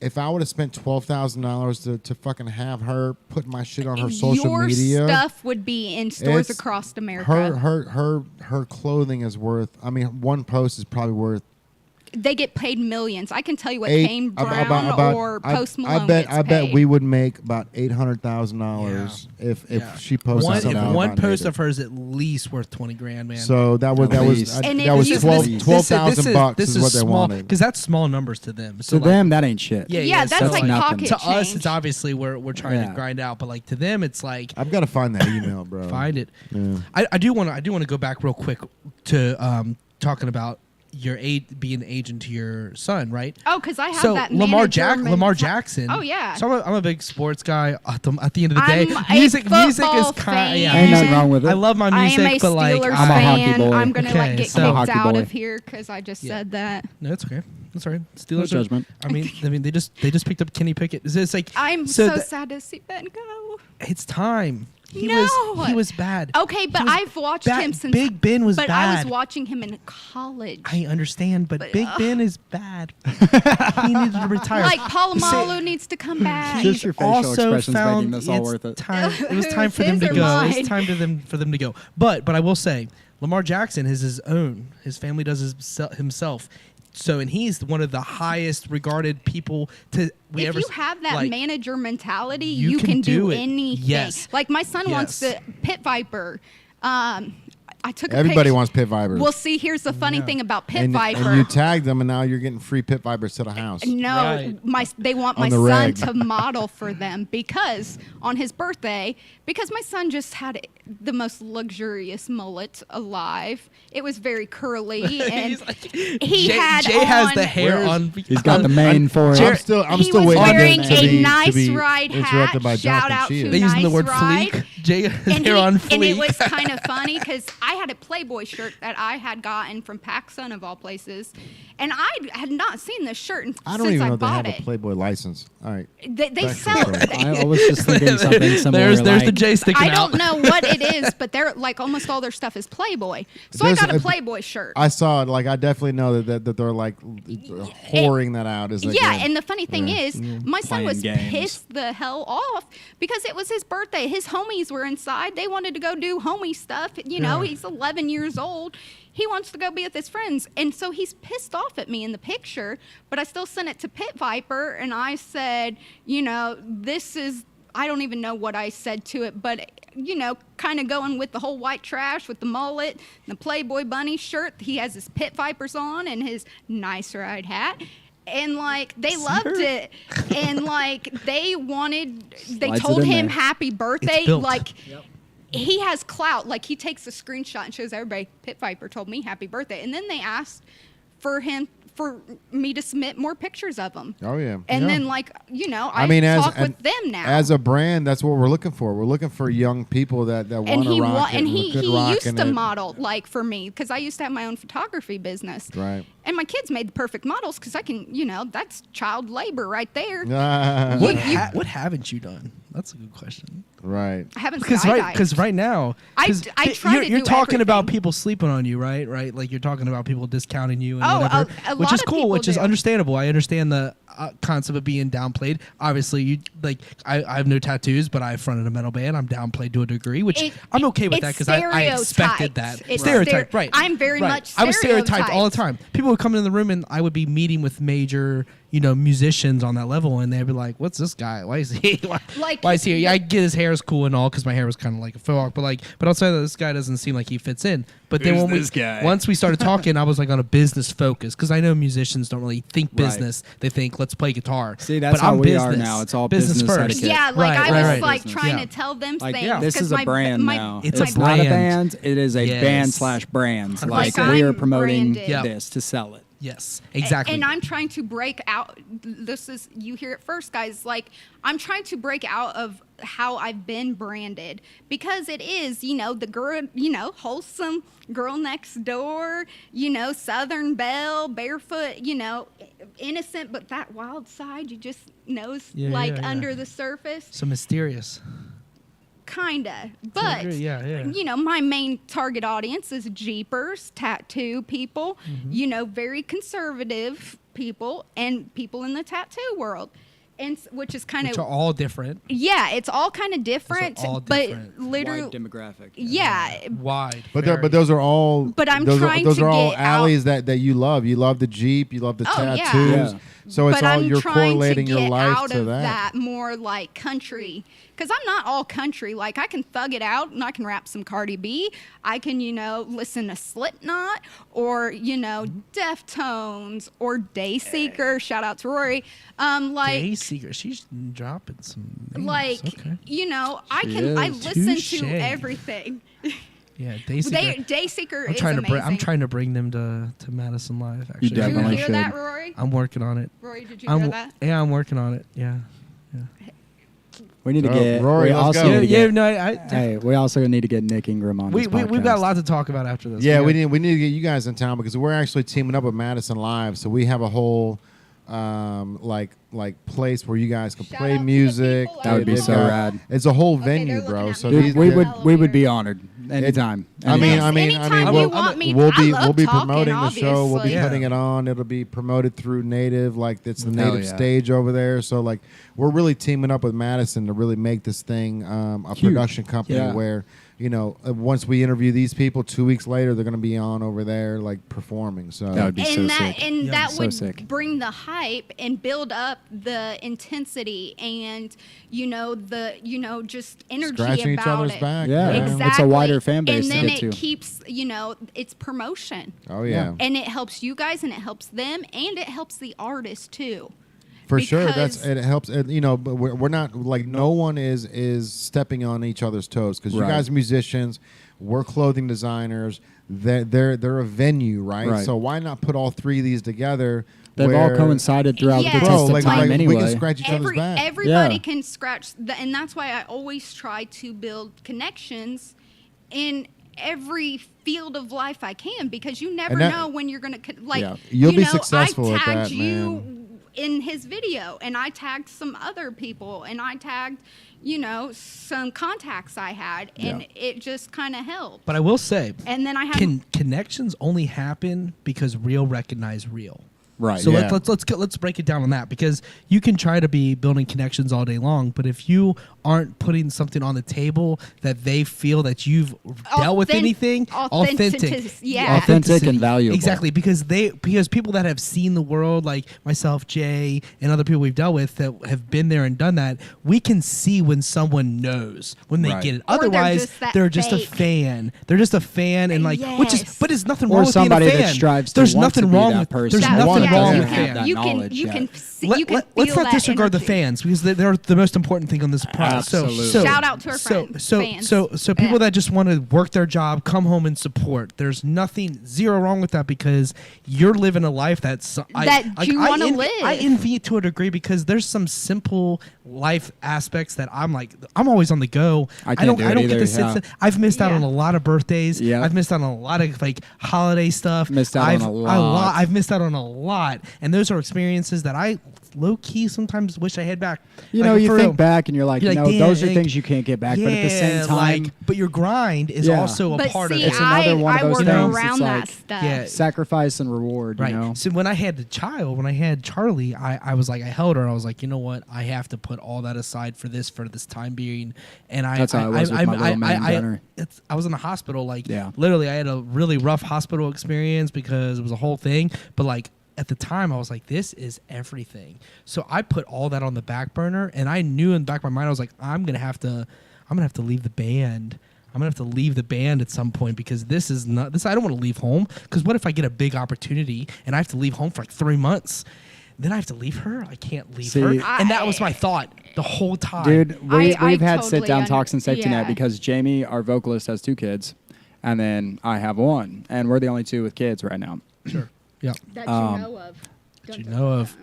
if I would have spent $12,000 to fucking have her put my shit on her social Your media, stuff would be in stores it's- across America. her clothing is worth. I mean, one post is probably worth They get paid millions. I can tell you what Eight- Kane ab- Brown about- or I- Post Malone I bet gets we paid. would make about $800,000 if she posted something out one about post Native. of hers at least worth $20,000, man. So that was And that if was you- 12,000 bucks is what they wanted. because that's small numbers to them. So To them, that ain't shit. Yeah, that's so like nothing. pocket to change. us, it's obviously we're trying to Yeah. grind out, but like to them, it's like I've got to find that email, bro. find it. Yeah. I do want to go back real quick to talking about your being the agent to your son, right? Oh, because I have So that Lamar Lamar Jackson. Oh, yeah. So I'm a big sports guy. At the end of the day, I'm a music is football kind. Yeah, fan. Ain't nothing wrong with it. I love my I music, am a but like Steelers I'm a hockey fan. boy. I'm gonna Okay, like get so- I'm a kicked hockey out boy. of here because I just said that. no, it's okay. That's all right. Steelers No are- judgment. I mean, they just picked up Kenny Pickett. It's like I'm so th- sad to see Ben go. It's time. He No. was bad. Okay, but He was I've watched bad. him since. Big Ben was but bad. I was watching him in college. I understand, but But, Big Ben is bad. He needed to retire. Like Palomalu Say- needs to come back. Just your facial also expressions making found this all it's worth it. Time, it was time for His them to or go. mine? It's time for them to go. But I will say, Lamar Jackson is his own. His family does himself. So, and he's one of the highest regarded people to we If ever. you have that like, manager mentality, you you can can do do it. anything. Yes. Like my son wants Yes. the Pit Viper. I took a Everybody picture. wants Pit Vipers. Well, see, here's the funny Yeah. thing about Pit and, Viper. and you tagged them, and now you're getting free Pit Vipers to the house. No, Right. they want On my the son reg. to model for them because on his birthday, because my son just had the most luxurious mullet alive. It was very curly, and He's like, he Jay, had Jay has on- the hair Where's- on. He's got the mane for I'm it. still he still was waiting wearing to a be, nice to be ride hat. interrupted by Shout Jonathan out Sheehan. to They using the Nice word ride. fleek. Jay has and, hair on and it fleek. was kind of funny because I had a Playboy shirt that I had gotten from PacSun of all places, and I had not seen this shirt I don't since even I know if they bought have it. a Playboy license. All right. They Back to sell. the story. I was just thinking something similar. there's the like, J sticking I out. don't know what it is, but they're like almost all their stuff is Playboy. So There's I got a a- Playboy shirt. I saw it. Like I definitely know that they're like whoring that out. Is Yeah, and the funny thing Yeah. is, my son Playing was games. pissed the hell off because it was his birthday. His homies were inside. They wanted to go do homie stuff. You know, Yeah. he's 11 years old. He wants to go be with his friends. And so he's pissed off at me in the picture, but I still sent it to Pit Viper and I said, you know, this is, I don't even know what I said to it, but, you know, kind of going with the whole white trash with the mullet, and the Playboy bunny shirt. He has his Pit Vipers on and his nice ride hat. And like they loved it, and like they Slides told it in him there. happy birthday. It's built. Like he has clout. Like he takes a screenshot and shows everybody. Pit Viper told me happy birthday, and then they asked for me to submit more pictures of him. Oh yeah. And Yeah. then like I I mean, talk with them now. As a brand, that's what we're looking for. We're looking for young people that want and to rock it. and look good he rocking used to it. model like for me because I used to have my own photography business. Right. And my kids made the perfect models because I can, you know, that's child labor right there. What, You- what haven't you done? That's a good question. Right. I haven't Because skydived. right now, I 'cause try you're, to you're do talking about everything. people sleeping on you, right? Right, like you're talking about people discounting you and Oh, whatever, a which lot is of cool, people which is do. understandable. I understand the concept of being downplayed. Obviously, you like I have no tattoos, but I fronted a metal band. I'm downplayed to a degree, which I'm okay with that it's because I expected that. stereotyped. It's Stereotyped, stere- right? I'm very right. much I was stereotyped all the stereotyped. time. People would come in the room and I would be meeting with major, you know, musicians on that level, and they'd be like, "What's this guy? Why is he? Why is he here?" Yeah, I get his hair is cool and all because my hair was kind of like a faux hawk, but outside of this guy doesn't seem like he fits in. But then Who's when this guy? once we started talking, I was like on a business focus because I know musicians don't really think Right. business; they think let's play guitar. See, that's but how I'm we business. are now. It's all business first. etiquette. Yeah, like Right, I right, was right. like Business. trying Yeah. to tell them Like, things. this 'cause is a my- brand my- now. It's my a not a brand. band. It is a Yes. band/brands. Like Like we are I'm promoting branded. Yep. this to sell it. Yes, exactly. And I'm trying to break out. This is, you hear it first, guys. Like, I'm trying to break out of how I've been branded because it is, you know, the girl, you know, wholesome girl next door, you know, Southern belle, barefoot, you know, innocent, but that wild side, you just knows, Yeah, like yeah, yeah. under the surface. so mysterious. Kinda, but agree, yeah. you know, my main target audience is Jeepers, tattoo people, Mm-hmm. you know, very conservative people and people in the tattoo world. which is kind Which of are all different. yeah, it's all kind of different, all but different. literally, Wide demographic. yeah. Wide. But very. those are all. But I'm those trying are, those to are all get alleys that you love. You love the Jeep. You love the Oh, yeah. tattoos. Yeah. So it's but all I'm you're trying correlating to get your life out to of that. more like country, because I'm not all country. Like I can thug it out and I can rap some Cardi B. I can listen to Slipknot or Deftones or Dayseeker. Shout out to Rory. Day Seeker. She's dropping some names. Like Okay. I She can I is. listen Touche. to everything. Yeah, Day Seeker. Dayseeker I'm is trying amazing. I'm trying to bring them to Madison Live. Actually, Did you definitely hear should. that, Rory? I'm working on it. Rory, did you hear that? Yeah, I'm working on it. Yeah. We need to Oh, get. Rory, we let's also go. need to Yeah, get- no, Hey, we also need to get Nick Ingram on this we've got a podcast. lot to talk about after this. Yeah, we need to get you guys in town because we're actually teaming up with Madison Live. So we have a whole like place where you guys can Shout play out to the music. people That would be They've so got- rad. It's a whole Okay, venue, they're looking bro. at So me. these Dude, Dude, we would be honored anytime. I mean, Yes, I mean, anytime we'll, you want me, we'll be I love we'll be talking, promoting the show. We'll be obviously. putting it on. It'll be promoted through Native, like it's the Hell Native yeah. stage over there. So like we're really teaming up with Madison to really make this thing a Huge. production company Yeah. where once we interview these people, 2 weeks later they're going to be on over there like performing. So That would be so sick. Yeah. that So would sick. bring the hype and build up the intensity and just energy Scratching each about other's it. back. Yeah. man. Exactly. It's a wider fan base and to then get it to. keeps it's promotion, Oh yeah. and it helps you guys and it helps them and it helps the artist too. For sure, because- it helps. But we're not like no one is stepping on each other's toes because you Right. guys are musicians, we're clothing designers. They're a venue, right? Right. So why not put all three of these together? They've all coincided throughout Yes. the Bro, test of like, time like anyway. we can scratch each other's back. Everybody Yeah. can scratch and that's why I always try to build connections in every field of life I can, because you never And that- know when you're gonna like Yeah. You'll be successful I at tagged that, you man. in his video and I tagged some other people and I tagged some contacts I had and Yeah. it just kind of helped. But I will say, And then I have connections only happen because real recognize real. Right. So Yeah. let's break it down on that, because you can try to be building connections all day long, but if you aren't putting something on the table that they feel that you've dealt with anything, authentic, yeah. Authentic and valuable. exactly, because people that have seen the world, like myself, Jay, and other people we've dealt with that have been there and done that, we can see when someone knows when they Right. get it. Or they're Otherwise, just that they're just a fake. fan. They're just a fan, and like, Yes. but there's nothing Or wrong with being a somebody fan. that strives to there's want nothing to be wrong that with person. there's That- nothing yeah, wrong you with can- fans. that you can knowledge, you yeah. can see, you can Let's feel not that disregard the energy. fans, because they're the most important thing on this product. Absolutely. Shout out to our friends, fans. So people Yeah. that just want to work their job, come home and support. There's zero wrong with that, because you're living a life that's you wanna live. I envy it to a degree, because there's some simple life aspects that I'm always on the go. I can't do it don't either, get to sit. yeah. I've missed out Yeah. on a lot of birthdays. Yeah. I've missed out on a lot of like holiday stuff. Missed out on a lot. I've missed out on a lot, and those are experiences that I low key sometimes wish I had back. You Like, know, you for think real. back and you're like, You're like, damn, those are like, things you can't get back. But at the same time, but your grind is Yeah. also a But part see, of it. It's another one of I those work things. around It's that like- stuff. Yeah. sacrifice and reward, Right. you know? So when I had the child, when I had Charlie, I was like, I held her. I was like, you know what? I have to put all that aside for this time being. And That's how I was with my little man, Gunner. I was in the hospital. Like, Yeah. literally, I had a really rough hospital experience because it was a whole thing. But like, at the time, I was like, this is everything. So I put all that on the back burner, and I knew in the back of my mind, I was like, I'm gonna have to leave the band. I'm gonna have to leave the band at some point, because this is not this. I don't want to leave home, because what if I get a big opportunity and I have to leave home for like 3 months? Then I have to leave her. I can't leave See, her, and that was my thought the whole time. Dude, we've I had totally sit-down talks in Safety Net yeah. because Jamie, our vocalist, has 2 kids, and then I have 1, and we're the only 2 with kids right now. Sure. Yeah. That Um, you know of. That you know of.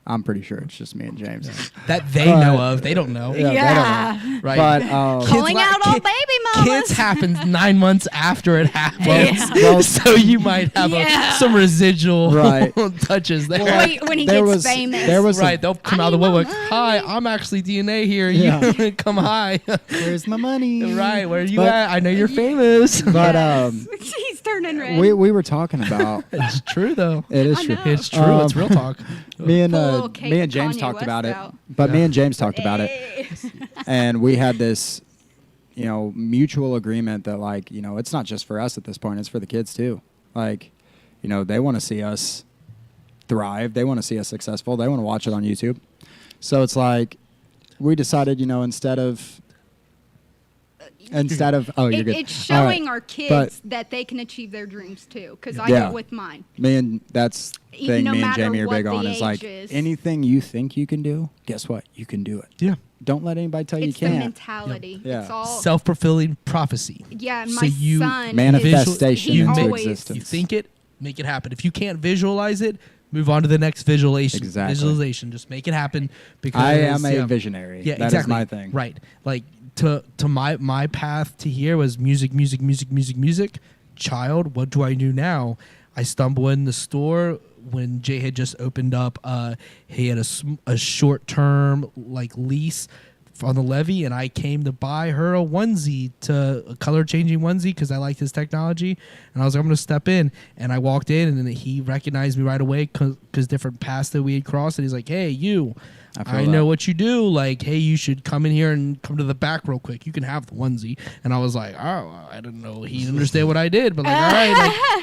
I'm pretty sure it's just me and James. That they But- know of. They don't know. Yeah, they don't know. Right. But Calling la- out all kid- baby mamas. Kids happens 9 months after it happens, Well- so you might have Yeah. some residual Right. touches there. Wait, when he there gets was- famous. there was Right, they'll come I out of the need my woodwork. Hi, money." I'm actually DNA here. Yeah. You come hi. Where's my money? Right, where are you But- at? I know you're famous. But He's turning red. we were talking about. It's true though. It is I true. know. It's true. It's real talk. Me and Full little cake me and James Kanye talked West about out. it. But me Yeah. and James talked about it, Hey. and we had this, mutual agreement that like, it's not just for us at this point; it's for the kids too. Like, they want to see us thrive. They want to see us successful. They want to watch it on YouTube. So it's like we decided, instead of you're good. It's All right. showing our kids But that they can achieve their dreams too. Because I Yeah. do with mine. That's the thing No me and matter Jamie are what big the on is like age is. anything you think you can do, guess what? You can do it. Yeah. Don't let anybody tell you It's the can't. mentality. Yeah. It's all. Self-fulfilling prophecy. Yeah, and So my you son. Manifestation he into always- existence. You think it, make it happen. If you can't visualize it, move on to the next visualization. Exactly. Visualization. Just make it happen. Because I am a visionary. Yeah, That is exactly. my thing. Right. Like to my path to here was music. Child, what do I do now? I stumble in the store when Jay had just opened up. He had a short term like lease on the levee, and I came to buy her a onesie, a color changing onesie, because I liked his technology. And I was like, I'm going to step in. And I walked in, and then he recognized me right away because different paths that we had crossed. And he's like, hey, you. I know what you do. Like, hey, you should come in here and come to the back real quick. You can have the onesie. And I was like, oh, I didn't know he'd understand what I did. But like, all right,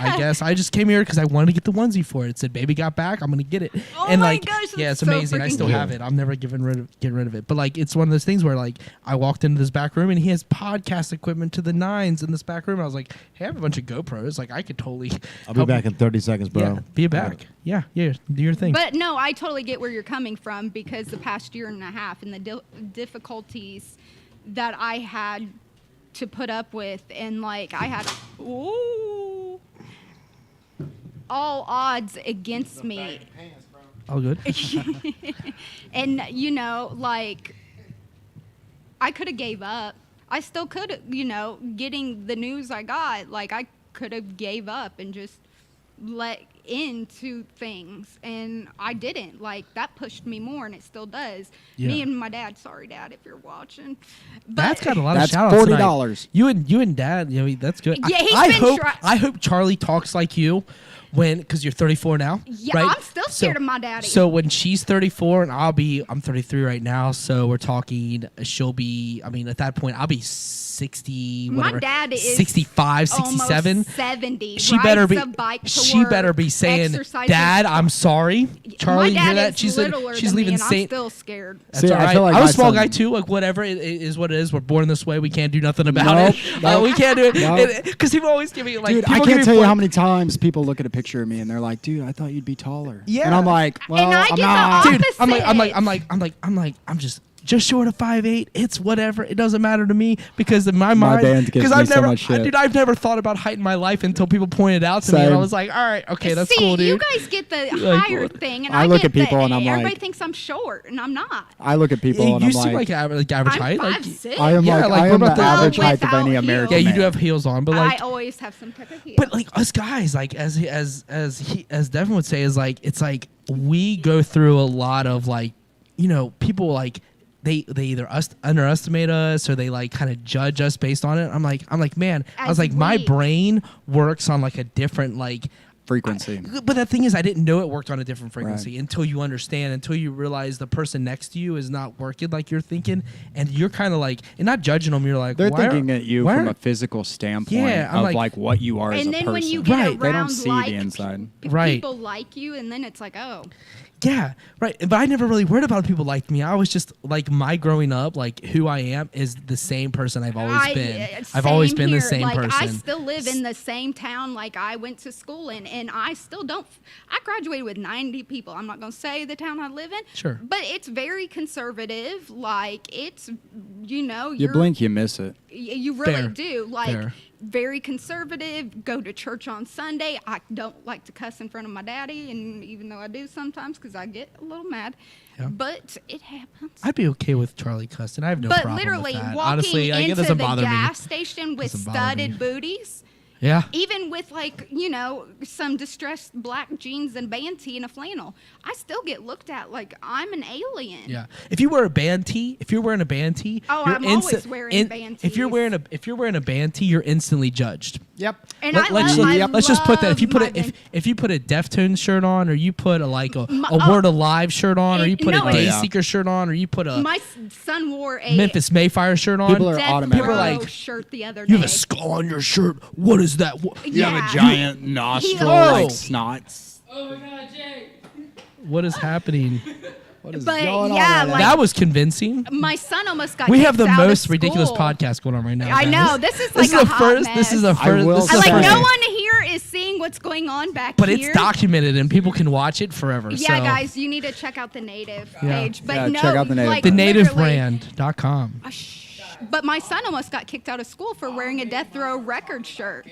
like, I guess I just came here because I wanted to get the onesie for it. It said, baby got back. I'm going to get it. Oh and my like, gosh, yeah, that's it's so amazing. I freaking still cute. have it. I'm never getting rid of it. But like, it's one of those things where like I walked into this back room and he has podcast equipment to the nines in this back room. I was like, hey, I have a bunch of GoPros. Like, I could totally. I'll be back in 30 seconds, bro. Yeah, be back. Yeah, do your thing. But no, I totally get where you're coming from because the past year and a half and the difficulties that I had to put up with, and like I had all odds against me. All good. And like I could have gave up. I still could have, getting the news I got, like I could have gave up and just let into things, and I didn't. Like that pushed me more, and it still does. Yeah. Me and my dad. Sorry, Dad, if you're watching. But That's got a lot That's of shout outs tonight. $40. You and Dad, that's good. Yeah, he's I been hope try- I hope Charlie talks like you because you're 34 now. Yeah, right? I'm still scared of my daddy. So when she's 34 and I'm 33 right now, so we're talking she'll be, at that point I'll be 60, My whatever. dad is 65, 67. almost 70. She better be. rides a bike to She work, better be saying, exercises. "Dad, I'm sorry." Charlie, my you hear dad that? is She's littler she's than leaving me, and I'm Saint. still scared. That's See, all I right. feel like I'm a my small son- guy too. Like whatever it is, what it is. We're born this way. We can't do nothing about Nope, it. nope. We can't do it Nope. because people always give me like. Dude, I people give can't me tell you flack. how many times people look at a picture of me and they're like, "Dude, I thought you'd be taller." Yeah. And I'm like, "Well, And I I'm get the not." opposite. Dude, I'm just short of 5'8". It's whatever. It doesn't matter to me because in my mind, band gives me I've so never, much shit. dude, I've never thought about height in my life until people pointed out to me, and I Same. was like, all right, okay, that's See, cool, dude. you guys get the Like, higher what? thing, and I I look get at people the, and I'm everybody like- thinks I'm short, and I'm not. I look at people Yeah, and you I'm seem like, like average I'm height. Like, 5'6". I am Yeah, like, like, I what am the about the- average height of Without any heels. American yeah, you man. do have heels on, but like, I always have some type of heel. but like us guys, like as Devin would say, is like it's like we go through a lot of like, people like they either underestimate us or they like kind of judge us based on it. I'm like, man, I was As like, my we- brain works on like a different like frequency. but the thing is, I didn't know it worked on a different frequency until you understand, until you realize the person next to you is not working like you're thinking, and you're kind of like, and not judging them. You're like, They're why thinking are- at you why from are- a physical standpoint Yeah, I'm of like- like what you are as a and then person. when you get Right. around They don't see the like inside. Right. people like you, and then it's like, oh, Yeah, right. But I never really worried about people like me. I was just like my growing up, like who I am is the same person I've always been. I've always been the same like, person. I still live in the same town like I went to school in, and I still don't. I graduated with 90 people. I'm not going to say the town I live in. Sure. But it's very conservative. Like, it's, You you're, blink, you miss it. You really Fair. do. Like, Fair. very conservative, go to church on Sunday. I don't like to cuss in front of my daddy, and even though I do sometimes because I get a little mad, Yeah. but it happens. I'd be okay with Charlie cussing. I have no But problem literally with that. walking Honestly, like, it into doesn't the bother me. gas station with Doesn't bother me. studded booties, Yeah. even with like, some distressed black jeans and band tee and a flannel, I still get looked at like I'm an alien. Yeah. If you wear a band tee, you're Oh, I'm always wearing band If you're tees. wearing a band tee, you're instantly judged. Yep. And Let's just put that. If you put my a if you put a Deftones shirt on, or you put a Word Alive shirt on, or you put a Dayseeker shirt on, or you put a my son wore a Memphis Mayfire shirt on. People are Death automatically Row like, shirt the other day. you have a skull on your shirt. What is that? You have Yeah. a giant nostril Oh. like snots. Oh my God, Jay. What is happening? What is But going yeah, on? like- That was convincing. My son almost got We have kicked the out of most ridiculous school. podcast going on right now. I guys. know. This is like This is a the hot first. mess. This is the I first. will This is I the like first. no one here is seeing what's going on back But here. it's documented and people can watch it forever. Yeah, so. guys, you need to check out the Native Yeah. page. But Yeah, no, check out the Native like, The brand. literally- nativebrand.com. But my son almost got kicked out of school for wearing a Death Row record shirt.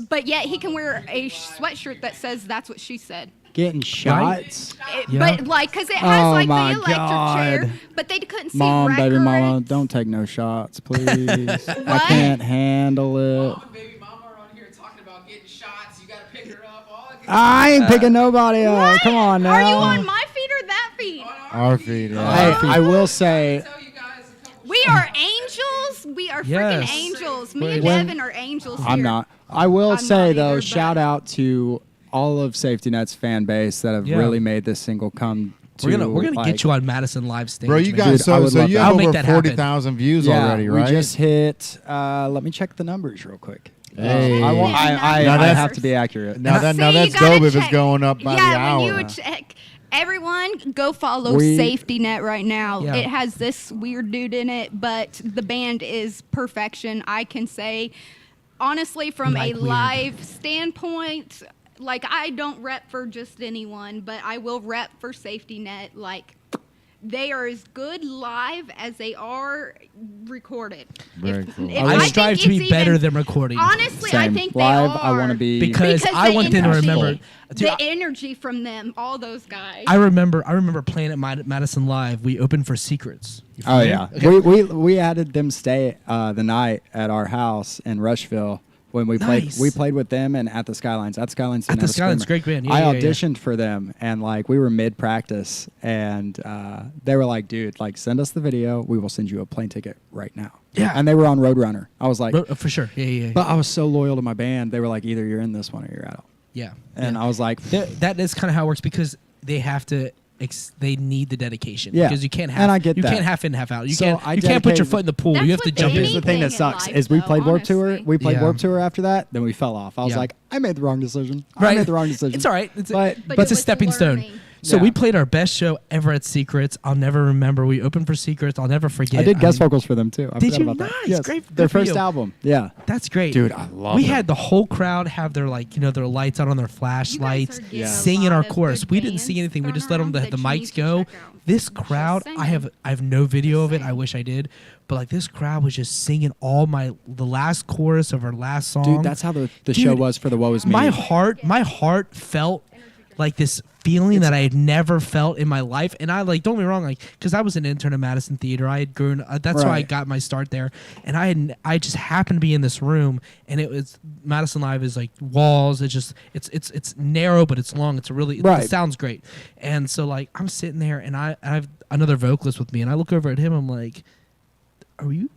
But yet he can wear a sweatshirt that says "That's what she said." Getting shots. Yeah. But like, cause it has Oh like my the electric chair, God. but they couldn't see Mom, records. baby mama, don't take no shots, please. I What? can't handle it. Mom and baby mama are on here talking about getting shots. You gotta pick her up. All that good I ain't picking nobody up. What? Come on now. Are you on my feed or that feed? Our feed. Hey, I will say, tell you guys a couple We are angels. We are freaking Yes. angels. Me and When- Devin are angels. I'm here. not. I will I'm say not though, either, shout but- out to all of Safety Net's fan base that have Yeah. really made this single come to. We're gonna like, get you on Madison Live stage. Bro, you man. guys, Dude, I would so love you that. have I'll make over that happen. 40,000 views Yeah, already, right? we just hit. Let me check the numbers real quick. Hey. I Now that's- have to be accurate. Now See, that's you gotta dope if it's check- going up by the Yeah, when hour. you check. Everyone, go follow We- Safety Net right now. Yeah. It has this weird dude in it, but the band is perfection. I can say, honestly, from Like a weird. live standpoint, like I don't rep for just anyone, but I will rep for Safety Net. Like they are as good live as they are recorded. Very cool. I think strive to it's be better even- than recording. Honestly, I Same. think Live, they I are. want to be Because I the want them to energy- remember. Dude, the energy from them, all those guys. I remember playing at Madison Live. We opened for Secrets. You Oh familiar? yeah, Okay. we had them stay the night at our house in Rushville when we played. Nice. We played with them and at the Skylines. At the Skylines, didn't At the have a Skylines, screamer. great band. Yeah, I yeah, yeah. auditioned for them and like we were mid practice and they were like, "Dude, like send us the video. We will send you a plane ticket right now." Yeah. and they were on Roadrunner. I was like, For sure. Yeah. but I was so loyal to my band. They were like, either you're in this one or you're out. Yeah. And yeah. I was like, That is kind of how it works because they have to. They need the dedication. Yeah. Because you can't have. And I get you that. can't half in, half out. You So can't. I You can't put your dedicated- foot in the pool. That's You have to what jump they in. here's the thing Anything that in sucks life, is we though, played Warped Tour. honestly. We played Yeah. Warped Tour after that. Then we fell off. I was Yeah. like, I made the wrong decision. Right. I made the wrong decision. It's all right. It's But it's it a was stepping stone. learning. So Yeah. we played our best show ever at Secrets. I'll never remember. We opened for Secrets. I'll never forget. I did guest mean, vocals for them too. I Did forgot you? about that. Nice. Yes. Great. Their Good for first you. album. Yeah. That's great. Dude, I love We them. had the whole crowd have their their lights out on their flashlights, are getting a singing lot our of chorus. good We didn't bands see anything. We thrown just let them around the that you mics need to go. check out. This Just crowd, I saying. have no video of it. I saying. wish I did, but like this crowd was just singing the last chorus of our last song. Dude, that's how the show Dude, was for the Woe Is Me. my heart felt like this feeling that I had never felt in my life. And I don't get me wrong, because I was an intern at Madison Theater. I had grown. That's why I Right. got my start there. And I just happened to be in this room, and it was Madison Live is like walls. It's narrow, but it's long. Right. It sounds great. And so I'm sitting there, and I have another vocalist with me, and I look over at him. I'm like, Are you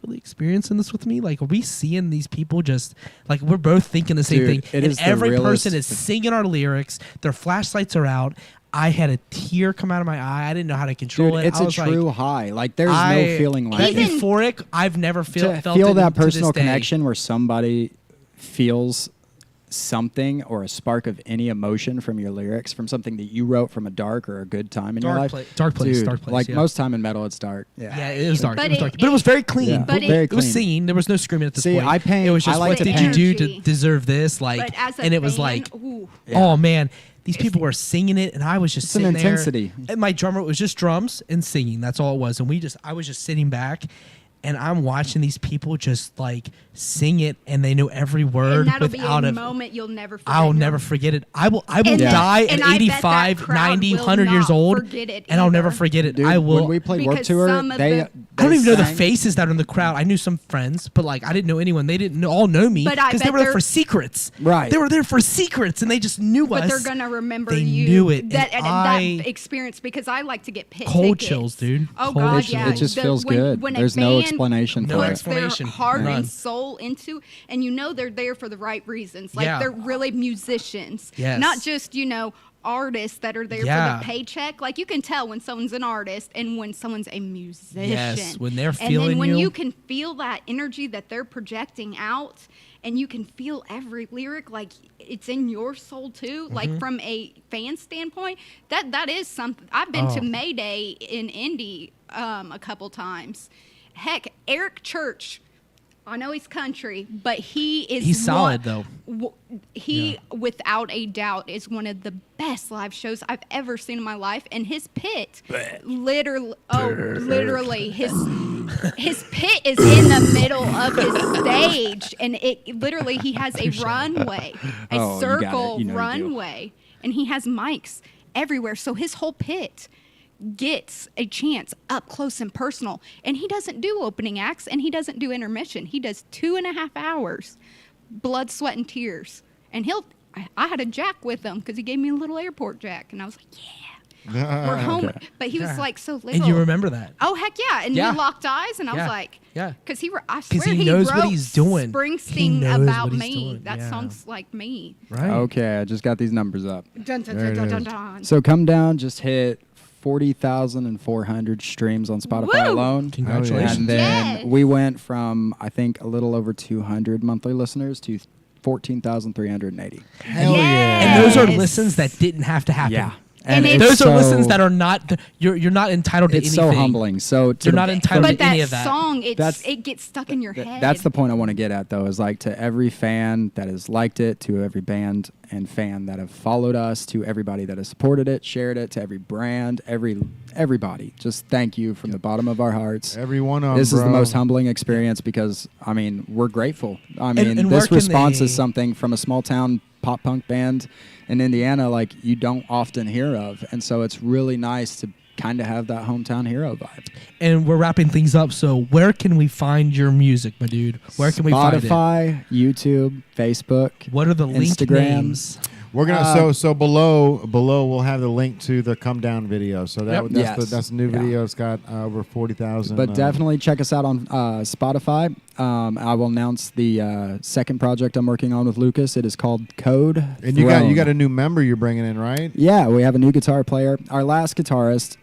really experiencing this with me? Like, are we seeing these people just we're both thinking the same Dude, thing? it And is the every realest- person is singing our lyrics. Their flashlights are out. I had a tear come out of my eye. I didn't know how to control Dude, it. it's I a was true like, high. Like there's no feeling like that Even- it. euphoric. I've never felt To felt feel it that to this personal day. connection where somebody feels something or a spark of any emotion from your lyrics, from something that you wrote from a dark or a good time in your life. Dark place. Dude, Dark place. like yeah. most time in metal, it's dark. Yeah. Yeah, it was dark. But It was it- dark. But it was very clean. Yeah. But very It was clean. singing. There was no screaming at this See, point. I paint- It was just I like what to did paint. you do to Energy. deserve this? But as a and it was band, like, ooh. Yeah. oh man, these people were singing it, and I was just It's an sitting there. intensity. And my drummer, it was just drums and singing. That's all it was. And I was just sitting back, and I'm watching these people just sing it, and they know every word And that'll be without a a. moment you'll never forget. I'll never forget it. I will And- die and at I bet that 85, crowd 90, will 100 years not old, forget it and I'll never either. forget it. Dude, I will. when we played Warped Because Tour, some of they the- I don't even know the sang- faces that are in the crowd. I knew some friends, but I didn't know anyone. They didn't all know me But I because they bet were there they're- for secrets. Right. They were there for secrets, and they just knew But us. they're gonna remember They you. knew it, That and that experience because I like to get pit Cold tickets. chills, dude. Oh Cold God, chills. yeah. It just feels good. When There's a no band explanation puts for it. explanation. their heart None. and soul into, and you know they're there for the right reasons. Like Yeah. they're really musicians, Yes. not just artists that are there Yeah. for the paycheck. Like you can tell when someone's an artist and when someone's a musician. Yes, when they're and feeling then when you. you can feel that energy that they're projecting out, and you can feel every lyric like it's in your soul too. Mm-hmm. Like from a fan standpoint, that is something. I've been to Oh. Mayday in Indy a couple times. Heck, Eric Church. I know he's country, but He's solid, though. He, without a doubt, is one of the best live shows I've ever seen in my life. And his pit, literally, his pit is in the middle of his stage, and he has a runway, a Oh, you got it. circle You know you do. runway, and he has mics everywhere. So his whole pit gets a chance up close and personal. And he doesn't do opening acts, and he doesn't do intermission. He does 2.5 hours, blood, sweat, and tears. And I had a jack with him because he gave me a little airport jack, and I was like, yeah, we're home. Okay. But he was like so little. And you remember that. Oh heck yeah! And Yeah. we locked eyes, and I Yeah. was like, Yeah. because I 'Cause swear he he knows what wrote he's doing. He Springsteen knows about what he's me. doing. That Yeah. song's like me. Right. Okay, I just got these numbers up. Dun, dun, There dun, it dun, is. dun, dun. So Come Down just hit 40,400 streams on Spotify Woo! alone. Congratulations. And then Yes. we went from, I think, a little over 200 monthly listeners to 14,380. Hell yeah. And those are Yes. listens that didn't have to happen. Yeah. And it's Those are so- listens that are not. You're not entitled to It's anything. so humbling. So to You're the- not entitled But to any that of that. song, That's- it gets stuck in your head. That's the point I want to get at, though, is like to every fan that has liked it, to every band and fan that have followed us, to everybody that has supported it, shared it, to every brand, everybody. Just thank you from the bottom of our hearts. Every one of them, This is the bro. most humbling experience because, I mean, we're grateful. I mean, and where this can response they- is something from a small town pop punk band in Indiana, like you don't often hear of. And so it's really nice to kind of have that hometown hero vibe. And we're wrapping things up. So where can we find your music, my dude? Where can we find it? Spotify, YouTube, Facebook, What are the link Instagram. names? We're gonna so below we'll have the link to the Come Down video. So Yep. that's the new Yeah. video. It's got over 40,000. But definitely check us out on Spotify. I will announce the second project I'm working on with Lucas. It is called Code. And you got Throne. a new member you're bringing in, right? Yeah, we have a new guitar player. Our last guitarist,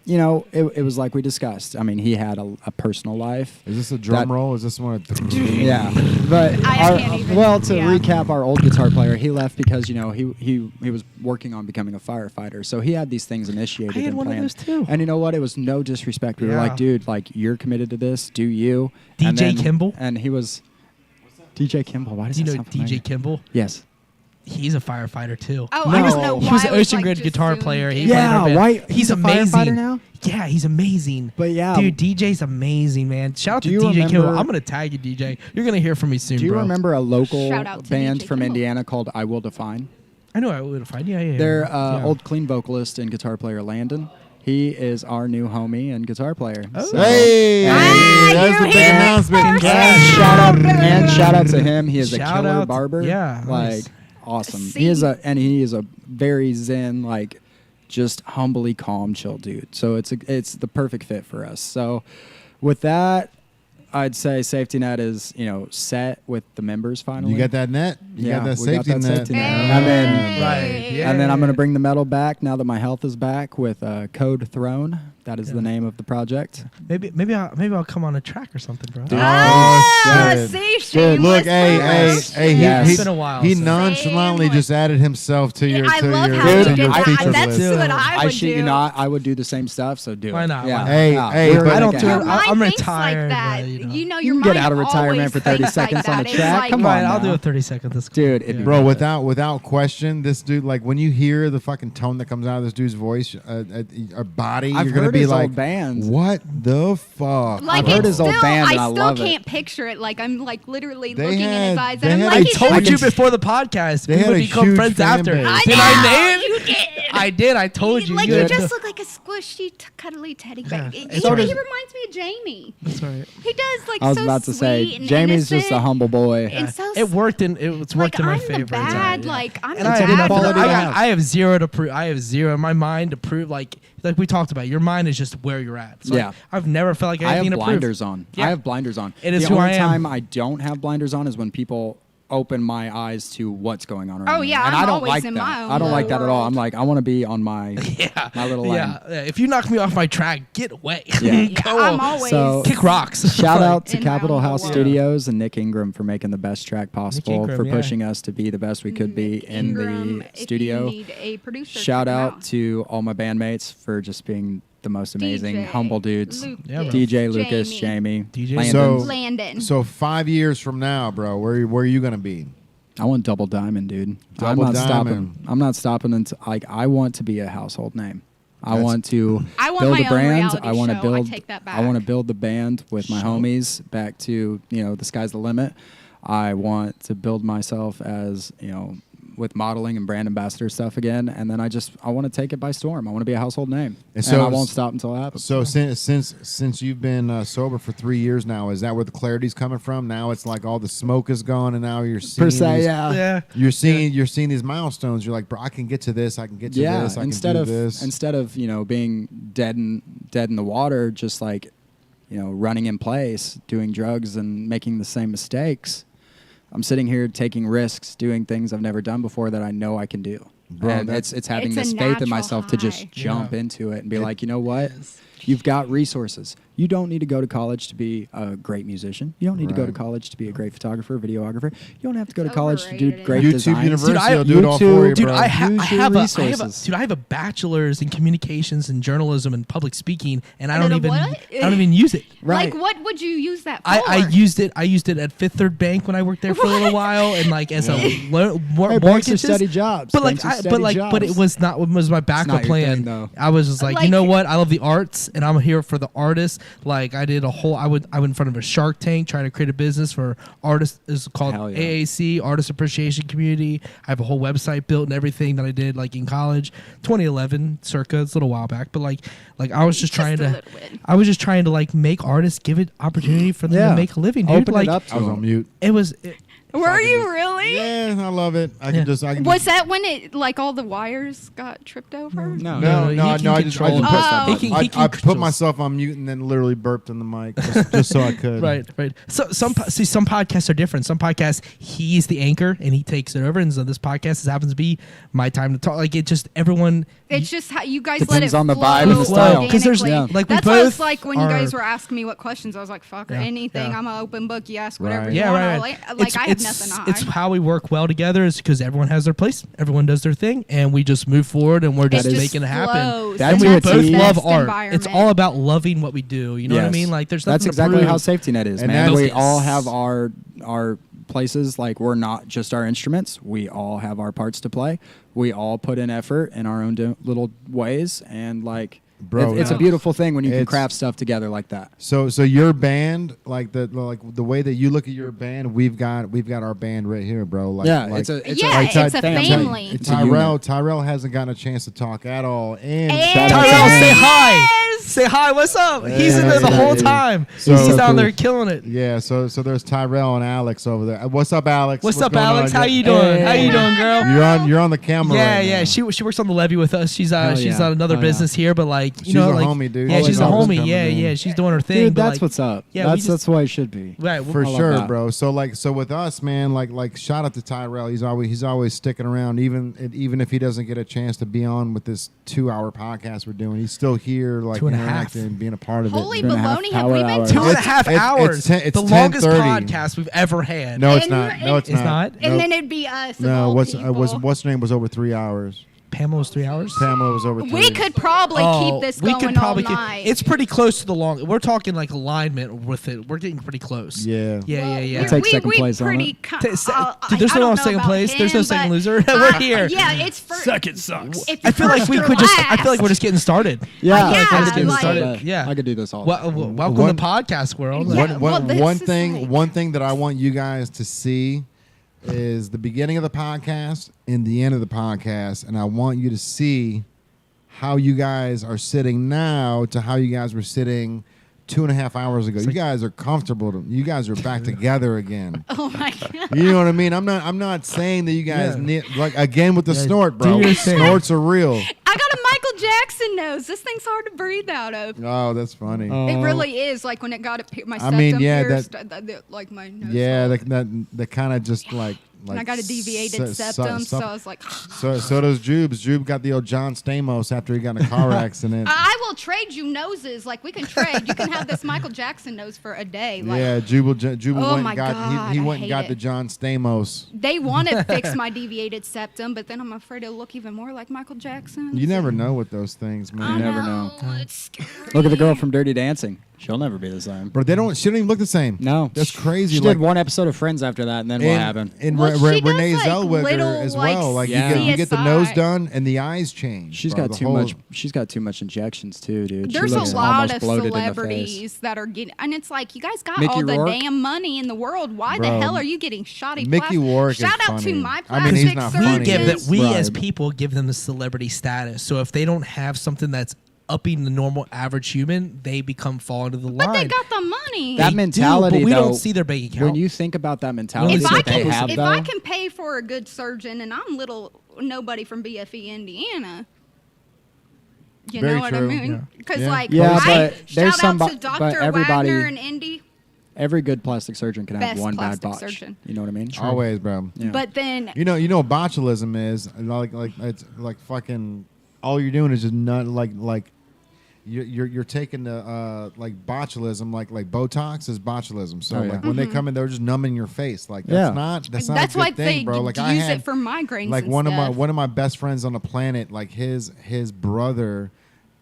it was like we discussed. I mean, he had a personal life. Is this a drum That- roll? Is this one? Yeah, but I can't even- to yeah. recap, our old guitar player, he left because he was working on becoming a firefighter, so he had these things initiated I had and one of planned. those too. And you know what? It was no disrespect. We were Yeah. like, dude, like you're committed to this. Do you? And DJ then- Kimball? And he was DJ Kimball. Why does Do you that know sound DJ familiar? Kimball? Yes. He's a firefighter too. Oh, I just know No. why He was I an was, Ocean like, Grid just guitar doing player. He it. played in our Yeah, band. why? He's a amazing firefighter now? Yeah, he's amazing. But yeah. Dude, DJ's amazing, man. Shout out Do to you DJ Kimball. remember- I'm gonna tag you, DJ. You're gonna hear from me soon, Do you bro. remember a local Shout out to band DJ from Kimball. Indiana called I Will Define? I know I would find. Yeah. Their Yeah. old clean vocalist and guitar player Landon. He is our new homie and guitar player. Oh. So- Hey, Ah, that's you the big hear it announcement. first. Yeah, shout out to him. He is a Shout killer out- barber. yeah, like nice. awesome. See? He is a very zen, like just humbly calm, chill dude. So it's the perfect fit for us. So with that, I'd say Safety Net is set with the members finally. You got that net? You got that we got safety that net. safety net. Hey. And then Right. Yeah. and then I'm going to bring the metal back now that my health is back with Code Throne. That is Yeah. the name of the project. Maybe I'll come on a track or something, bro. Dude. Ah, shit. see, Dude, shameless look, hey, first. he, Yes. It's been a while he since- nonchalantly Shameless. just added himself to your I to love your, how Dude, you to did your I- feature that. That's list. what I would shit do. you not. I would do the same stuff. So do Why it. not? Yeah. Why not? Hey, Yeah. hey, We're but- I don't gonna do get it. out. Your I'm mind thinks retired, like that. but, you know. Your You can get mind out of retirement always for 30 thinks like seconds on that. a It's track. like- Come Right, on I'll do now. a 30 seconds. That's cool. Dude, it'd be Bro, worth it. without question, this dude, like when you hear the fucking tone that comes out of this dude's voice, a body, I've you're gonna heard be his like, old bands. what the fuck? Like I've heard it's his old still, band and I I still love it. can't picture it. Like I'm like literally They looking in had- his eyes, they and I'm had like, a- he's I told I you can- before the podcast. They We had would a become huge friends fan after. base. I Did know, I name? you did. I did. I told you. Like You you had just to- look like a squishy, cuddly teddy Yeah. bear. He It's all right. reminds me of Jamie. That's all right. He does. is, like, I was so about to say, sweet and Jamie's just a innocent. humble boy. And so It worked in it's worked like, in my I'm favor. the bad, Yeah. like, I'm And the I, It's a good bad. quality to girl. have. I have zero to prove. I have zero in my mind to prove. Like we talked about, your mind is just where you're at. So Yeah. I've never felt like I anything have to blinders prove. on. Yeah. I have blinders on. It is the who only I am. time I don't have blinders on is when people open my eyes to what's going on around Oh, me. yeah, and I'm I don't always like in that. my own I don't like that at all. world. I'm like, I want to be on my my little lane. Yeah. If you knock me off my track, get away. Yeah. Go I'm on. always So- Kick rocks. Shout Like, out to in my Capitol own House world. Studios and Nick Ingram for making the best track possible, Ingram, for yeah. pushing us to be the best we could be Nick in Ingram, the if you studio. need a producer, Shout check him out to all my bandmates for just being the most amazing, DJ, humble dudes. Lucas, Yeah, bro. DJ Lucas, Jamie. Jamie, DJ. Landon. Landon. So 5 years from now, bro, where are you gonna be? I want double diamond, dude. Double I'm not diamond. stopping. I'm not stopping until I want to be a household name. I That's- want to I want build my a own brand. reality I want to show. I build. take that I want to back. build the band with my homies back to the sky's the limit. I want to build myself as with modeling and brand ambassador stuff again, and then I want to take it by storm. I want to be a household name, And and so- I won't stop until it happens. So since you've been sober for 3 years now, is that where the clarity's coming from? Now it's like all the smoke is gone, and now you're seeing per se, these, yeah. Yeah. you're seeing these milestones. You're like, bro, I can get to this. I can get to Yeah, this. I instead can of do this. instead of being dead in the water, just like running in place, doing drugs and making the same mistakes. I'm sitting here taking risks, doing things I've never done before that I know I can do. Bro, and that's- it's having It's a this faith in natural myself to just high. jump Yeah. into it and be like, you know what? You've got resources. You don't need to go to college to be a great musician. You don't need to go to Right. college to be a great photographer, videographer. You don't have to go to It's college to do overrated. great YouTube designs. University Dude, I- will do it all for you, YouTube- bro. I have Use your resources. I have a bachelor's in communications and journalism and public speaking, and I And don't a even what? I don't even use it. Right. Like, what would you use that for? I used it at Fifth Third Bank when I worked there for a little while, and like as a Hey, mortgage banks are steady jobs. But like, Banks are steady but it jobs. was not what was my backup your plan. thing, though. I was just like, you Like- know what? I love the arts, and I'm here for the artists. Like I did a whole. I went in front of a Shark Tank trying to create a business for artists. It's called Hell yeah. AAC, Artist Appreciation Community. I have a whole website built and everything that I did like in college, 2011, circa. It's a little while back, but like I was just trying a to. little bit. I was just trying to like make artists give it opportunity for them Yeah. to make a living, dude. Open like it up to I was them. on mute. it was. Were you really? Yeah, I love it. I Yeah. can just. I can Was just, that when it like all the wires got tripped over? No, No, he no, can no. I just control pressed that it. button. He can I control- put myself on mute and then literally burped in the mic just so I could. Right. So some podcasts are different. Some podcasts he's the anchor and he takes it over, and so this podcast just happens to be my time to talk. Like it just everyone. It's just how you guys Depends let it on the flow vibe and the style. Because there's organically. like we That's why both it's like when you are- guys were asking me what questions, I was like, "Fuck Yeah, anything." yeah. I'm an open book. You ask whatever Right. you Yeah, want. right. Like I have nothing to hide. It's how we work well together is because everyone has their place, everyone does their thing, and we just move forward and we're just is- making it happen. flows, That's and And we your both team. love best art. It's environment. all about loving what we do. You know what I Yes. mean? Like there's That's nothing exactly to prove. how safety net is, And man. that's- We all have our places. Like we're not just our instruments. We all have our parts to play. We all put in effort in our own little ways, and like Bro, it's a yeah. beautiful thing when you can It's- craft stuff together like that. So your band, like the way that you look at your band, we've got our band right here, bro. Like, Yeah, like, it's a Yeah, it's a family. It's a unit. Tyrell hasn't gotten a chance to talk at all, and And- Shout out Tyrell, to say him. hi. Yes! Say hi. What's up? He's in Yeah, there the yeah, whole yeah. time. So- He's so down cool. there killing it. yeah. So there's Tyrell and Alex over there. What's up, Alex? What's up, going on? Alex? How you doing? How you doing, girl? You're on the camera. Yeah, right yeah. now. She works on the levee with us. She's Hell she's yeah. on another Oh, business here, but like you She's know, a like homie, dude. yeah, Always she's a always homie. coming Yeah, in. yeah. She's doing her thing. Dude, but, that's like, what's up. yeah, we that's just- the way it should be. Right. For I love sure, that. bro. So with us, man, like shout out to Tyrell. He's always sticking around, even if he doesn't get a chance to be on with this 2-hour podcast we're doing. He's still here, like 2.5. interacting and being a part of Holy it. 2.5 baloney! Have we power been hours. Two and a It's- half it's hours. 10 it's the longest 10:30. podcast we've ever had. No, it's And- not. No, it's and- It's not? And Nope. then it'd be us. of No, all what's people. what's her name was over 3 hours. Pamela was 3 hours. Pamela was over 3. We could probably keep this we going could probably all night. It's pretty close to the long. We're talking like alignment with it. We're getting pretty close. Yeah. Yeah. I'll take second place on pretty it. Dude, there's no second place. There's no second loser. We're here. Yeah, it's for Second sucks. It's I feel like first we or could just. I feel like last. we're just getting started. Yeah, yeah, I could do getting this started. all day. Yeah. I could do this all. Well, day. welcome One- to the podcast world. Yeah. well, this One is thing like- one thing that I want you guys to see is the beginning of the podcast and the end of the podcast, and I want you to see how you guys are sitting now to how you guys were sitting 2.5 hours ago. You guys are comfortable. You guys are back together again. Oh my god. You know what I mean? I'm not saying that you guys need, like, again with the snort, bro. do your thing. Snorts are real. I got a Michael Jackson nose. This thing's hard to breathe out of. Oh, that's funny. It really is. Like when it got my I septum mean, yeah, pierced, like my nose. Yeah, hole. that kind of just like. And I got a deviated septum, so I was like. So does Jubes. Jube got the old John Stamos after he got in a car accident. I will trade you noses. Like we can trade. You can have this Michael Jackson nose for a day. Like, Yeah, Jubal Oh went my and got God, he I went and hate got it. the John Stamos. They want to fix my deviated septum, but then I'm afraid it'll look even more like Michael Jackson. You never know with those things, man. I You never know. It's scary. Look at the girl from Dirty Dancing. She'll never be the same. But she don't even look the same. No, That's crazy. She like, did one episode of Friends after that, and then what happened? And Well, she does, Renee like, Zellweger little, as like, well. Like Yeah. you get the nose CSI. done and the eyes change. She's bro. got The too whole- much. She's got too much injections too, dude. There's she a looks lot almost of bloated in the face. celebrities that are getting, and it's like you guys got Mickey all the Rourke? damn money in the world. Why Bro, the hell are you getting shoddy? Mickey Rourke is Shout out funny. to my I mean, he's plastic not surgeons. funny. Give that we Right. as people give them the celebrity status. So if they don't have something that's upping the normal average human, they fall into the But line. they got the money. That They mentality, do, but we though, don't see their bank account. When you think about that mentality if I that they can, have, if though, I can pay for a good surgeon, and I'm little nobody from BFE, Indiana. You Very know what true. I mean? Because Yeah. like, Yeah, I but there's shout out to but Dr. everybody- Wagner and Indy. every good plastic surgeon can have Best one bad plastic botch. surgeon. You know what I mean? Always, bro. Yeah. But then You know what botulism is like it's like fucking. All you're doing is just not like. You're taking the like botulism like Botox is botulism. So Oh, yeah. like when they Mm-hmm. come in, they're just numbing your face. Like Yeah. that's not that's a good why thing, they bro. Like use I had it for migraines. like and one stuff. of my best friends on the planet. Like his brother.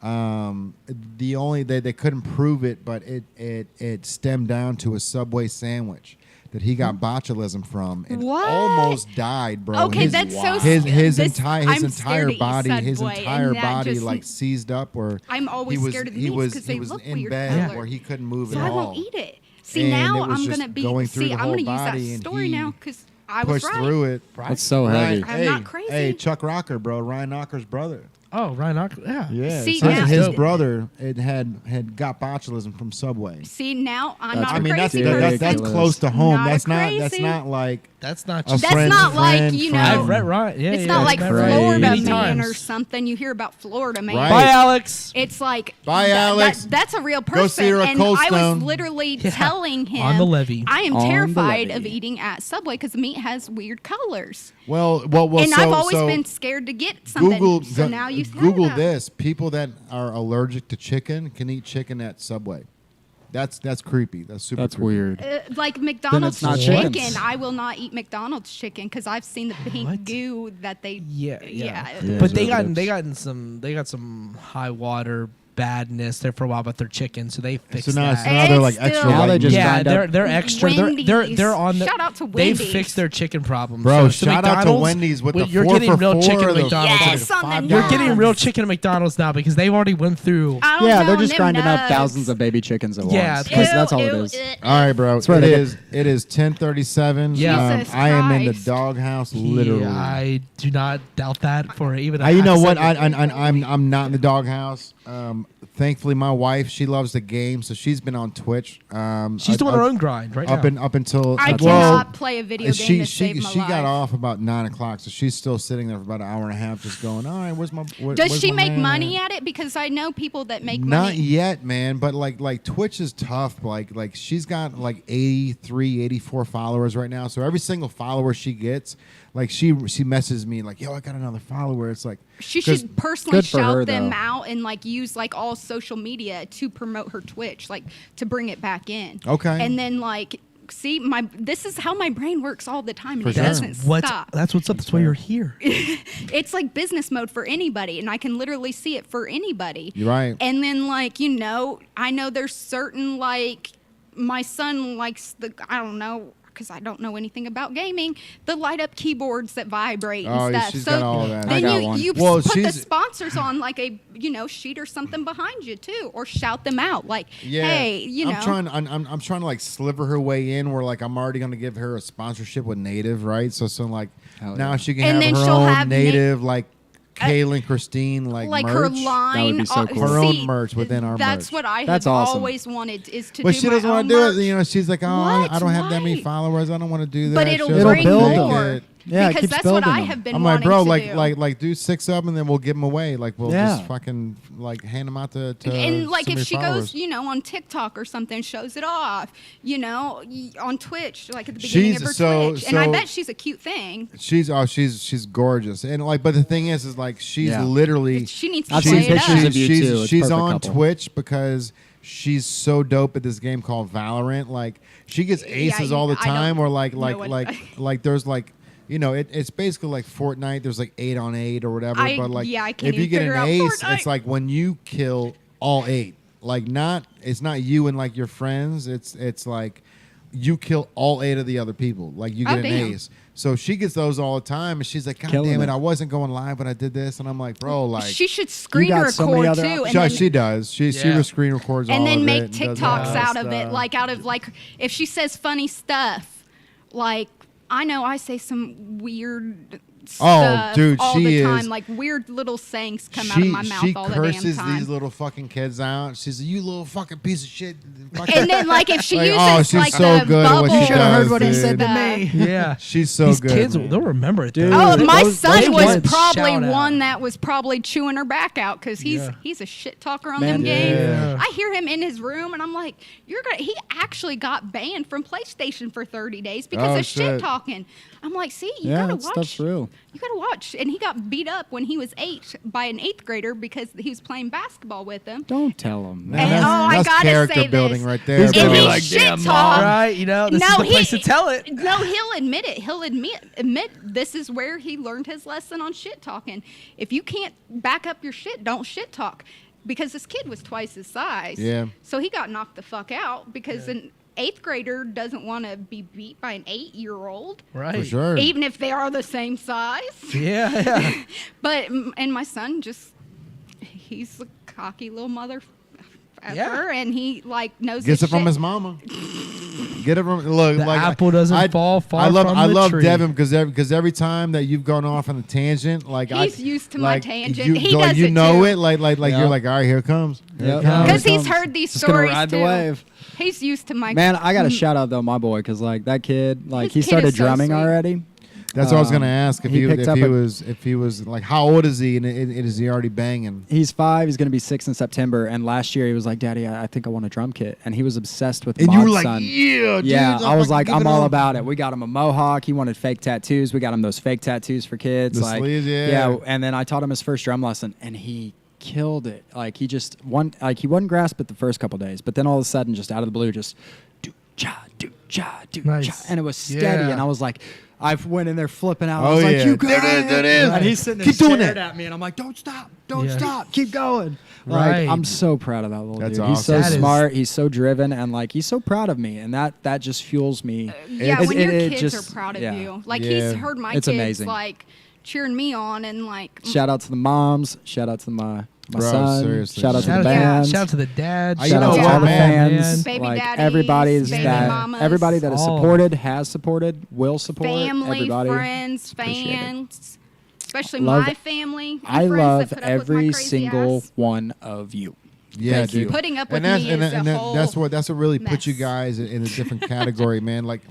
They couldn't prove it, but it stemmed down to a Subway sandwich that he got botulism from and What? almost died, bro. Okay, his, that's so his this- entire I'm scared to eat body Subway, and that just- like seized up or I'm always he was, scared of the he meats was 'cause he they was look in weird bed color. where he couldn't move So at I all. won't eat it. See, And now it was I'm just gonna be. going through See, the I'm whole gonna use body, that and story he now because I was pushed right. through it. That's so heavy. I'm not crazy. Hey, Chuck Rocker, bro, Ryan Knocker's brother. oh, Ryan Ock, yeah. Yeah, See, so now- his Dope. brother had got botulism from Subway. See, now I'm That's not I a mean, that's crazy ridiculous. person. that's close to home. Not That's crazy. not like That's not a just. That's friend, not like, friend, you friend. know, I've read right. Yeah, it's yeah, not like I've crazy. read Florida many man times. or something. You hear about Florida man. Right. Bye, Alex. It's like Bye, Alex. that's a real person. Go see her at and Cold I Stone. was literally Yeah. telling him On the levee. I am On the terrified levee. of eating at Subway because the meat has weird colors. Well, and so, I've always so been scared to get something. Google so now you said Google that. this. People that are allergic to chicken can eat chicken at Subway. That's creepy. That's super. That's creepy. weird. Like McDonald's not chicken, chickens. I will not eat McDonald's chicken because I've seen the pink What? goo that they. Yeah. Yeah, But they preservatives. got some high water badness there for a while, but they're chicken, so they fixed So now, that. so now they're like It's extra. still- Now white they just meat. Yeah, grind up- they're extra. They're on the. Shout out to They've Wendy's. fixed their chicken problems, Bro, So shout out to McDonald's, Wendy's with the you're 4 getting for real 4, chicken at the McDonald's. Yes, on the $5. You're getting real nuts. chicken at McDonald's now because they've already went through. I don't Yeah, know, they're just them grinding up nuts. thousands of baby chickens at Yeah, once. because That's all Ew, it ew, is. ew. All right, bro. where they It is 10:37. Jesus I am in the Christ. doghouse, literally. Yeah, I do not doubt that for even. You know half a what? second. I'm not in the doghouse. Thankfully, my wife, she loves the game, so she's been on Twitch. She's doing her own grind right up now. up until I well, cannot play a video game she to save my she life. got off about 9:00, so she's still sitting there for about an hour and a half, just going, "All right, where's my?" Does where's she my make man money at?" at it? Because I know people that make Not money. yet, man. But like Twitch is tough. Like she's got like 83, 84 followers right now. So every single follower she gets, like she messages me like, "Yo, I got another follower." It's like She 'cause- should personally good for her, shout them though. out and like use like all social media to promote her Twitch, like to bring it back in. Okay. And then like see this is how my brain works all the time For and it sure. doesn't stop. That's what's up. That's why you're here. It's like business mode for anybody and I can literally see it for anybody. You're right. And then like, I know there's certain like my son likes I don't know because I don't know anything about gaming, the light up keyboards that vibrate and Oh, yeah, stuff. she's So got all of that. then I got you, one. you Well, put the she's- sponsors on like a sheet or something behind you too, or shout them out like, Yeah, hey, I'm trying to like sliver her way in where like I'm already gonna give her a sponsorship with Native, right? So like Hell now yeah. she can And have then her she'll own have Native like Kaylin Christine like like merch. her line, That would be so cool. Her own see, merch within our That's merch. what I That's have awesome. always wanted is to But do she my doesn't own want to do merch. it. You know, she's like, oh, What? I don't have that many Why? followers. I don't want to do that. But it'll She'll bring make more. it. Yeah, it because keeps that's what building I them. have been I'm wanting like, bro, to like do 6 of them and then we'll give them away. Like we'll Yeah. just fucking like hand them out to and like some of if your she followers. goes, you know, on TikTok or something, shows it off, you know, on Twitch, like at the beginning of her Twitch, and I bet she's a cute thing. She's gorgeous, and like, but the thing is like she's Yeah. literally She needs to I've play seen it pictures up. of you too. It's she's perfect on couple. Twitch because she's so dope at this game called Valorant. Like she gets aces all the I don't time, or like know what- like there's like. You know, it's basically like Fortnite. There's like 8 on 8 or whatever. But like, I can't if you even get figure an out ace, Fortnite. it's like when you kill all 8. Like it's not you and like your friends. It's like you kill all 8 of the other people. Like you get Oh, an damn. ace. So she gets those all the time, and she's like, God Killing damn it, it. I wasn't going live when I did this, and I'm like, bro, like She should screen got so many record other too, options. and she then, does. She Yeah. screen records all and then of make it and does TikToks all that out of it, stuff. like out of like if she says funny stuff, like I know I say some weird stuff dude, all she the is- time, like weird little sayings come out of my mouth she all the damn curses time. these little fucking kids out. She's like, you little fucking piece of shit. Fucking- And then like if she Like, uses oh, she's like so the good at what bubble, she You should have heard what he dude. said to me. Yeah. She's so These good. kids, man. they'll remember it. Dude. though. Oh, my Those son was kids probably shout out. one that was probably chewing her back out because Yeah. he's a shit talker on Man, them games. yeah. I hear him in his room and I'm like, he actually got banned from PlayStation for 30 days because Oh, of shit shit. talking. I'm like, see, you Yeah, gotta that watch. stuff's real. You gotta watch. And he got beat up when he was 8 by an 8th grader because he was playing basketball with him. Don't tell him. Man, And- that's, oh, I that's gotta character say building this. right there. He's gonna And be bro. he like, shit "Damn, talk. Right, you know, this is No, the place to tell it. No, he'll admit it. He'll admit this is where he learned his lesson on shit talking. If you can't back up your shit, don't shit talk. Because this kid was twice his size. Yeah. So he got knocked the fuck out because an 8th grader doesn't want to be beat by an 8-year-old, Right. For sure. even if they are the same size. Yeah, yeah. But and my son he's a cocky little mother. Yeah. And he like knows Gets his it from shit. his mama. Get it from look. The like apple doesn't fall far I love from I the love tree. Devin because every time that you've gone off on a tangent, like He's used to my like, tangent. You, He like does you it know too. it like Yeah. you're like, all right, here it comes. Here Yep. it comes. Because he's comes. heard these Just gonna stories ride too. the wave. He's used to my Man, I got to shout out though my boy because like that kid, like His he kid started is so drumming sweet. already. That's what I was gonna ask if he he picked if up he a- was like, how old is he and is he already banging? He's 5. He's gonna be 6 in September. And last year he was like, "Daddy, I think I want a drum kit." And he was obsessed with And Mod you were like, Son. yeah, dude, Yeah, I was fucking like, give I'm it all up. about it. We got him a mohawk. He wanted fake tattoos. We got him those fake tattoos for kids. The like, sleeves, yeah. And then I taught him his first drum lesson, and he killed it. Like he just he wouldn't grasp it the first couple days, but then all of a sudden, just out of the blue, just do cha, Nice. and it was steady. Yeah. And I was like, I went in there flipping out. Oh, I was like, yeah. you got There it is, there it is. And he's sitting there Keep doing staring that. at me, and I'm like, don't stop, don't Yeah. stop, keep going. Right. Like I'm so proud of that little That's dude. He's so awesome. That is- smart. He's so driven, and like he's so proud of me, and that just fuels me. Yeah, It's- when your it kids just- are proud of yeah. you. Like Yeah. he's heard my It's kids amazing. like cheering me on and like Shout out to the moms. Shout out to my Bro, son. seriously. Shout out to Shout the out, band. shout out to the dad. You Shout know out to what, all the man? fans. Baby like daddies, everybody's baby that mamas. everybody that has All. supported, has supported, will support. family, everybody. friends, appreciate it. fans, especially Love- my family. and I friends love that put up with my every crazy single ass. one of you. Yeah, Thank dude. you. Putting up with and that's me and, is and a that- whole that's what really puts you mess. guys in a different category, man. Like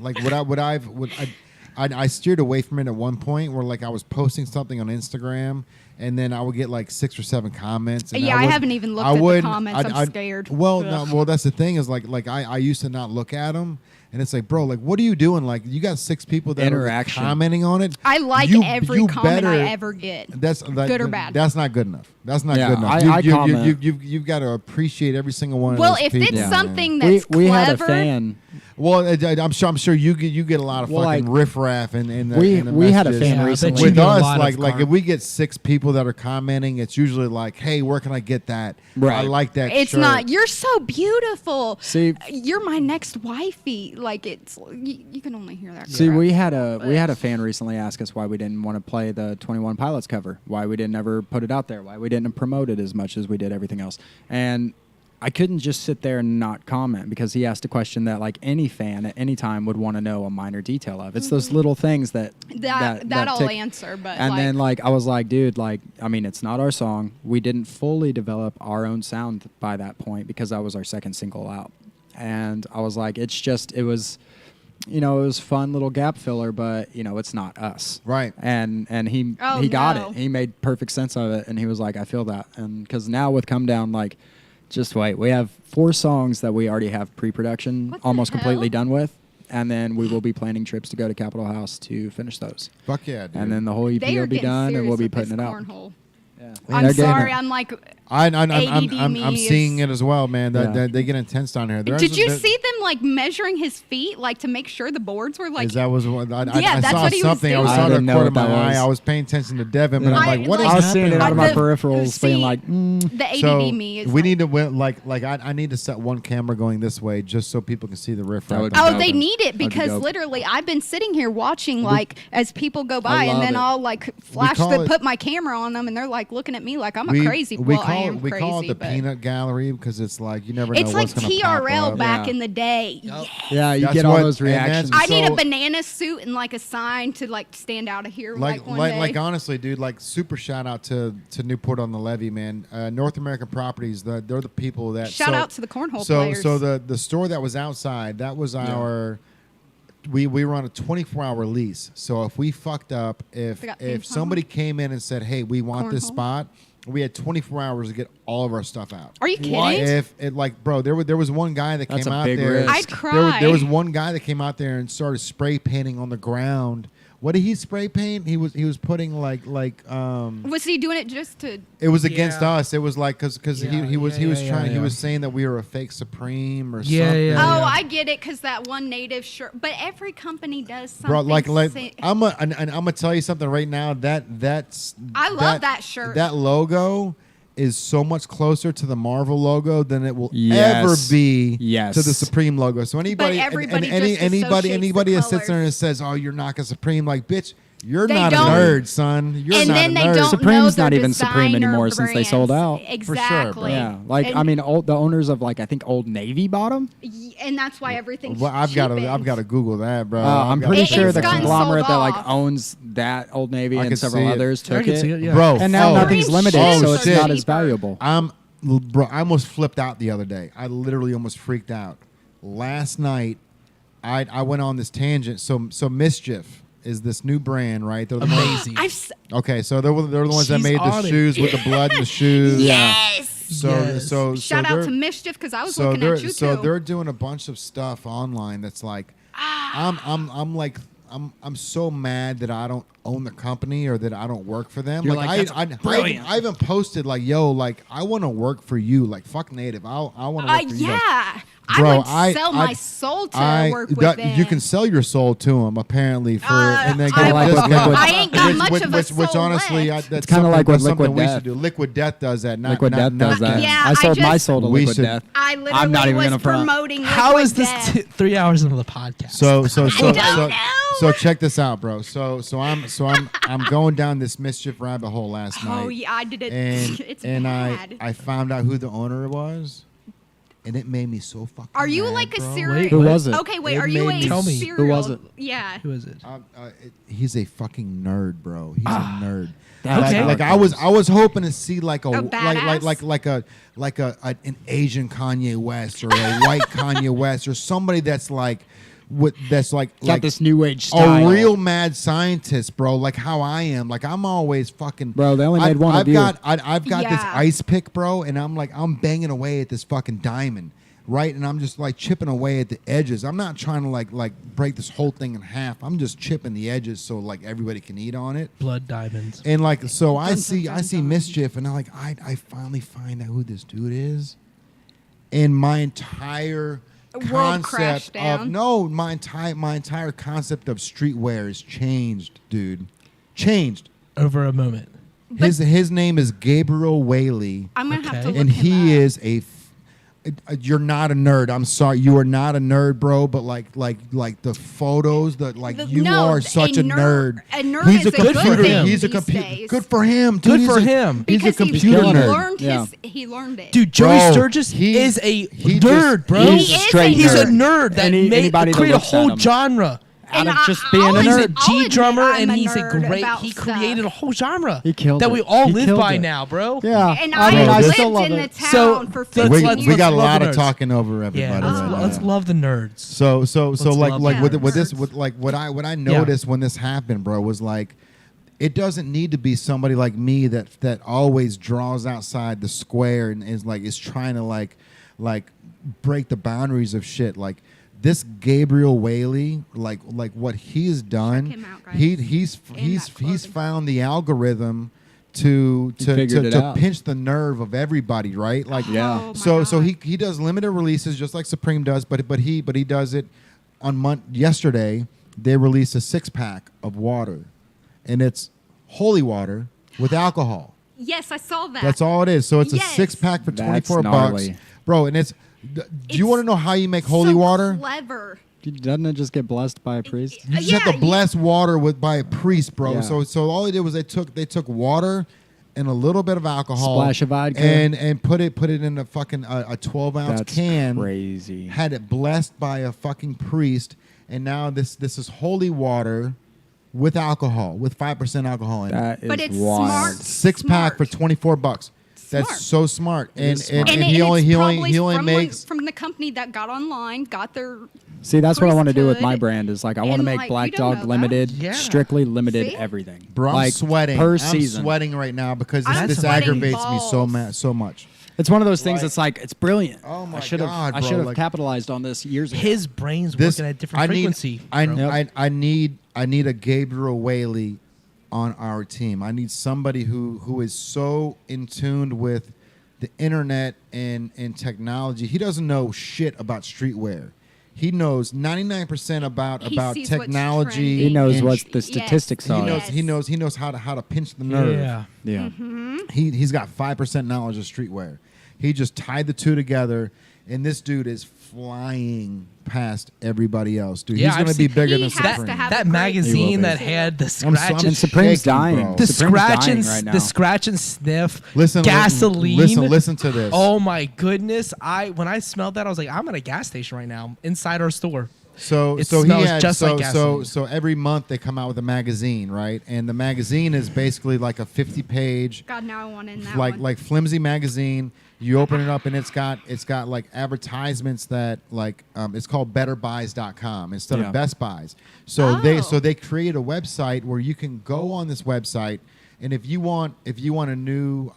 I steered away from it at one point where like I was posting something on Instagram and then I would get like 6 or 7 comments. And Yeah, I wouldn't- haven't even looked I at the wouldn't- comments. I'm scared. Well, Ugh. no, well, that's the thing is like I used to not look at them. And it's like, bro, like, what are you doing? Like, you got 6 people that Interaction. are commenting on it. I like You- every you comment I better- ever get. That's Good or bad. That's not good enough. That's not Yeah, good enough. I comment. You've got to appreciate every single one. Well, of those if people, it's man. something that's we had a clever, fan. Well, I'm sure you get a lot of Well, fucking like, riffraff in the we in the had a messages. fan Yeah, I bet recently. you With get a us, lot of like if we get 6 people that are commenting, it's usually like, hey, where can I get that? Right. I like that. it's shirt. not. You're so beautiful. See- you're my next wifey. Like it's. You can only hear that. See, crap. we had a fan recently ask us why we didn't want to play the 21 Pilots cover, why we didn't ever put it out there, why we didn't promote it as much as we did everything else. And I couldn't just sit there and not comment because he asked a question that like any fan at any time would want to know a minor detail of. It's those little things that I'll tick. answer, but And then like I was like, dude, like I mean, it's not our song. We didn't fully develop our own sound by that point because that was our second single out. And I was like, it was, you know, it was fun little gap filler, but you know, it's not us. Right. And he Oh, got no. it. He made perfect sense of it, and he was like, I feel that. And because now with Come Down, like, just wait, we have 4 songs that we already have pre-production What the almost hell? completely done with, and then we will be planning trips to go to Capitol House to finish those. Fuck yeah, dude. And then the whole EP they are will be getting done, and serious we'll be with this putting it out. cornhole. Yeah. I'm They're getting sorry. it. I'm like, I'm ADD seeing me it as well, man. That, Yeah. they get intense down here. did you see them like measuring his feet, like to make sure the boards were like? Is that was what I Yeah, that's saw what he was something. I was doing. starting I to didn't know corner what my that eye. was. I was paying attention to Devin, but Yeah. I'm like, what is like- I was seeing it out of my The- peripherals, being see, like, the ADD So me is we like, need to I need to set one camera going this way just so people can see the riff. That raff. would be Oh, dope. they need it That'd be because dope. literally I've been sitting here watching like as people go by, and love then it. I'll like flash call it- put my camera on them, and they're like looking at me like I'm a we, crazy. we Well, I am we crazy, call it the but peanut gallery because it's like you never know it's like what's going to pop TRL up. back Yeah. in the day. Yep. yeah, you That's get all what- those and that's- reactions. I need a So- banana suit and like a sign to like stand out of here like one day. Like honestly, dude, like super shout out to Newport on the Levee, man. North American Properties, they're the people that Shout out to the cornhole so players. so the store that was outside, that was our we were on a 24-hour lease. So if we fucked up, if They got ping pong? somebody came in and said, "Hey, we want this Cornhole? spot," we had 24 hours to get all of our stuff out. Are you kidding? If it like, bro, there was one guy that That's came a out big there. risk. I'd There was cry. one guy that came out there and started spray painting on the ground. What did he spray paint? He was putting like Was he doing it just to? it was against Yeah. us. It was like because Yeah, he was yeah, trying he yeah. was saying that we were a fake Supreme or Yeah, something. yeah, Oh, yeah. I get it because that one native shirt. But every company does something. Bro, like si- I'm gonna tell you something right now. That's I love that shirt. That logo is so much closer to the Marvel logo than it will Yes. ever be Yes. to the Supreme logo. So anybody, everybody and just associates anybody the that sits there colors. and says, "Oh, you're not a Supreme," like, bitch, you're They not a don't- nerd, son. You're and not then a they nerd. don't Supreme's know not their even Supreme designer anymore since they sold brands. out. Exactly. bro. Yeah, like And- I mean, the owners of like I think Old Navy bought them. and that's why everything's Well, I've got cheapened. to Google that, bro. I'm I've pretty gotta sure It's the Google that. gotten conglomerate that sold like off. owns that Old Navy I and can several see it. others I took can it. see it, yeah. Bro. And now oh, nothing's limited, shit. so it's Shit. not as valuable. Bro, I almost flipped out the other day. I literally almost freaked out. Last night, I went on this tangent. So Mischief is this new brand, right? They're the ones- Amazing. Okay, so they're the ones that She's made the on it. shoes with the blood in the shoes. Yes. So Yes. Shout out they're- to Mischief because I was so looking they're at you so too. they're doing a bunch of stuff online that's like I'm so mad that I don't own the company or that I don't work for them. You're like like, I "That's brilliant." I even posted like, yo, like I want to work for you. Like fuck Native. I want to work for you guys. yeah. Bro, I would sell my soul to work with them. You can sell your soul to them apparently for and then I get a like what discount. Liquid- I ain't got much of a which soul honestly, left. that's kinda like what that's something Liquid we Death- should do. Liquid Death does that. Not, Liquid not, Death not does that. Yeah, I sold my just- soul to We Liquid should- Death. I literally I'm not even was gonna front. promoting How Liquid is this Death. 3 hours into the podcast? So check this out, bro. I'm going down this Mischief rabbit hole last night. Oh yeah, I did it. And it's and bad. I found out who the owner was, and it made me so fucking. Are you mad, like a bro. serial? Wait, Who what? was it? Okay, wait. It Are you made a me- Tell me. serial? Who was it? Yeah. Who is it? He's a fucking nerd, bro. He's a nerd. Okay. Like I was hoping to see like a badass? like an Asian Kanye West or a white Kanye West or somebody that's like Got this new age style. a real mad scientist, bro. Like how I am. Like I'm always fucking. Bro, they only made one of I've you. got I've got this Yeah. ice pick, bro, and I'm banging away at this fucking diamond, right? And I'm just like chipping away at the edges. I'm not trying to like break this whole thing in half. I'm just chipping the edges so like everybody can eat on it. Blood diamonds. And like so I see Mischief, and I'm like I finally find out who this dude is, and my entire World crashed concept of down. my entire concept of streetwear is changed, dude. Changed. Over a moment. His name is Gabriel Whaley, I'm gonna have to Okay. look and him he up. is you're not a nerd. I'm sorry, you are not a nerd, bro. But like the photos, you are such a nerd. A nerd He's is a computer. thing He's a these computer. days. Good for him. Dude. Good for him. He's a Because computer he nerd. learned Yeah. he learned it. Dude, Joey Bro, Sturgis is a he nerd, just- bro. He He's a is straight He's a nerd. nerd that Anybody that created a looks at whole him. genre. Out of And just I- being I'll a He's a admit- nerd. I'll G admit drummer, I'm and a he's a nerd great. about He stuff. created a whole genre He killed that it. we all He live killed by it. now, bro. Yeah. And I mean, I I lived still love in the it. town So, for let's 15 we, love- years. we got a love lot the of nerds. talking over everybody. Yeah, right now. let's love the nerds. So like love like the with this nerds. with like what I noticed when this happened, bro, was like it doesn't need to be somebody like me that always draws outside the square and is trying to like break the boundaries of shit. Like this Gabriel Whaley, like what he's done, him out, guys. he's that clothing. found the algorithm to figured it out. pinch the nerve of everybody, right? Like Yeah. Oh, my so God. he does limited releases just like Supreme does, but he does it on yesterday. They released a 6-pack of water, and it's holy water with alcohol. Yes, I saw that. That's all it is. So it's a Yes. 6-pack for That's 24 bucks, gnarly. bro. And do you want to know how you make holy so water? Clever. Doesn't it just get blessed by a priest? You just Yeah, have to bless water by a priest, bro. Yeah. So all they did was they took water and a little bit of alcohol, Splash of vodka. and put it in a fucking a 12-ounce That's can. crazy. Had it blessed by a fucking priest, and now this is holy water with alcohol, with 5% alcohol in it. That is But it's wild. smart. 6-pack for 24 bucks. Smart. That's so smart. And is smart. and And he only from makes from the company that got online, got their. See, that's what I want to do with my priesthood, brand. Is like I want to and, make like, Black you don't Dog know limited, that. Yeah. strictly limited See? everything. Bro, I'm like, sweating. per I'm season. sweating right now because I'm this sweating aggravates me balls. so much. It's one of those things Like- that's like it's brilliant. Oh my I should have God, I bro, should have like- capitalized on this years ago. His brain's This working at a different I need- frequency. I, bro. Yep. I need a Gabriel Whaley on our team. I need somebody who is so in tune with the internet and technology. He doesn't know shit about streetwear. He knows 99% about He sees what's technology. he knows and what sh- the statistics he are. knows he knows how to pinch the nerve. Yeah. Yeah. Mm-hmm. He's got 5% knowledge of streetwear. He just tied the two together, and this dude is flying past everybody else, dude. Yeah, He's going I've to be seen- bigger He than has to Supreme. have That a great magazine He will that be. had the I'm scratch And Supreme's shaking, dying. bro. the Supreme's scratch dying and right now. the scratch and sniff, Listen, gasoline. Listen to this. Oh my goodness! When I smelled that, I was like, I'm at a gas station right now inside our store. So It so he smells had just so like gasoline. so every month they come out with a magazine, right? And the magazine is basically like a 50-page God, now I want in that like one. like flimsy magazine. You open it up and it's got like advertisements that like it's called betterbuys.com instead Yeah. of Best Buys. So Oh. they create a website where you can go on this website, and if you want a new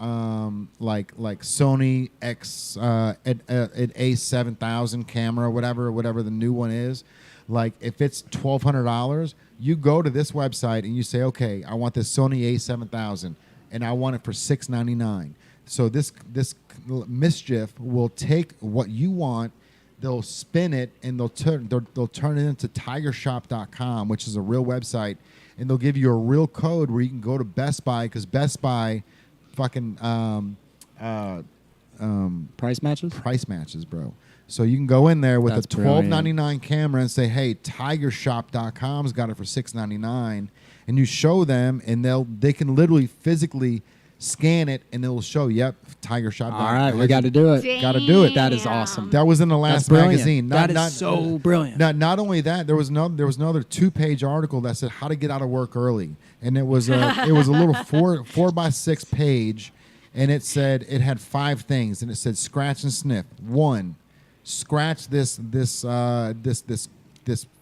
like Sony X an A7000 camera, whatever the new one is, like if it's $1,200, you go to this website and you say, okay, I want this Sony A7000 and I want it for $699. So this mischief will take what you want, they'll spin it, and they'll turn it into tigershop.com, which is a real website, and they'll give you a real code where you can go to Best Buy, because Best Buy fucking Price matches. price matches, bro. So you can go in there with That's a $12.99 camera and say, hey, tigershop.com's got it for $6.99, and you show them, and they can literally physically scan it, and it'll show, yep, Tigershop. All right, we got to do it. Gotta do it. That is awesome. That was in the That's last brilliant. magazine. That is so brilliant. Not only that, there was another 2-page article that said how to get out of work early, and it was a little 4x6 page, and it said it had 5 things, and it said scratch and sniff. 1, scratch this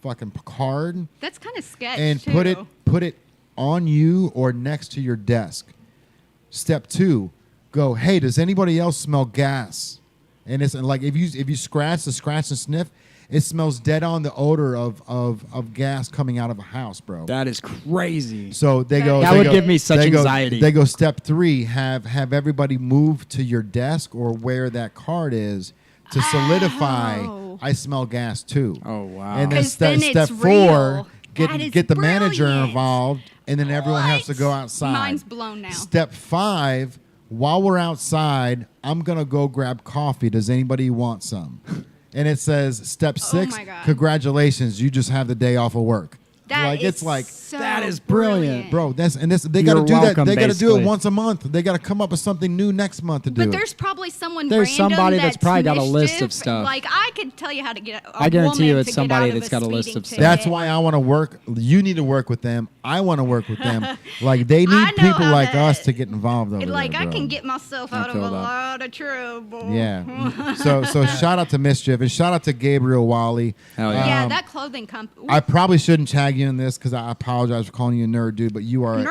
fucking card That's kind of sketch and too. put it on you or next to your desk. Step 2, go, hey, does anybody else smell gas? And it's like if you scratch and sniff, it smells dead on the odor of gas coming out of a house, bro. That is crazy. So they go. That they would go- give me such they go- anxiety. They go step 3, have everybody move to your desk or where that card is to solidify. Oh. I smell gas too. Oh, wow. And then 'Cause then step it's 4, real. That is get the manager brilliant. involved, and then everyone has to go outside. Mine's blown now. Step 5, while we're outside, I'm going to go grab coffee. Does anybody want some? And it says, step 6, my God. congratulations, you just have the day off of work. That is it's like, so that is brilliant. bro, they got You're to do that. welcome, They got to do basically. it once a month. They got to come up with something new next month to do But it. there's probably someone There's random somebody that's probably got a list of mischief. stuff. Like, I could tell you how to get a I guarantee you woman it's to somebody get out of that's got a list speeding of stuff. ticket. That's why I want to work. You need to work with them. I want to work with them. Like they I need know people how like to- us to get involved over Like, there, I bro. can get myself out of feel a that. lot of trouble. Yeah. So shout out to Mischief and shout out to Gabriel Wally. Hell yeah. Yeah, that clothing company. I probably shouldn't tag you in this because I apologize for calling you a nerd, dude. But you are a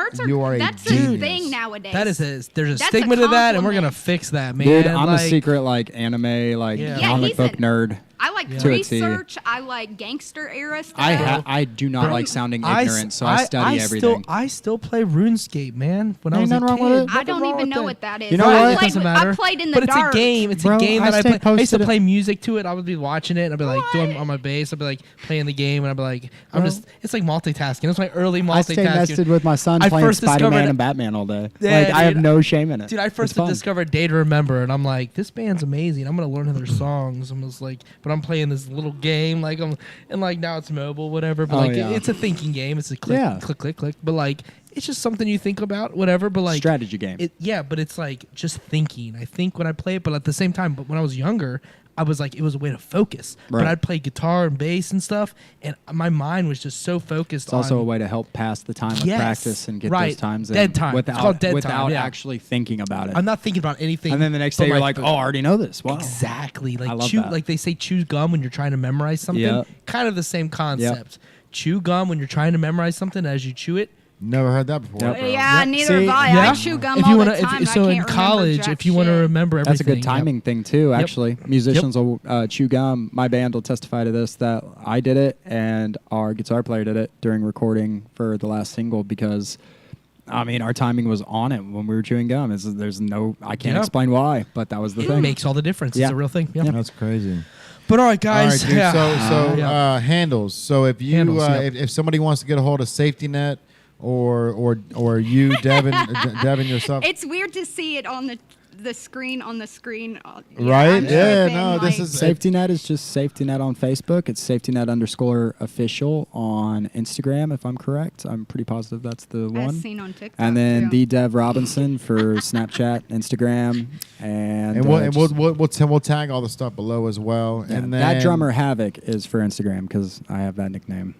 that's genius. a thing nowadays. That is there's a That's a stigma to that, and we're gonna compliment. fix that, man. Dude, I'm a Like, secret like anime, like Yeah. Yeah, comic he's book an- nerd. I like To a T. research. I like gangster era stuff. I do not Bro, like sounding ignorant, so I study Still, everything. I still play RuneScape, man. When I Ain't was a nothing kid. wrong with it. I don't wrong even with know that. what that is. You know I what? played, It doesn't matter. I played in the but it's dark. a game. It's Bro, a game I that I stay play. I used to posted- play music to it. I would be watching it, and I'd be like doing What? on my bass. I'd be like playing the game, and I'd be like, I'm Bro. just. It's like multitasking. It's my early I stay multitasking. nested with my son I playing first Spider-Man discovered- and Batman all day. Yeah, like I have dude. no shame in it. Dude, I first It's fun. discovered Day to Remember, and I'm like, this band's amazing. I'm gonna learn their songs. I'm just like, but I'm playing this little game, like and like now it's mobile, whatever. But Oh, like, yeah. it's a thinking game. It's a click, Yeah. click, click, click. But like, it's just something you think about, whatever. But like, strategy game. yeah, but it's like just thinking. I think when I play it, but at the same time, but when I was younger, I was like, it was a way to focus. Right. But I'd play guitar and bass and stuff, and my mind was just so focused It's also on a way to help pass the time with Yes, practice and get right. those times Dead in time. It's without, called dead without time, yeah. actually thinking about it. I'm not thinking about anything. and then the next but day you're my like, fo- oh, I already know this. Wow. Exactly. I Like love chew, that. like they say, chew gum when you're trying to memorize something. Yep. Kind of the same concept. Chew gum when you're trying to memorize something. As you chew it, Never heard that before. Yep. Bro. Yeah, Yep. neither See, have I. yeah. I chew gum if all you the wanna, time. if, so I in can't college, remember if you jack want to shit. remember everything, That's a good yep. timing thing too. Actually, musicians will chew gum. My band will testify to this that I did it and our guitar player did it during recording for the last single because, I mean, our timing was on it when we were chewing gum. I can't Yeah. explain why, but that was the It thing. makes all the difference. Yeah. It's a real thing. Yeah. That's crazy. But all right, All right, guys. dude. yeah. So handles. So if you Handles, yep. if somebody wants to get a hold of Safety Net or you, Devin, Devin yourself, It's weird to see it on the screen on the screen. right? I'm Yeah, tripping, no, this like- is Safety Net is just Safety Net on Facebook. It's SafetyNet_official on Instagram, if I'm correct. I'm pretty positive that's the As one. seen on TikTok. And then too. the Dev Robinson for Snapchat, Instagram, and we'll tag all the stuff below as well. yeah, And then that drummer Havoc is for Instagram because I have that nickname.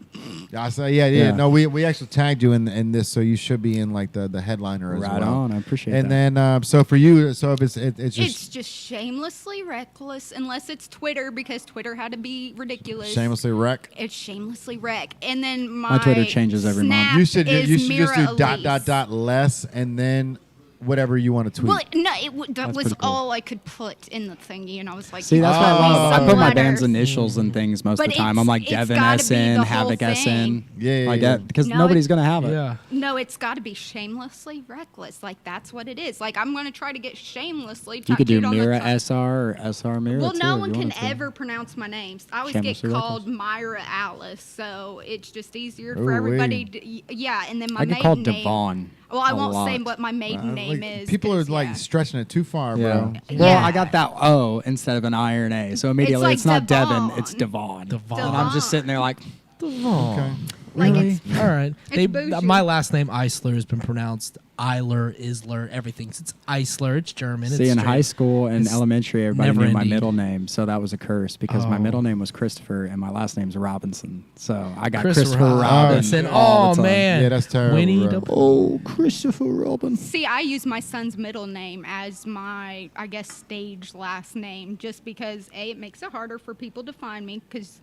I say yeah. Yeah. No, we actually tagged you in this, so you should be in like the headliner as Right well. on, I appreciate And that. then so for you, so if it's just It's just shamelessly reckless, unless it's Twitter, because Twitter had to be ridiculous. shamelessly wreck. It's shamelessly wreck, and then my Twitter changes every month. Snap You should is just Mira do Elise. less and then whatever you want to tweet. Well, no, that That's was pretty cool. all I could put in the thingy, and I was like, See, that's what I Oh. love. I Some put my letters. band's initials and things most But of the time. I'm like it's Devin gotta be SN, the whole Havoc thing. SN. Yeah, Like yeah. that because No, nobody's it's- gonna have it. Yeah. No, it's got to be shamelessly reckless. Like that's what it is. Like I'm gonna try to get shamelessly. You could do tattooed on the Mira top. SR or SR Mira. Well, too, no if one you can wanted to. ever pronounce my names. I always get Shamelessly called Reckless. Myra Alice, so it's just easier Ooh-wee. for everybody. Yeah, and then my I get maiden called name. Devon. Well, I a won't say lot. what my maiden name Like, is. people are 'cause, like yeah. stretching it too far, Yeah. bro. Well, Yeah. I got that O instead of an I or an A, so immediately like it's not Devon, Devon. it's Devon. Devon. And I'm just sitting there like, Okay. Like really? it's All right. It's bougie. My last name Eisler has been pronounced Eiler, Isler, everything. It's Eisler. It's German. See, it's in straight. high school and It's elementary, everybody never knew my ending. middle name, so that was a curse because my Oh. middle name was Christopher and my last name's Robinson. So I got Christopher Christopher Robinson. Robinson. all Oh, the time. man. Yeah, that's terrible, Winnie bro. the Oh, Christopher Robinson. See, I use my son's middle name as my, I guess, stage last name, just because it makes it harder for people to find me, because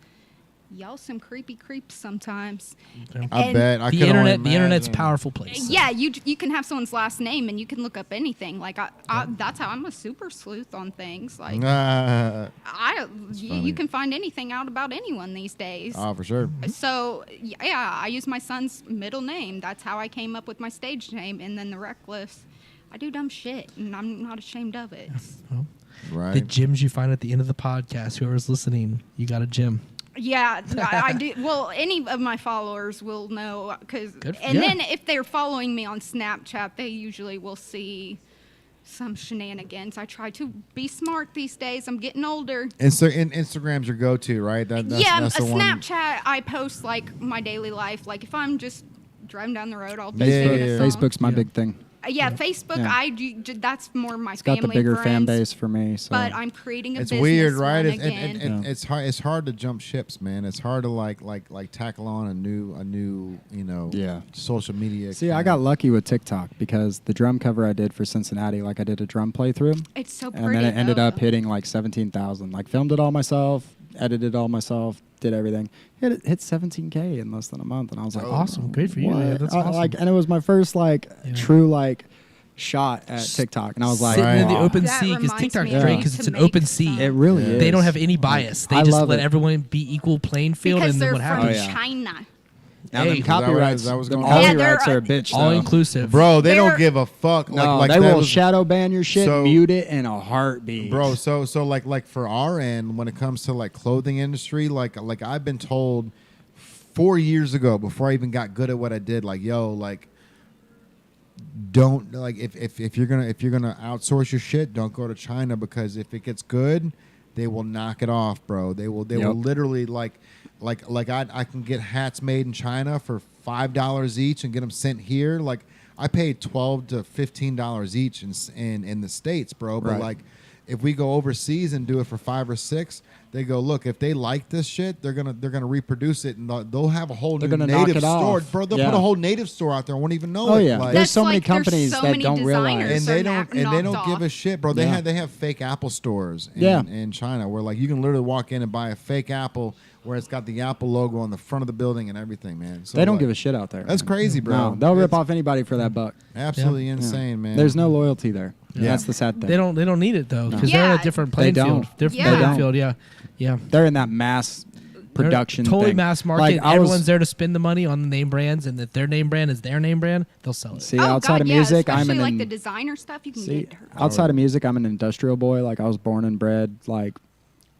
y'all some creepy creeps sometimes. I And bet. I The could internet. only The internet's a imagine. powerful place. Yeah, you can have someone's last name and you can look up anything. Like that's how I'm a super sleuth on things. Like Ah, you funny. can find anything out about anyone these days. oh, for sure. So yeah, I use my son's middle name. That's how I came up with my stage name, and then the Reckless. I do dumb shit, and I'm not ashamed of it. Right. The gyms you find at the end of the podcast. Whoever's listening, you got a gym. Yeah, I do. Well, any of my followers will know, Good for- and yeah. then if they're following me on Snapchat, they usually will see some shenanigans. I try to be smart these days. I'm getting older. Instagram's your go-to, right? That's a the one. Snapchat. I post like my daily life. Like if I'm just driving down the road, I'll be Yeah, singing yeah, a yeah. song. Facebook's my big thing. Facebook. Yeah. That's more my It's got family the bigger and friends, fan base for me. So. But I'm creating a It's business weird, right? one again. It's hard. It's hard to jump ships, man. It's hard to like tackle on a new social media. See, I got lucky with TikTok because the drum cover I did for Cincinnati, like I did a drum playthrough. It's so pretty. And then it ended though. up hitting like 17,000. Like filmed it all myself, edited it all myself, did everything. It hit 17K in less than a month, and I was like, Awesome. Great for you. what? Yeah, that's awesome. And it was my first true shot at TikTok, and I was like, Sitting in the wow. open That sea, because reminds TikTok's me great I because need it's to an open make sea. some. It really is. They don't have any bias. They I just love let it. everyone be equal playing field, because and they're then what from happens? Oh, yeah. China. Now Hey, the is copyrights, that was the going on? Yeah, copyrights they're, are a bitch. All though. inclusive. Bro, they don't They're- give a fuck. No, like they that will was- shadow ban your shit, So- mute it in a heartbeat. Bro, so like for our end, when it comes to like clothing industry, like I've been told 4 years ago before I even got good at what I did, like don't like if you're gonna outsource your shit, don't go to China, because if it gets good, they will knock it off, bro. They will literally like I can get hats made in China for $5 each and get them sent here. Like I paid $12 to $15 each in the States, bro. But Right. like if we go overseas and do it for $5 or $6, they go, look, if they like this shit, they're gonna reproduce it, and they'll have a whole They're new gonna knock native it store, off. bro. They'll Yeah. put a whole native store out there and won't even know Oh, it. yeah. Like, There's so many there's companies so that many don't realize. designers and they are don't knocked give a off. shit, bro. Yeah. They have fake Apple stores Yeah. in China where like you can literally walk in and buy a fake Apple where it's got the Apple logo on the front of the building and everything, man. So They don't like, give a shit out there. That's crazy, bro. No, they'll rip It's off anybody for that buck. absolutely Yeah. insane, man. There's no loyalty there. Yeah. That's the sad thing. They don't need it though, because they're Yeah. in a different playing don't. field. Different Yeah. They playing don't. field. Yeah. They're in that mass They're production totally thing. mass market. Like, I was- Everyone's there to spend the money on the name brands, and if their name brand is their name brand, they'll sell it. See, Oh, outside God, of yeah, music, I'm especially an like the designer stuff. You can see, get her. outside of music, I'm an industrial boy. Like I was born and bred like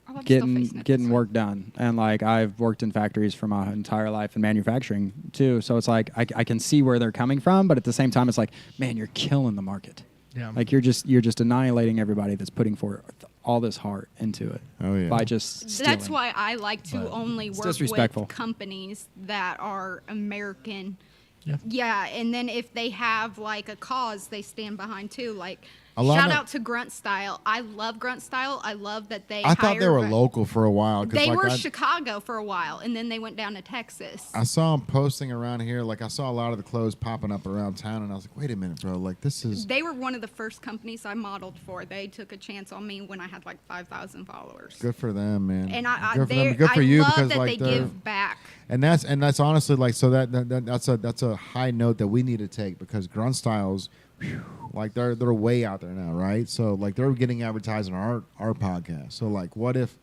I love still getting facing it getting this way. work done, and like I've worked in factories for my entire life in manufacturing too. So it's like I can see where they're coming from, but at the same time, it's like, man, you're killing the market. Yeah. Like you're just annihilating everybody that's putting forth all this heart into it. Oh, yeah. By just stealing. That's why I like to But only it's work disrespectful. with companies that are American. Yeah. Yeah, and then if they have like a cause they stand behind too. Like A lot shout of- out to Grunt Style. I love Grunt Style. I love that they I thought they hire were Grunt- local for a while. 'Cause, They like, were I, Chicago for a while, and then they went down to Texas. I saw them posting around here. Like I saw a lot of the clothes popping up around town, and I was like, wait a minute, bro. Like this is. They were one of the first companies I modeled for. They took a chance on me when I had like 5,000 followers. Good for them, man. And I good for them. they- Good for I you love because that like they they're give back. and that's honestly like so that's a high note that we need to take because Grunt Styles, whew, like they're way out there now, right? So like they're getting advertised on our podcast. So like what if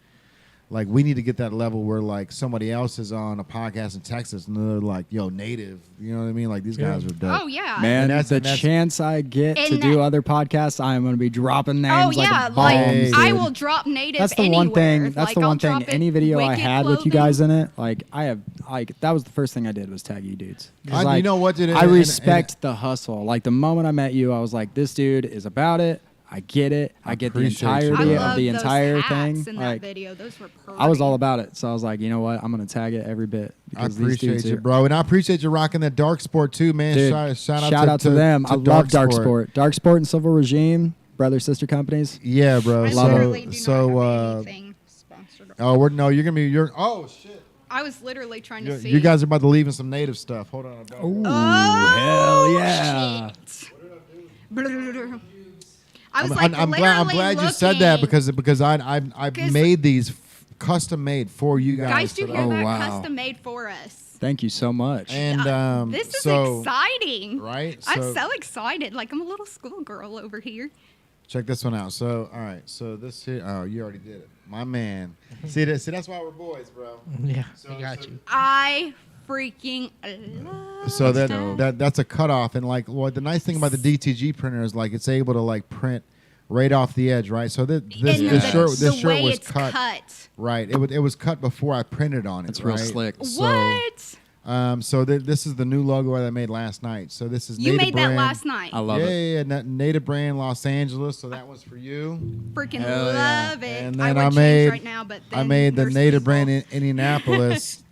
like we need to get that level where like somebody else is on a podcast in Texas and they're like, yo, native, you know what I mean? Like these guys are dope. Oh yeah. Man, And that's- the and that's- chance I get to And do that- other podcasts, I am going to be dropping names Oh like yeah, bombs, like dude. I will drop native. That's the anywhere. one thing. That's Like, the I'll one thing. drop it Any video I Wicked had with you Clothing. guys in it, like I have, like that was the first thing I did was tag you dudes. 'Cause, You like, know what, dude? I And- respect the hustle. Like the moment I met you, I was like, this dude is about it. I get it. I get the appreciate you. I entirety love of the those entire hats thing. in that Like video. Those were perfect. I was all about it. So I was like, you know what? I'm gonna tag it every bit I because these appreciate dudes you, are- bro, and I appreciate you rocking that Dark Sport too, man. Dude, Shout out to them. I love Dark Sport. Dark Sport and Civil Regime, brother sister companies. Yeah, bro. I Love literally it. do So not have anything sponsored. you're gonna be oh shit. I was literally trying to see. You guys are about to leave in some native stuff. Hold on. Ooh, Oh, hell yeah! shit. I was I'm like, glad literally you said that looking. because I 'Cause- made these custom made for you guys. Guys, do you today. hear that? wow. Custom made for us. Thank you so much. And This is so exciting. right? I'm So- so excited. Like I'm a little schoolgirl over here. check this one out. So all right, so this here. Oh, you already did it, my man. See that? See that's why we're boys, bro. Yeah, So- I got so- you. I freaking love So that. that's a cutoff, and like what the nice thing about the DTG printer is like it's able to like print right off the edge, right? So this And shirt the way was it's cut, right. It was cut before I printed on it. It's right? real slick. So, What? So this is the new logo that I made last night. So this is You Native made brand. that last night. I love it. Yeah. Native brand Los Angeles. So that was for you. Freaking Hell yeah. love it. And I then would I change made right now, but I then made the there's Native people. brand in Indianapolis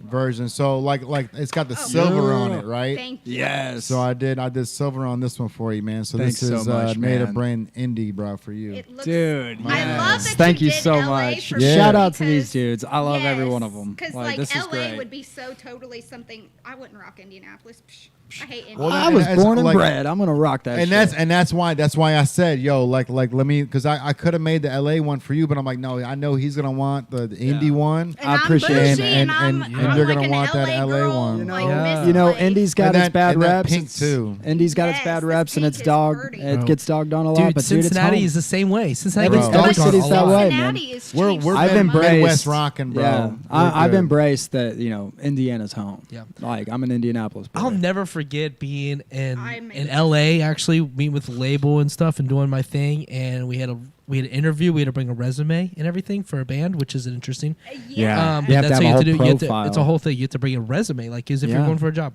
version. So like it's got the silver on it, right? Thank you. Yes. So I did silver on this one for you, man. So Thanks this is so much, Native man. brand Indie, bro, for you. It looks, Dude, I yes. love that Thank you did so LA much. for Yeah. me Shout out to these because- dudes. I love every one of them. Because Like, this is LA great. would be so totally something. I wouldn't rock Indianapolis. Psh, I hate Indianapolis. Well, I was and born and like- bred. I'm gonna rock that. And shit. that's why I said, yo, like let me, because I could have made the LA one for you, but I'm like, no, I know he's gonna want the indie one. And I I'm appreciate it. bougie, And I'm you're like gonna an want that LA girl, one. You know, like Yeah. Miss you know, LA. Indy's got And its that- bad and that reps. pink, It's- too. Indy's got its Yes, bad this reps, and pink it's is dog. pretty. It gets dogged on a lot. Dude, but Cincinnati dude, is the same way. Cincinnati Bro. gets Every dogged on city's a that lot. way, man. Cincinnati is We're changed I've so been much. braced. Midwest rocking, bro. Yeah, We're I've good. embraced that. Indiana's home. Yeah. Like I'm an Indianapolis boy. I'll never forget being in I'm LA, actually meeting with the label and stuff and doing my thing, and we had an interview. We had to bring a resume and everything for a band, which is interesting. Yeah. But You have to that's have what a do. whole You have to, profile. it's a whole thing. You have to bring a resume, like as if you're Yeah. going for a job.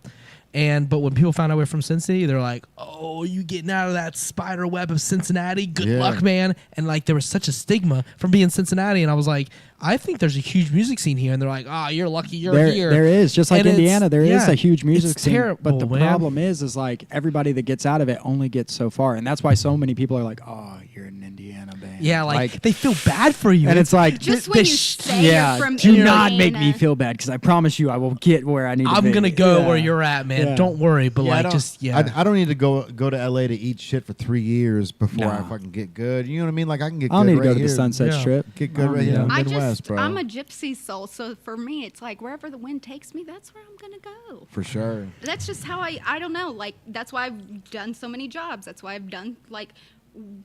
But when people found out we're from Cincinnati, they're like, "Oh, you getting out of that spider web of Cincinnati? Good Yeah. luck, man!" And like there was such a stigma from being Cincinnati, and I was like, "I think there's a huge music scene here," and they're like, "Oh, you're lucky you're here." There is, just like And it's- Indiana, there is yeah, a huge music it's scene. terrible, But the man. problem is like everybody that gets out of it only gets so far, and that's why so many people are like, "Oh, you're an Indiana band." Yeah, like they feel bad for you, and it's like, Just th- when this you sh- say yeah, you're from do not make Indiana. me feel bad because I promise you, I will get where I need to be. I'm gonna go Yeah. where you're at, man. Yeah. Don't worry. But Yeah, like, just I don't need to go to LA to eat shit for 3 years before I Nah. fucking get good. You know what I mean? Like I can get. I don't good need to right go to the here. Sunset Yeah. Strip. Get good right Yeah. here in the I Midwest, just, bro. I'm a gypsy soul, so for me, it's like wherever the wind takes me, that's where I'm gonna go. For sure. That's just how I don't know. Like that's why I've done so many jobs. That's why I've done like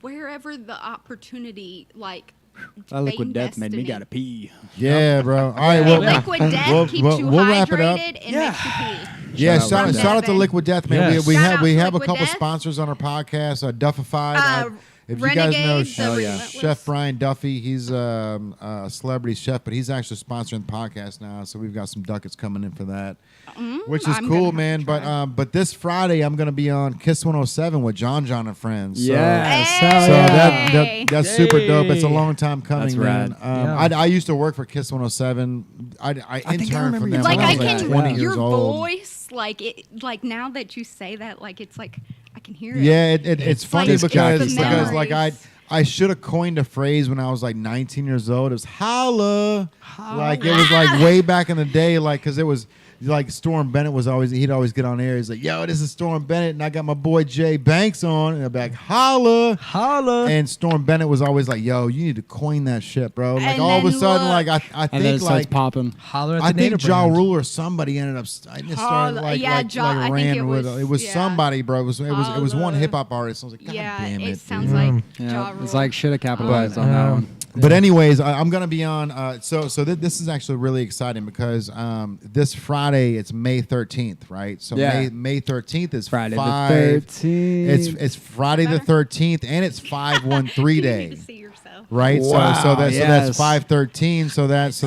wherever the opportunity like. That liquid fate and death made me destiny. gotta pee. Yeah, bro. All right, And well, liquid death keeps you we'll wrap it up. hydrated and makes you pee. Yeah, Shout out shout out to Devin. Liquid Death, man. Yes. We Shout have out we to have a Liquid couple Death. sponsors on our podcast. Duffified. If you guys Renegade, know the Chef Relentless. Brian Duffy, he's a celebrity chef, but he's actually sponsoring the podcast now. So we've got some ducats coming in for that, which is I'm cool, gonna man. have to try. But this Friday I'm going to be on Kiss 107 with John and friends. So, Yes, Hey! hell So yeah. that's super dope. It's a Yay. long time coming, That's man. rad. Yeah. I used to work for Kiss 107. I think I interned remember from you them Like when I I was like can, 20 your years old. voice, like it, like now that you say that, like it's like I can hear it. Yeah, it's funny like, because it's the like memories. I should have coined a phrase when I was like 19 years old. It was holla. Like it was like way back in the day, like because it was like Storm Bennett he'd always get on air. He's like, yo, this is Storm Bennett, and I got my boy Jay Banks on, and I'd be like, holla. holla. And Storm Bennett was always like, yo, you need to coin that shit, bro. Like And all of a then sudden, look. like I And then think it starts like popping. Holler at the I think Native Ja brand. Rule or somebody ended up started yeah, Ja- I think ran it with was- it was yeah. somebody, bro. It was one Holla. hip hop artist. I was like, God yeah, damn it it, sounds dude. like Yeah, Ja it's Rule. like should have capitalized on that one. But anyways, I'm gonna be on. So this is actually really exciting because this Friday it's May 13th, right? So Yeah. May 13th is Friday five. the 13th. It's Friday the 13th, and it's 513 You day. need to see yourself. Right, Wow, so that's yes. 513. So that's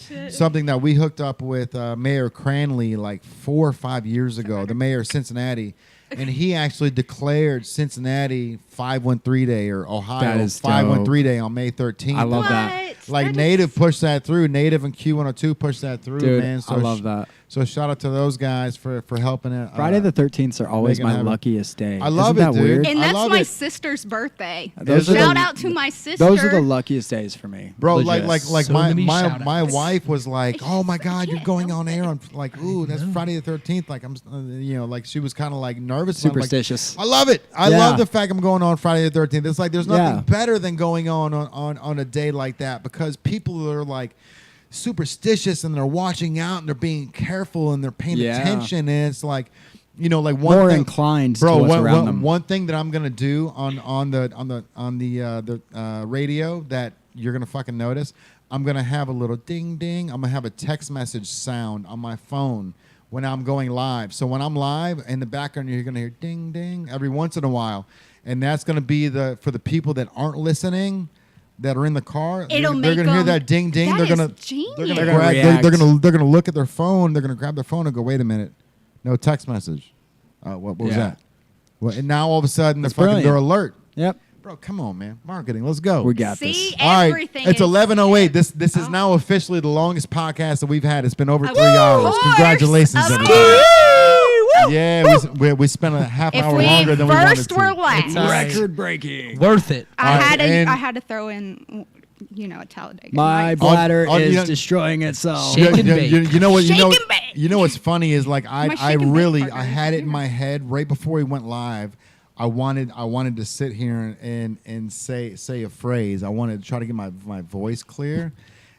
shit. something that we hooked up with Mayor Cranley like 4 or 5 years ago, the mayor of Cincinnati, and he actually declared Cincinnati 513 Day or Ohio That is 513 Day on May 13th. I love that. What? Like That Native is- pushed that through. Native and Q102 pushed that through, Dude, man. So I love that. So shout out to those guys for helping it. Friday the 13th are always making it my happen. luckiest day. I love Isn't it, that dude. weird? And I that's love my it. sister's birthday. Those are Shout the- out to my sister. Those are the luckiest days for me. Bro, Legit. like So my many my shout-outs. my wife was like, "Oh my She's God, like, you're yeah, going no on air way. on like, ooh, that's Friday the 13th." Like I'm, like she was kind of like nervous. I'm like, Superstitious. I love it. I Yeah. love the fact I'm going on Friday the 13th. It's like there's nothing Yeah. better than going on a day like that because people are like superstitious and they're watching out and they're being careful and they're paying Yeah. attention, and it's like, like one More thing, inclined bro. to what's one, around one- them. one thing that I'm gonna do on the radio that you're gonna fucking notice, I'm gonna have a little ding ding. I'm gonna have a text message sound on my phone when I'm going live. So when I'm live, in the background you're gonna hear ding ding every once in a while, and that's gonna be for the people that aren't listening. that are in the car, It'll they're make gonna hear them- that ding ding. That They're gonna is genius. they're gonna They're gonna grab, react. they're gonna look at their phone. They're gonna grab their phone and go, wait a minute, no text message. What was Yeah. that? Well, and now all of a sudden That's they're brilliant. alert. Yep. Bro, come on, man. Marketing. Let's go. We got See, this. All right, everything. it's is- 11:08. This is Oh. now officially the longest podcast that we've had. It's been over Of 3 hours. course, Congratulations, of everybody. course. Yeah, we spent a half If hour we longer than we wanted first to. were last. It's all right. Record breaking. Worth it. I All right, had and- I had to throw in, a Talladega. My Nights. bladder you is know- destroying itself. Shake and bake. You know what? Shake and bake. You know what's funny is like My I shake and bake really partner I is had it in here. my head right before we went live. I wanted to sit here and say a phrase. I wanted to try to get my voice clear,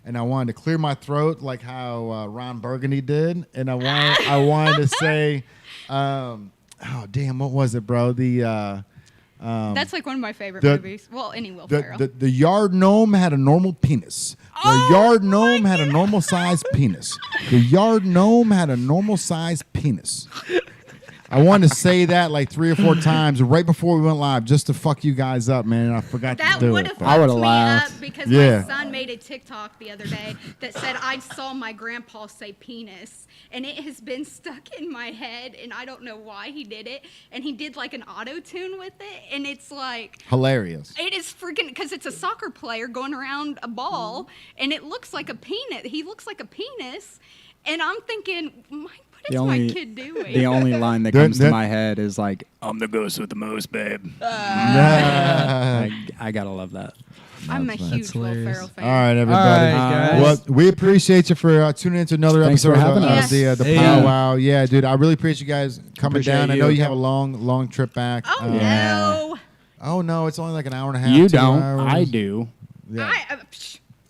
and I wanted to clear my throat like how Ron Burgundy did, and I wanted to say, oh damn, what was it, bro? That's like one of my favorite the- movies. Well, any Will Ferrell. The yard gnome had a normal penis. The Oh yard my gnome had a normal sized penis. The yard gnome had a normal sized penis. I wanted to say that like 3 or 4 times right before we went live just to fuck you guys up, man. And I forgot That to do would it. have but- I would've fucked me laughed. up because Yeah. my son made a TikTok the other day that said I saw my grandpa say penis, and it has been stuck in my head, and I don't know why he did it. And he did like an auto tune with it, and it's like Hilarious. it is freaking because it's a soccer player going around a ball, and it looks like a penis. He looks like a penis, and I'm thinking, what is my kid doing? The only line that That- comes to that- my head is like, "I'm the ghost with the most, babe." Nah. I gotta love that. I'm a huge Will hilarious. Ferrell fan. All right, everybody. All right, guys. Well, we appreciate you for tuning into another Thanks for episode having of us. the Hey. powwow. Yeah, dude, I really appreciate you guys coming Appreciate down. I you. know you have a long trip back. Oh Yeah. no! Oh no, it's only like an hour and a half. You 2 don't. hours. I do. Yeah.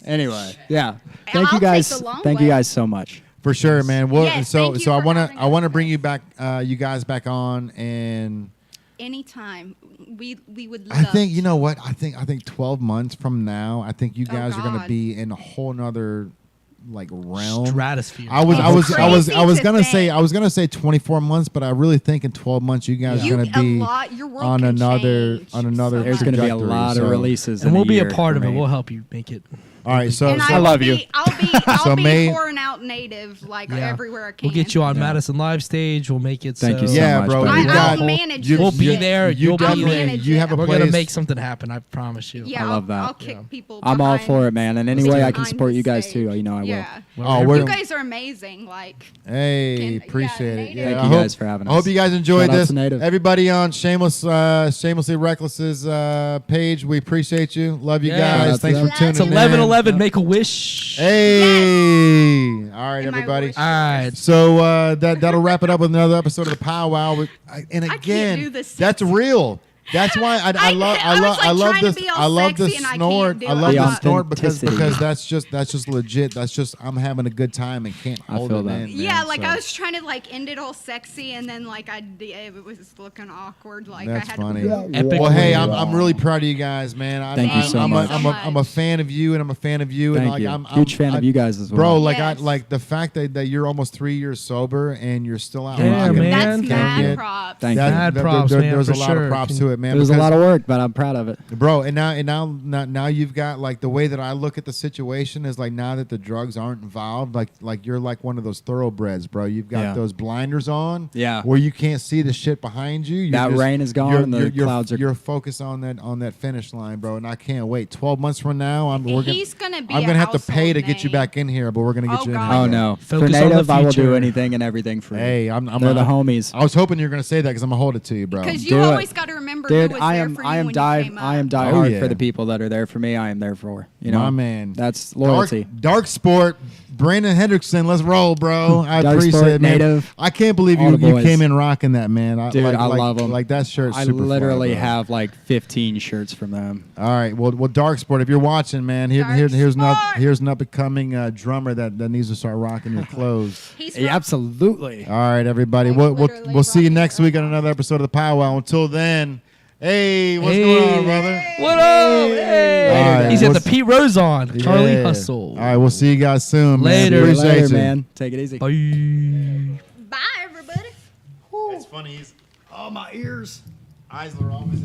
Anyway, yeah. I'll Thank you take guys. the long Thank you way. guys so much. For sure, man. Well, Yes, so thank you I for want having to I want to us, bring guys. you back, you guys back on, and Anytime we would. I Love think you to. know what I think 12 months from now, I think you Oh, guys are going to God. be in a whole nother like realm. Stratosphere. I was It's crazy to gonna say 24 months, but I really think in 12 months you guys You- are gonna be a lot, your world on can another change on another. so There's much. going to be a trajectory, lot so- of releases, and in we'll be a year part for of it. me. We'll help you make it. All right, so And I will love be, you. I'll So be May- pouring out native like Yeah. everywhere I can. We'll get you on Yeah. Madison Live stage. We'll make it. Thank you so Yeah, much, bro, buddy. you I'll got- manage you- this We'll be shit. there. You You'll be I'll there. manage you it. have a We're place. gonna make something happen. I promise you. Yeah, I love that. I'll kick people. I'm all behind- for it, man. And any way I can behind support the you guys stage. too, you know I will. Yeah. Oh, You we're guys are amazing. Like, Hey, Yeah, appreciate it. Native. Yeah, Thank I you hope- guys for having I hope us. you guys enjoyed Shout out this. to Native. Everybody on Shamelessly Reckless's page, we appreciate you. Love you Yeah. guys. Shout out Thanks to for them. tuning It's in. 11:11. Make a wish. Hey, all right, In my everybody. wish All right. So that'll wrap it up with another episode of the powwow. And I again, can't do this. that's real. That's why I love I was, like, love trying to this be all I love sexy this and I can't snort. do I it. love The this snort because authenticity. that's just legit. That's just I'm having a good time and can't I hold feel it that. in. Yeah, man, like so. I was trying to like end it all sexy, and then like it was looking awkward. Like That's I had funny. to. Epic Well, hey, win. I'm really proud of you guys, man. Thank you so I'm much. I'm a fan of you, and I'm a fan of you. and Thank like, you. I'm Huge fan of you guys as well. Bro, like Yes. like the fact that you're almost 3 years sober and you're still out Yeah, rocking. man. That's Thank mad you. props. Thank That- you. Mad that- props, man, There's a for lot sure. of props to it, man. It was a because- lot of work, but I'm proud of it. Bro, and now you've got like the way that I look at the situation is like now that the drugs aren't involved, like you're like one of those thoroughbreds, bro. You've got Yeah. those blinders on, Yeah. where you can't see the shit behind you. You're That rain is gone and the clouds are- You're focused on that finish line, bro, and I can't wait. 12 months from now, He's gonna be. I'm a gonna have to pay household to get you name. back in here, but we're gonna get Oh, you in God. here. Oh no! Focus For on the Native, I will do future. anything and everything for you. Hey, I'm They're the homies. I was hoping you were gonna say that because I'm gonna hold it to you, bro. Because Do you it. always got to remember Dude, who was I there am for you I am when die you came I am up. die Oh, hard yeah. for the people that are there for me. I am there for. You know, My man. That's loyalty. Dark Sport, Brandon Hendrickson, let's roll, bro. I Dark appreciate Sport, it, man. Native, I can't believe all you the boys. came in rocking that, man. Dude, I love 'em. Like that shirt's I super fire, literally bro. have like 15 shirts from them. All right, well, Dark Sport, if you're watching, man, here's an up and coming drummer that needs to start rocking your clothes. He's Yeah, absolutely. All right, everybody, Like, we'll literally we'll see you rocking next your week on own. another episode of the Powwow. Until then, hey, what's Hey. going on, brother? What up? Hey. All right, He's at the what's- Pete Rose on. Charlie Yeah. Hustle. All right, we'll see you guys soon. Later. Man. Appreciate Later, you. man. Take it easy. Bye. Bye, everybody. It's funny. Oh, my ears. Eyes are always